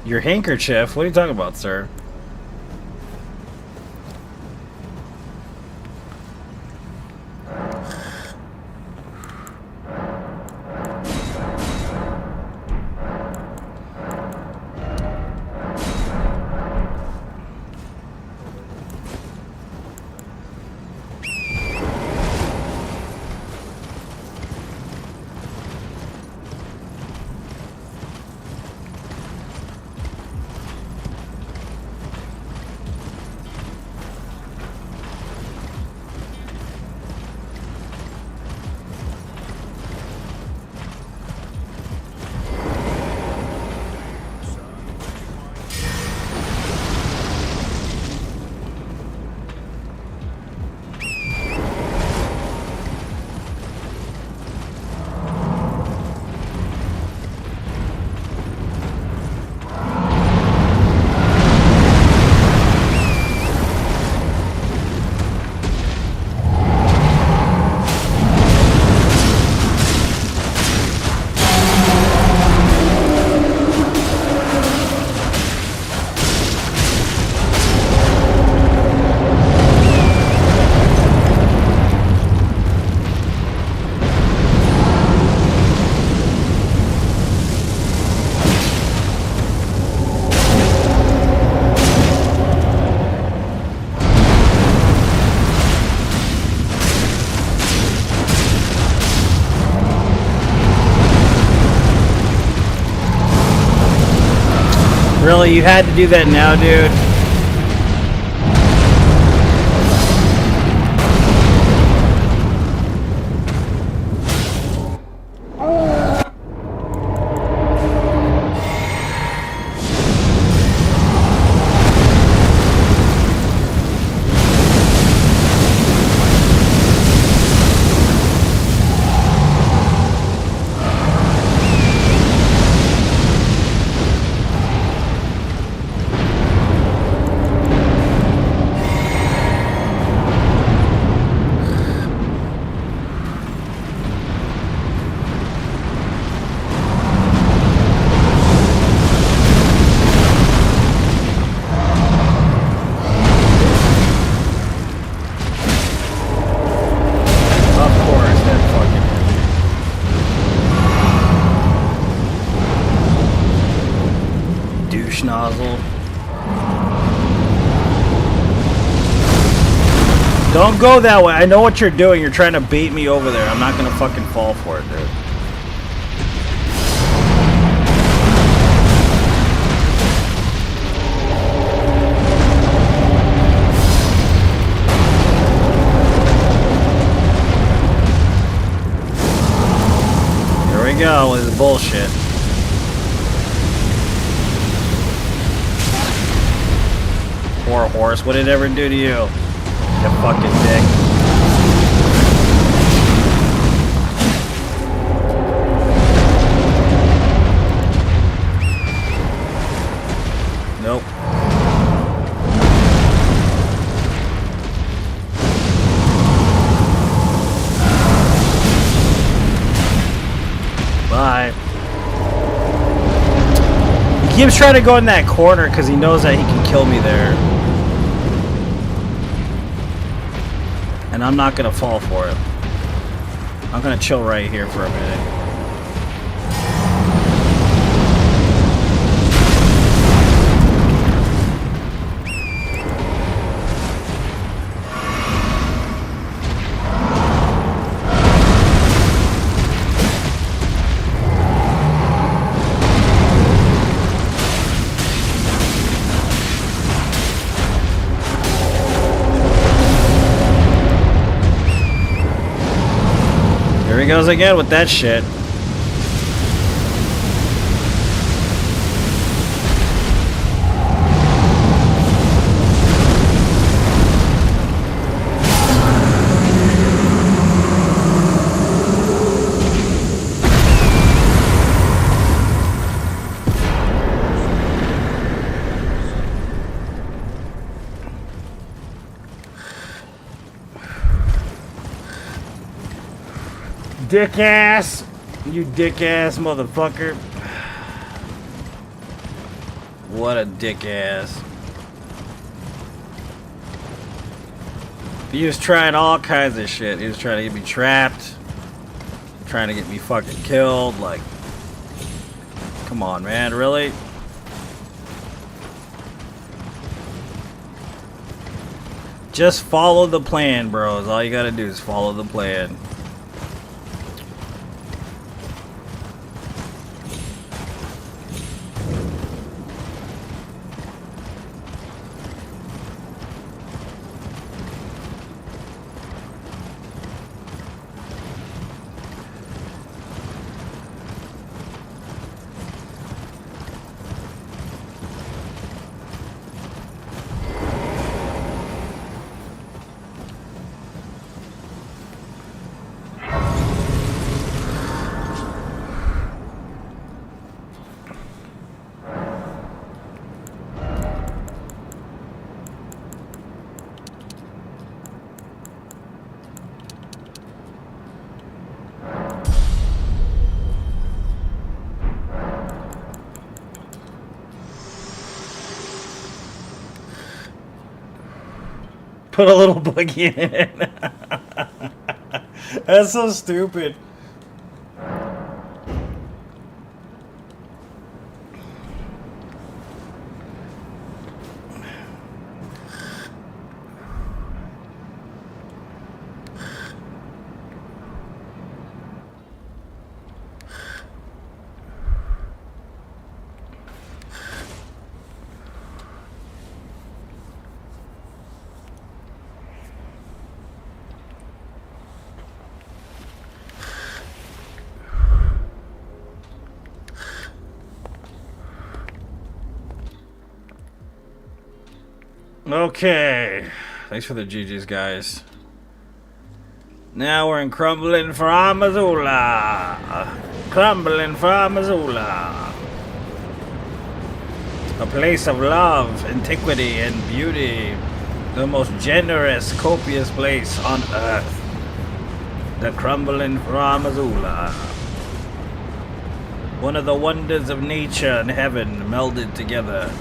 Your handkerchief? What are you talking about, sir? Really, you had to do that now, dude? Nozzle. Don't go that way. I know what you're doing. You're trying to bait me over there. I'm not gonna fucking fall for it, dude. Here we go with the bullshit. Poor horse. What did it ever do to you? You fucking dick. Nope. keeps trying to go in that corner because he knows that he can kill me there. And I'm not gonna fall for it. I'm gonna chill right here for a minute. Here he goes again with that shit. Dick ass! You dick ass motherfucker. What a dick ass. He was trying all kinds of shit. He was trying to get me trapped. Trying to get me fucking killed. Like, come on, man, really? Just follow the plan, bros. All you gotta do is follow the plan. Put a little boogie in it. That's so stupid. Okay. Thanks for the GG's, guys. Now we're in Crumbling for Missoula. Crumbling for Missoula. A place of love, antiquity, and beauty. The most generous, copious place on earth. The Crumbling for Missoula. One of the wonders of nature and heaven melded together.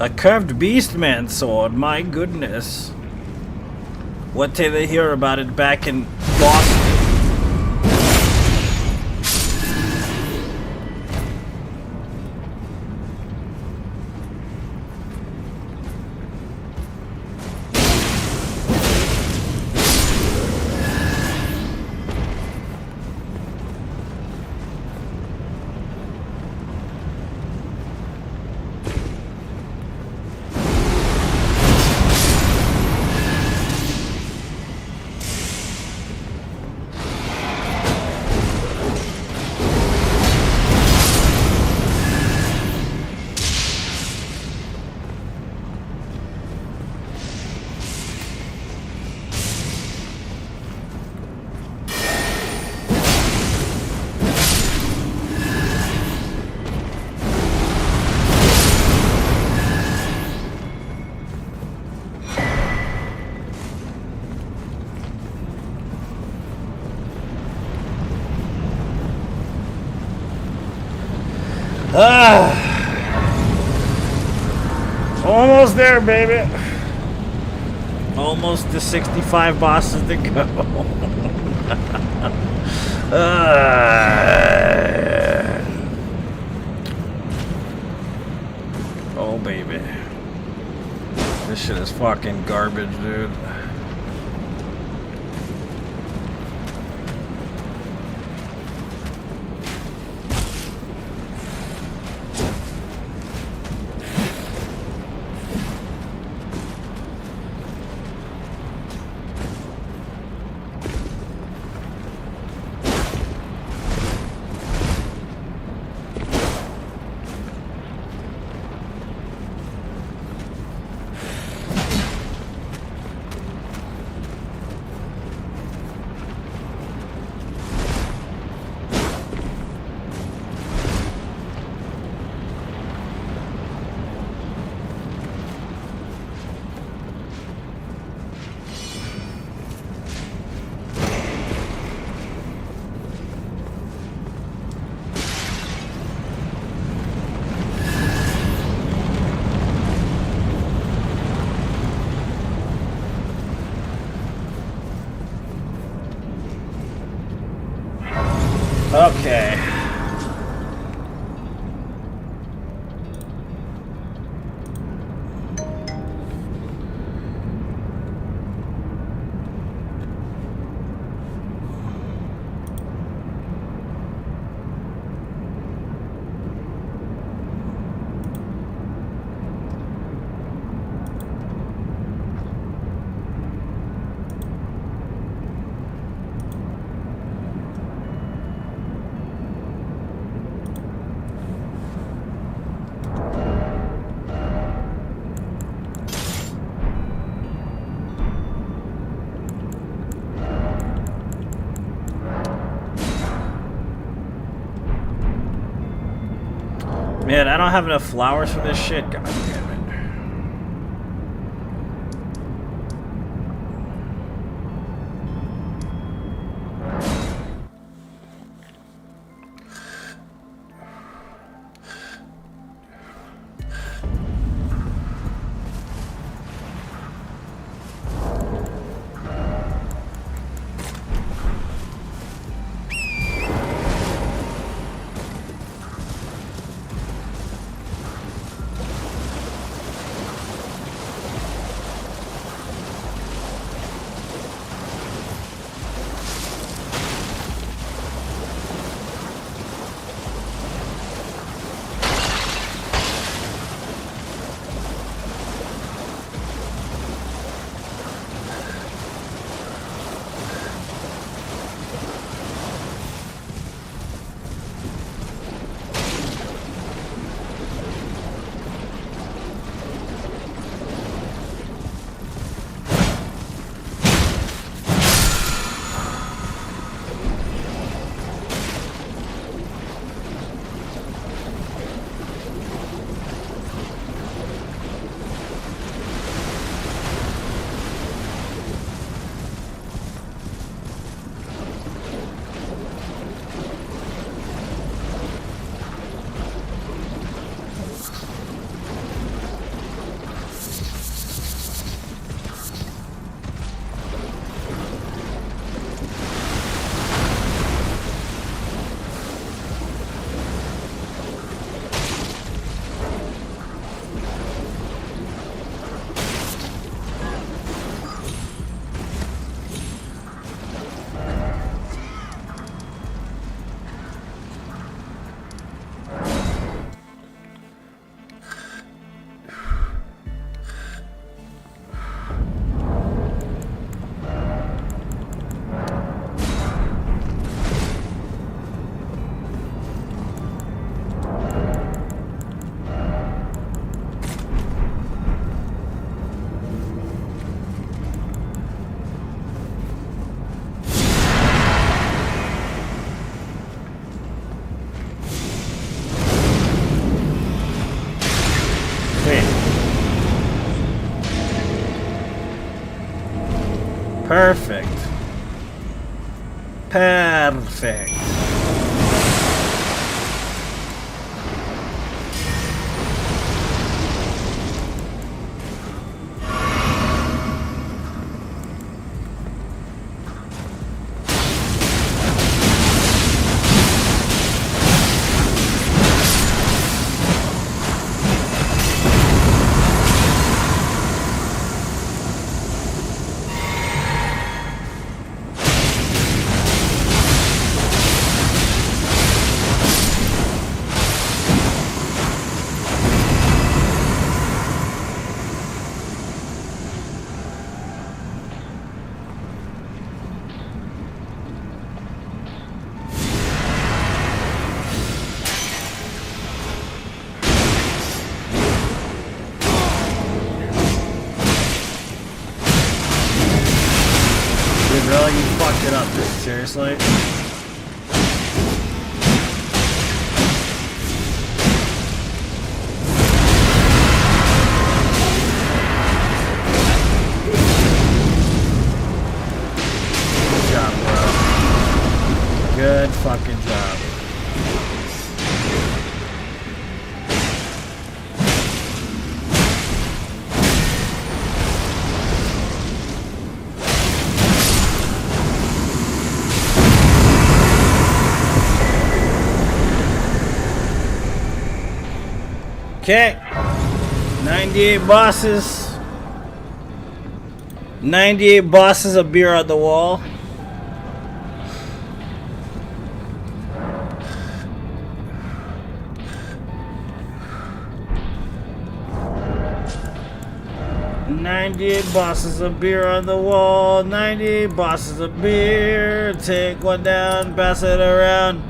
A curved beastman sword, my goodness. What did they hear about it back in Boston? Almost there, baby. Almost to 65 bosses to go. Oh, baby. This shit is fucking garbage, dude. Okay. Man, I don't have enough flowers for this shit. God damn it. Perfect. Really? You fucked it up, dude. Seriously? Good job, bro. Good fucking job. Okay, 98 bosses. 98 bosses of beer on the wall. "98 bosses of beer on the wall, 98 bosses of beer. Take one down, pass it around.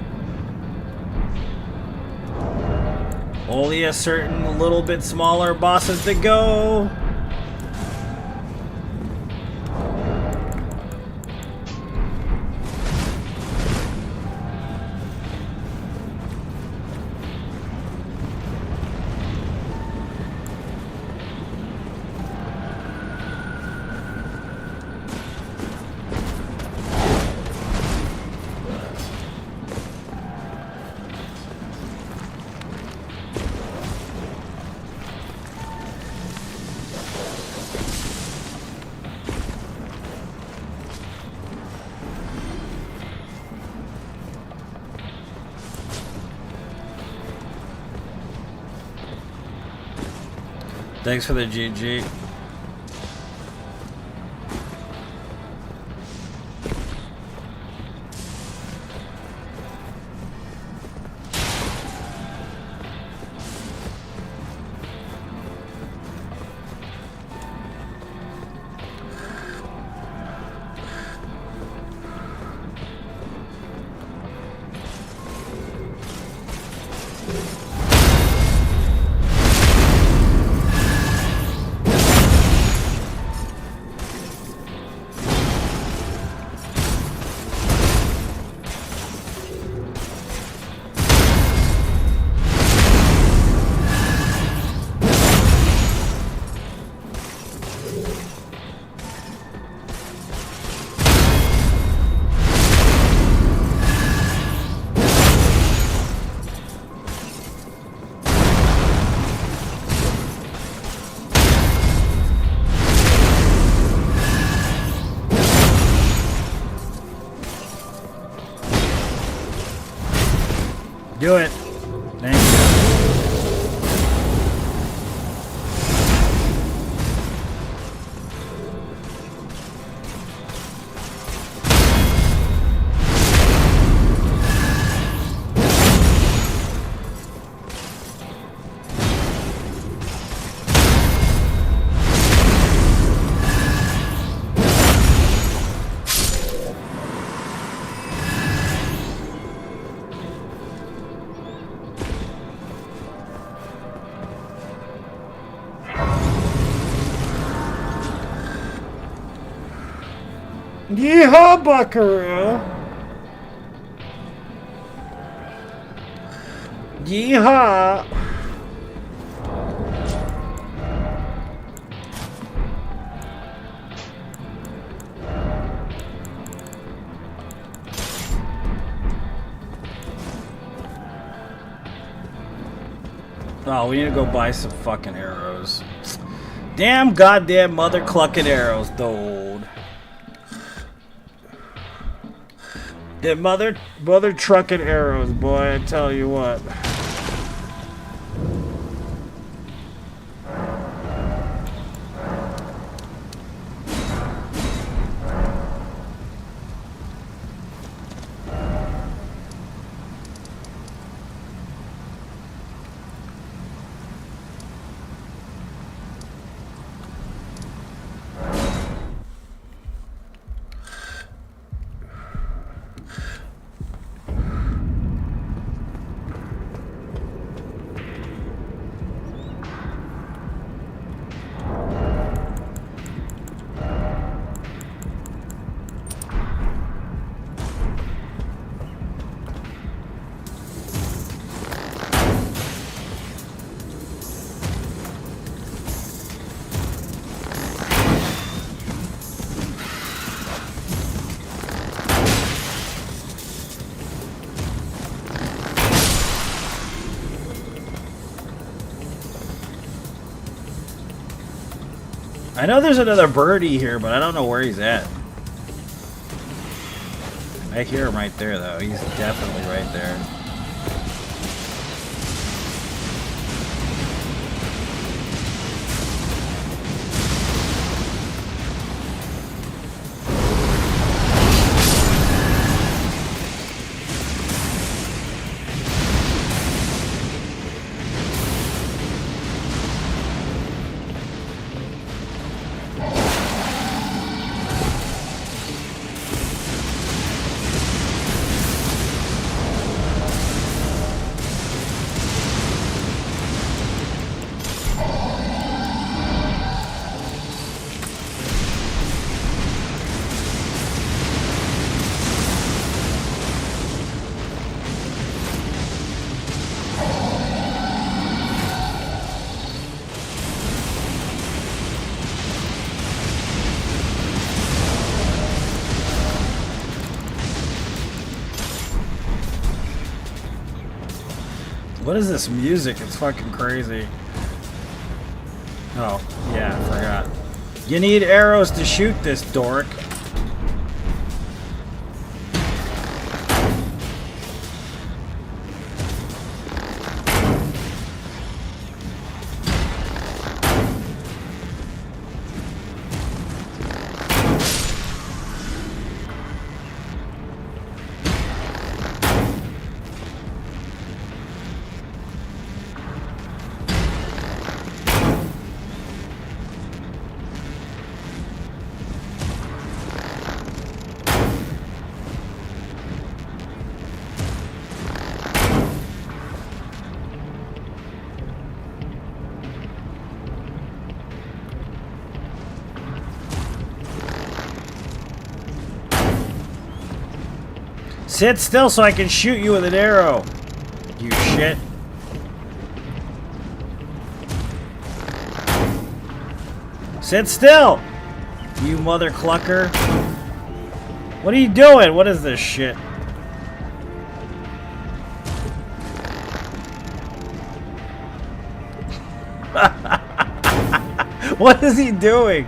Only a certain little bit smaller bosses to go." Thanks for the GG. Do it. Thank you. Yeehaw, buckaroo! Yeehaw! Oh, we need to go buy some fucking arrows. Damn goddamn mother clucking arrows, dude. The mother trucking arrows, boy, I tell you what. I know there's another birdie here, but I don't know where he's at. I hear him right there, though. He's definitely right there. What is this music? It's fucking crazy. Oh, yeah, I forgot. You need arrows to shoot this, dork. Sit still so I can shoot you with an arrow. You shit. Sit still! You mother clucker. What are you doing? What is this shit? What is he doing?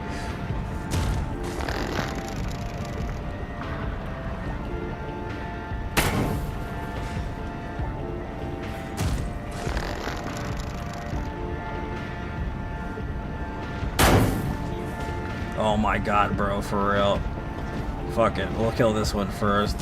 Oh my god, bro, for real. Fuck it, we'll kill this one first.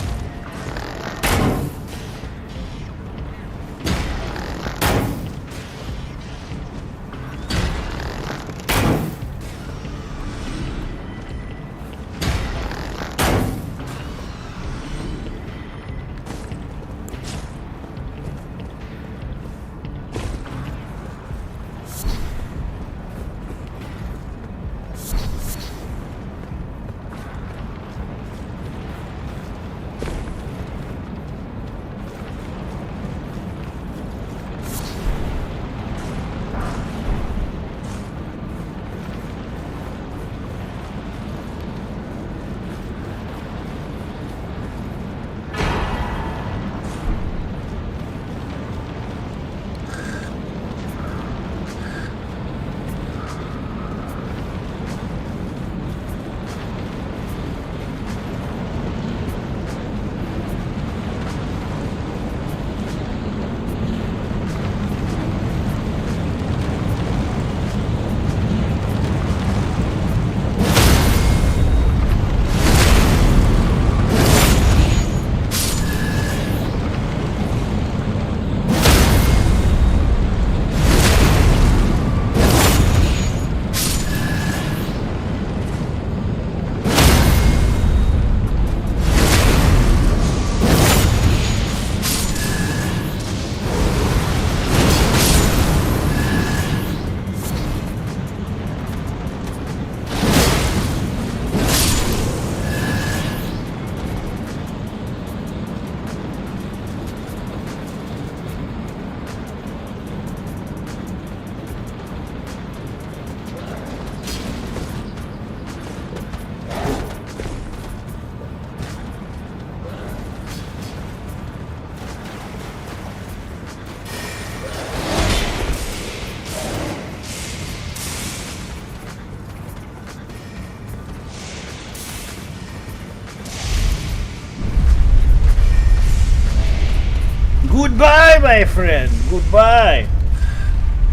Goodbye, my friend. Goodbye.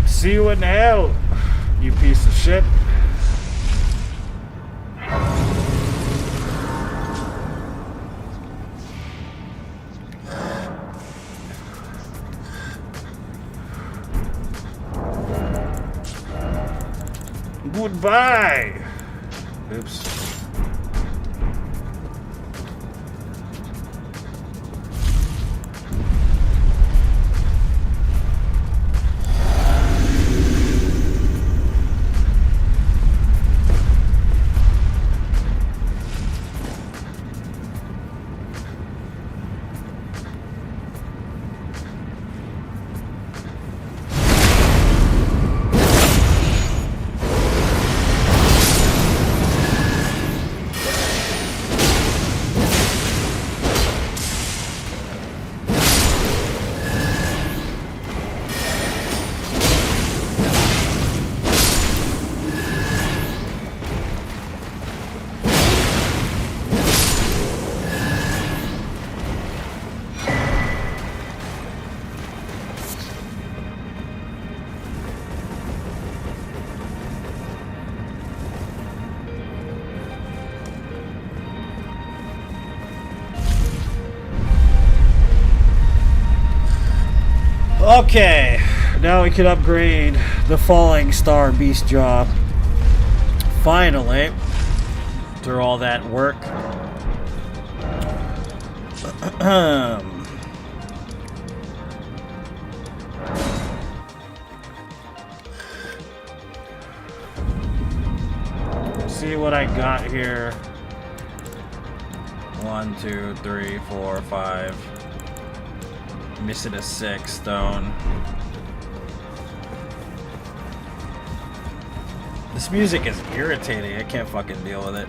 See you in hell, you piece of shit. Goodbye. Oops. Okay, now we can upgrade the Falling Star Beast Jaw. Finally, through all that work. See what I got here. 1, 2, 3, 4, 5. Missing a 6 stone. This music is irritating. I can't fucking deal with it.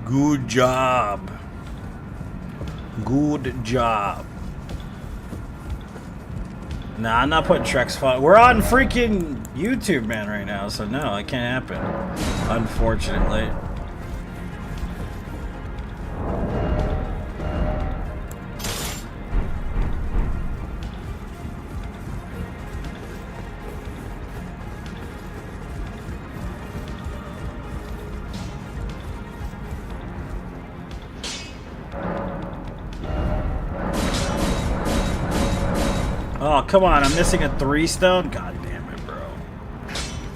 Good job. Good job. Nah, I'm not putting Shrek's fun. We're on freaking YouTube, man, right now, so no, it can't happen. Unfortunately. Oh, come on, I'm missing a 3 stone? God damn it, bro.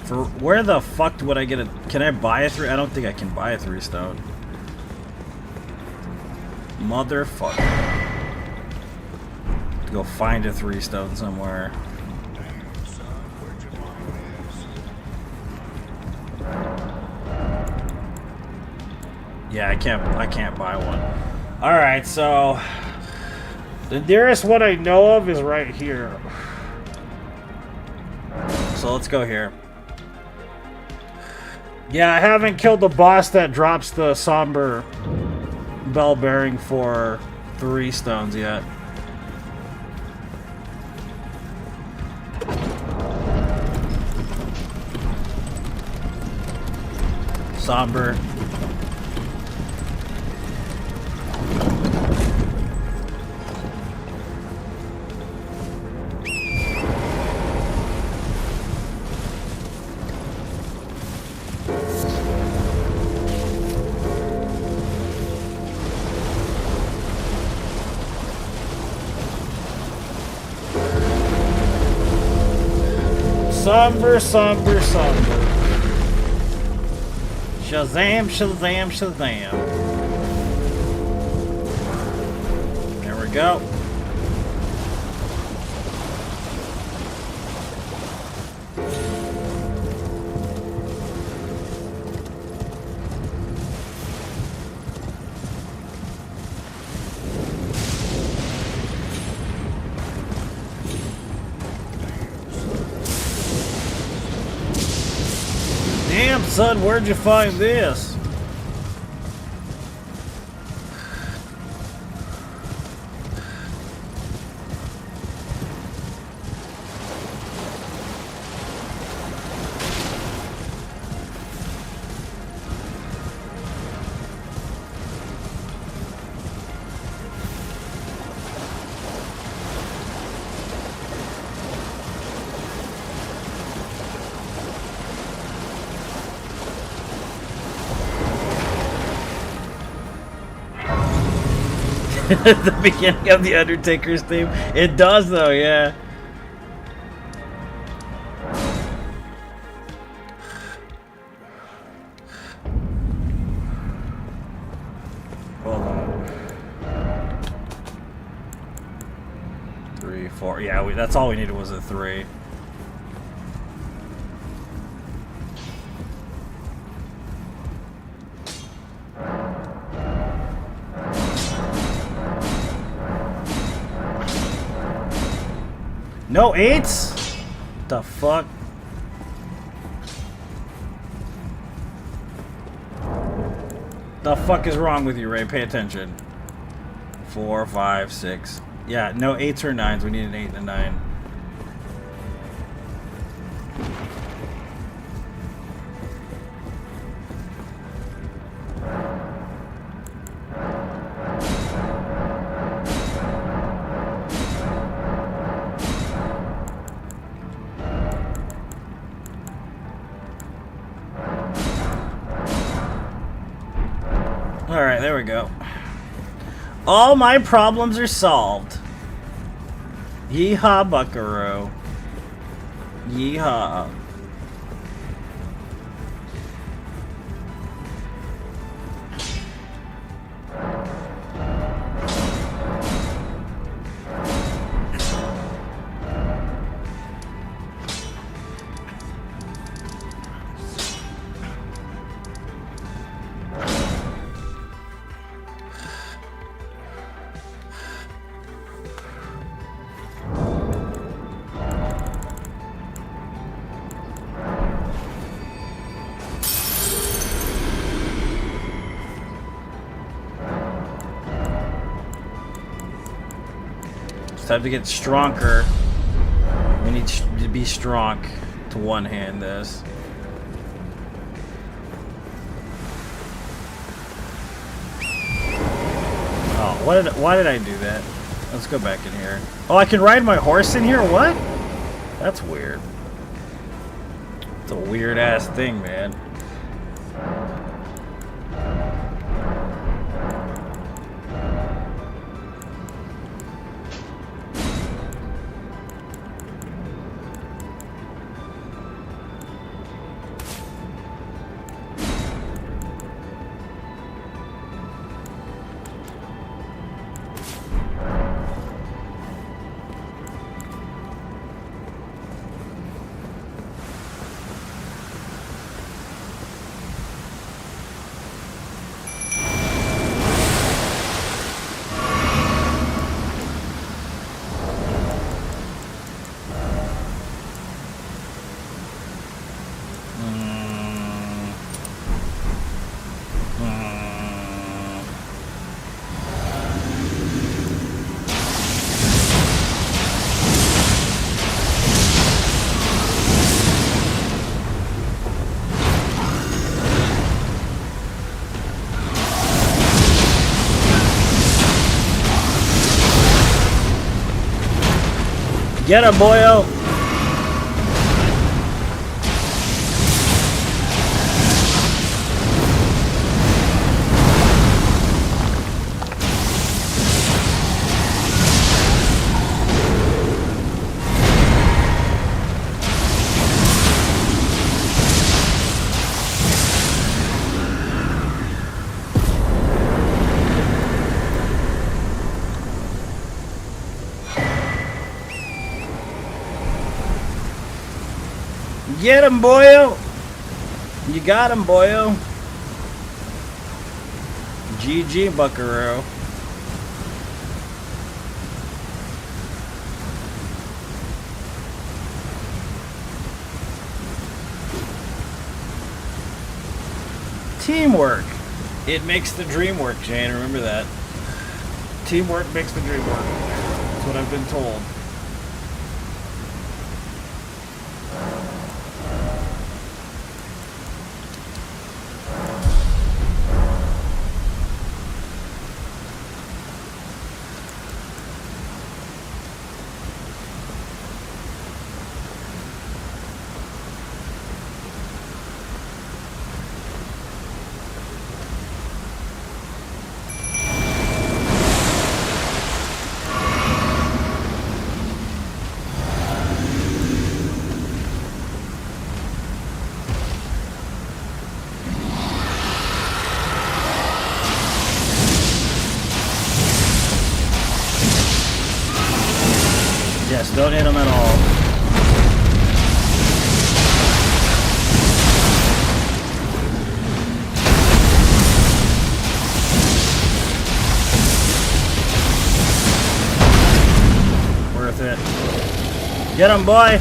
For where the fuck would I get a... Can I buy a 3? I don't think I can buy a 3 stone. Motherfucker. Go find a 3 stone somewhere. Damn, son, where'd you find this? Yeah, I can't buy one. Alright, so... The nearest one I know of is right here. So let's go here. Yeah, I haven't killed the boss that drops the somber bell bearing for 3 stones yet. Somber. Somber, somber, somber. Shazam, Shazam, Shazam. There we go. Damn, son, where'd you find this? At the beginning of the Undertaker's theme. It does though, yeah. Hold on. 3, 4. Yeah, that's all we needed was a 3. No 8s? The fuck? The fuck is wrong with you, Ray? Pay attention. 4, 5, 6. Yeah, no 8s or 9s. We need an 8 and a 9. Alright, there we go. All my problems are solved. Yeehaw, buckaroo. Yeehaw. It's time to get stronger. We need to be strong to one-hand this. Oh, why did I do that? Let's go back in here. Oh, I can ride my horse in here? What? That's weird. It's a weird-ass thing, man. Get him, boyo! Get him, boyo! You got him, boyo. GG, buckaroo. Teamwork. It makes the dream work, Jane. Remember that. Teamwork makes the dream work. That's what I've been told. Yes, don't hit him at all. Worth it. Get him, boy!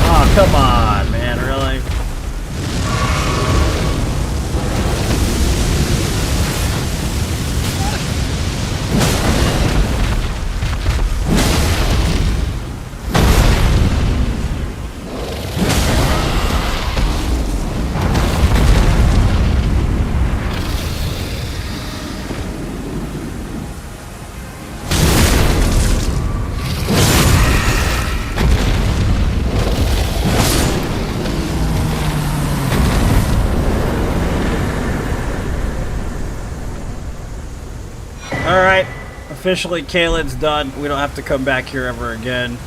Oh, come on, man, really? Alright, officially Caelan's done. We don't have to come back here ever again.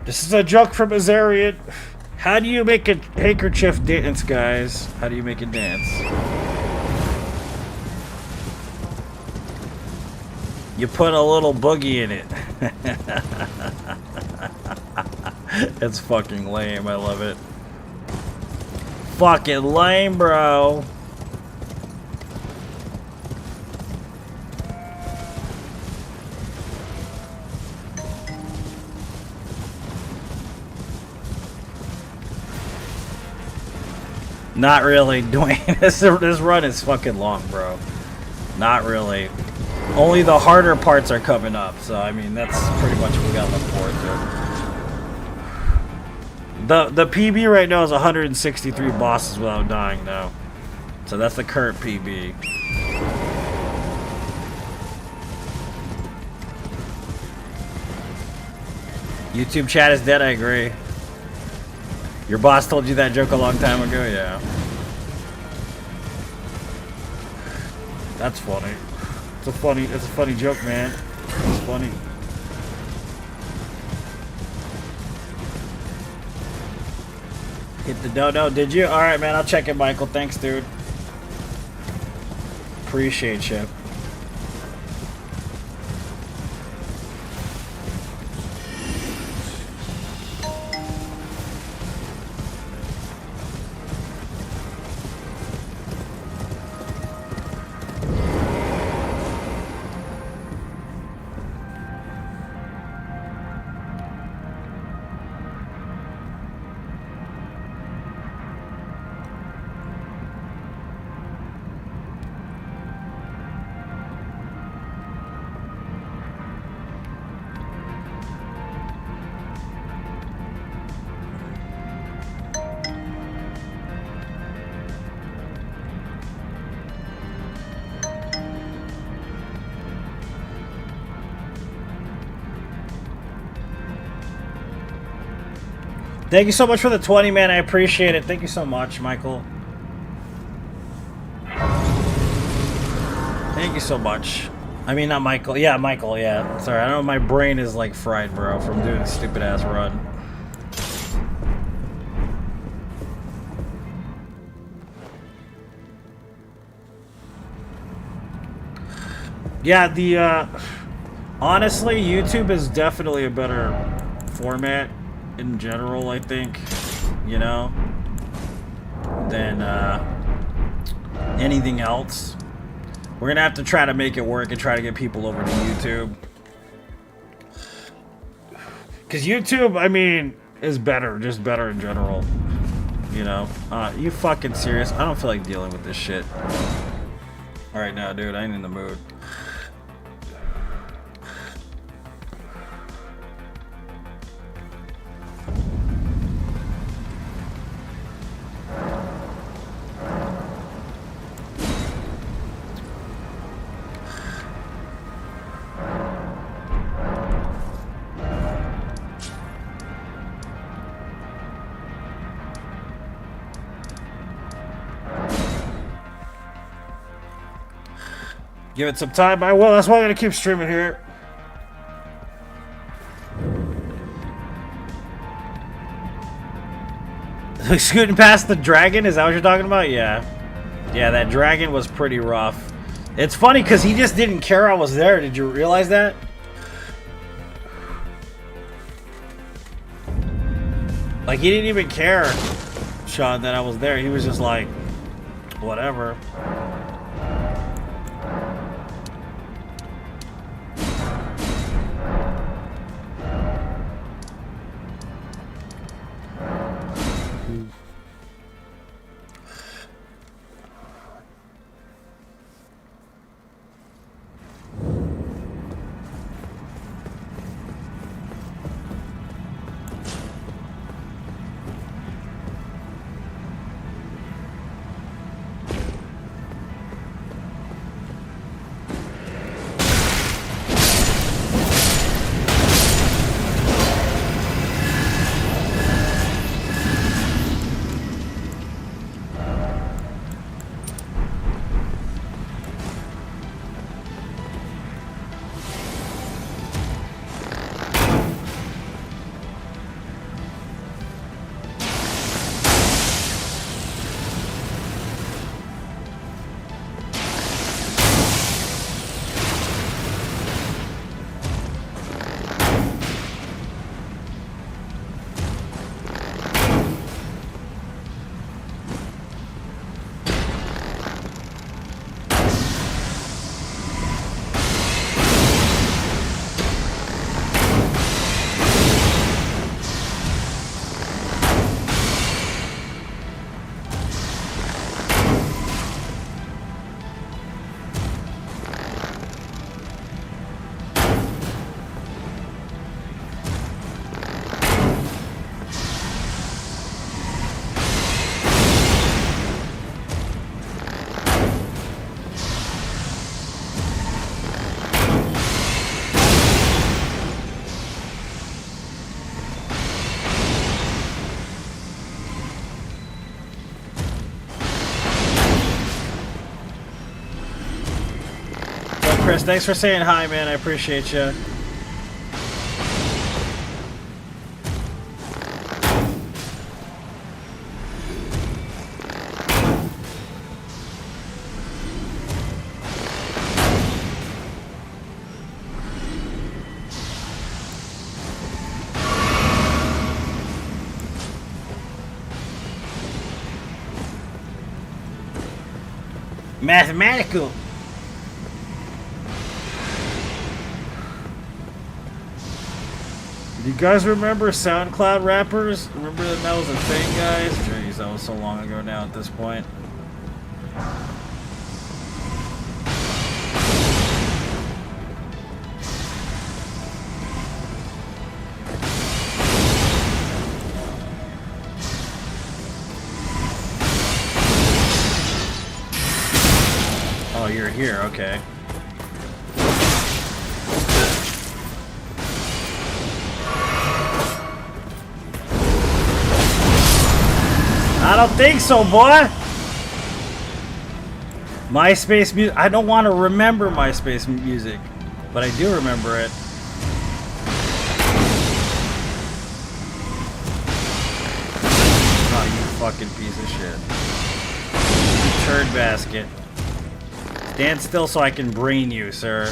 This is a joke from Azarian. How do you make a handkerchief dance, guys? How do you make it dance? You put a little boogie in it. It's fucking lame. I love it. Fucking lame, bro. Not really, Dwayne. This run is fucking long, bro. Not really. Only the harder parts are coming up, so I mean that's pretty much what we got to look forward to. The PB right now is 163 bosses without dying now. So that's the current PB. YouTube chat is dead, I agree. Your boss told you that joke a long time ago? Yeah. That's funny. It's a funny joke, man. It's funny. Hit the dodo, did you? Alright, man, I'll check it, Michael. Thanks, dude. Appreciate you. Thank you so much for the 20, man. I appreciate it. Thank you so much, Michael. Thank you so much. I mean, not Michael. Yeah, Michael, yeah. Sorry, I don't know. My brain is like fried, bro, from doing a stupid ass run. Yeah, honestly, YouTube is definitely a better format in general, I think, you know, than anything else. We're gonna have to try to make it work and try to get people over to YouTube, because YouTube, I mean, is better, just better in general, you know. You fucking serious? I don't feel like dealing with this shit. Alright, now, dude, I ain't in the mood. Give it some time. I will. That's why I'm gonna keep streaming here. Scooting past the dragon? Is that what you're talking about? Yeah. Yeah, that dragon was pretty rough. It's funny because he just didn't care I was there. Did you realize that? Like, he didn't even care, Sean, that I was there. He was just like, whatever. Chris, thanks for saying hi, man. I appreciate you. Mathematical. Do you guys remember SoundCloud rappers? Remember that was a thing, guys? Jeez, that was so long ago now at this point. Oh, you're here, okay. I don't think so, boy. MySpace music. I don't want to remember MySpace music, but I do remember it. Oh, you fucking piece of shit. You turd basket. Stand still so I can brain you, sir.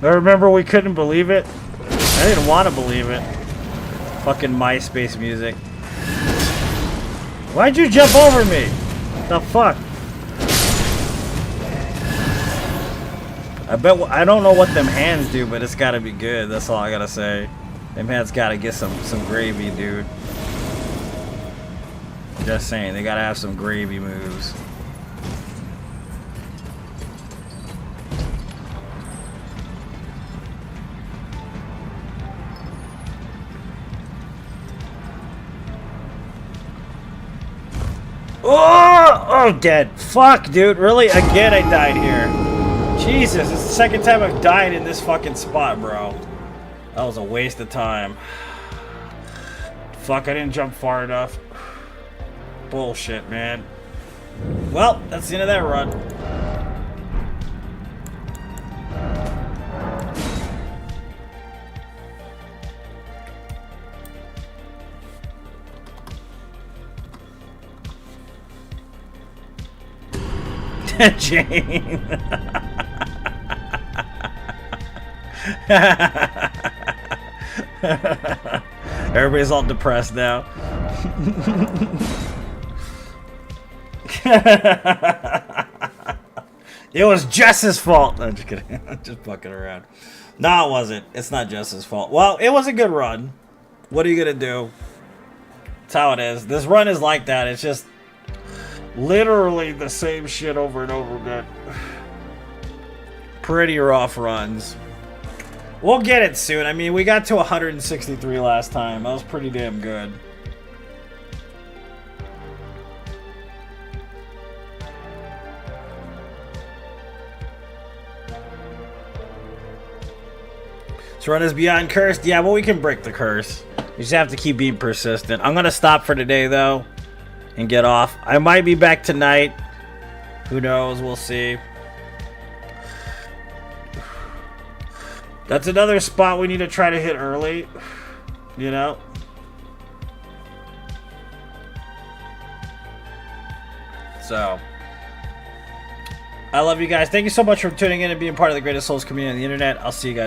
I remember we couldn't believe it. I didn't want to believe it. Fucking MySpace music. Why'd you jump over me? The fuck? I don't know what them hands do, but it's gotta be good. That's all I gotta say. Them hands gotta get some gravy, dude. Just saying, they gotta have some gravy moves. Oh, dead. Fuck, dude. Really? Again, I died here. Jesus, it's the second time I've died in this fucking spot, bro. That was a waste of time. Fuck, I didn't jump far enough. Bullshit, man. Well, that's the end of that run. Jane. Everybody's all depressed now. It was Jess's fault. No, I'm just kidding. I'm just fucking around. No, it wasn't. It's not Jess's fault. Well, it was a good run. What are you gonna do? That's how it is. This run is like that. It's just literally the same shit over and over again. Pretty rough runs. We'll get it soon. I mean, we got to 163 last time. That was pretty damn good. This run is beyond cursed. Yeah, well, we can break the curse. You just have to keep being persistent. I'm going to stop for today, though, and get off. I might be back tonight. Who knows? We'll see. That's another spot we need to try to hit early. You know? So, I love you guys. Thank you so much for tuning in and being part of the greatest Souls community on the internet. I'll see you guys.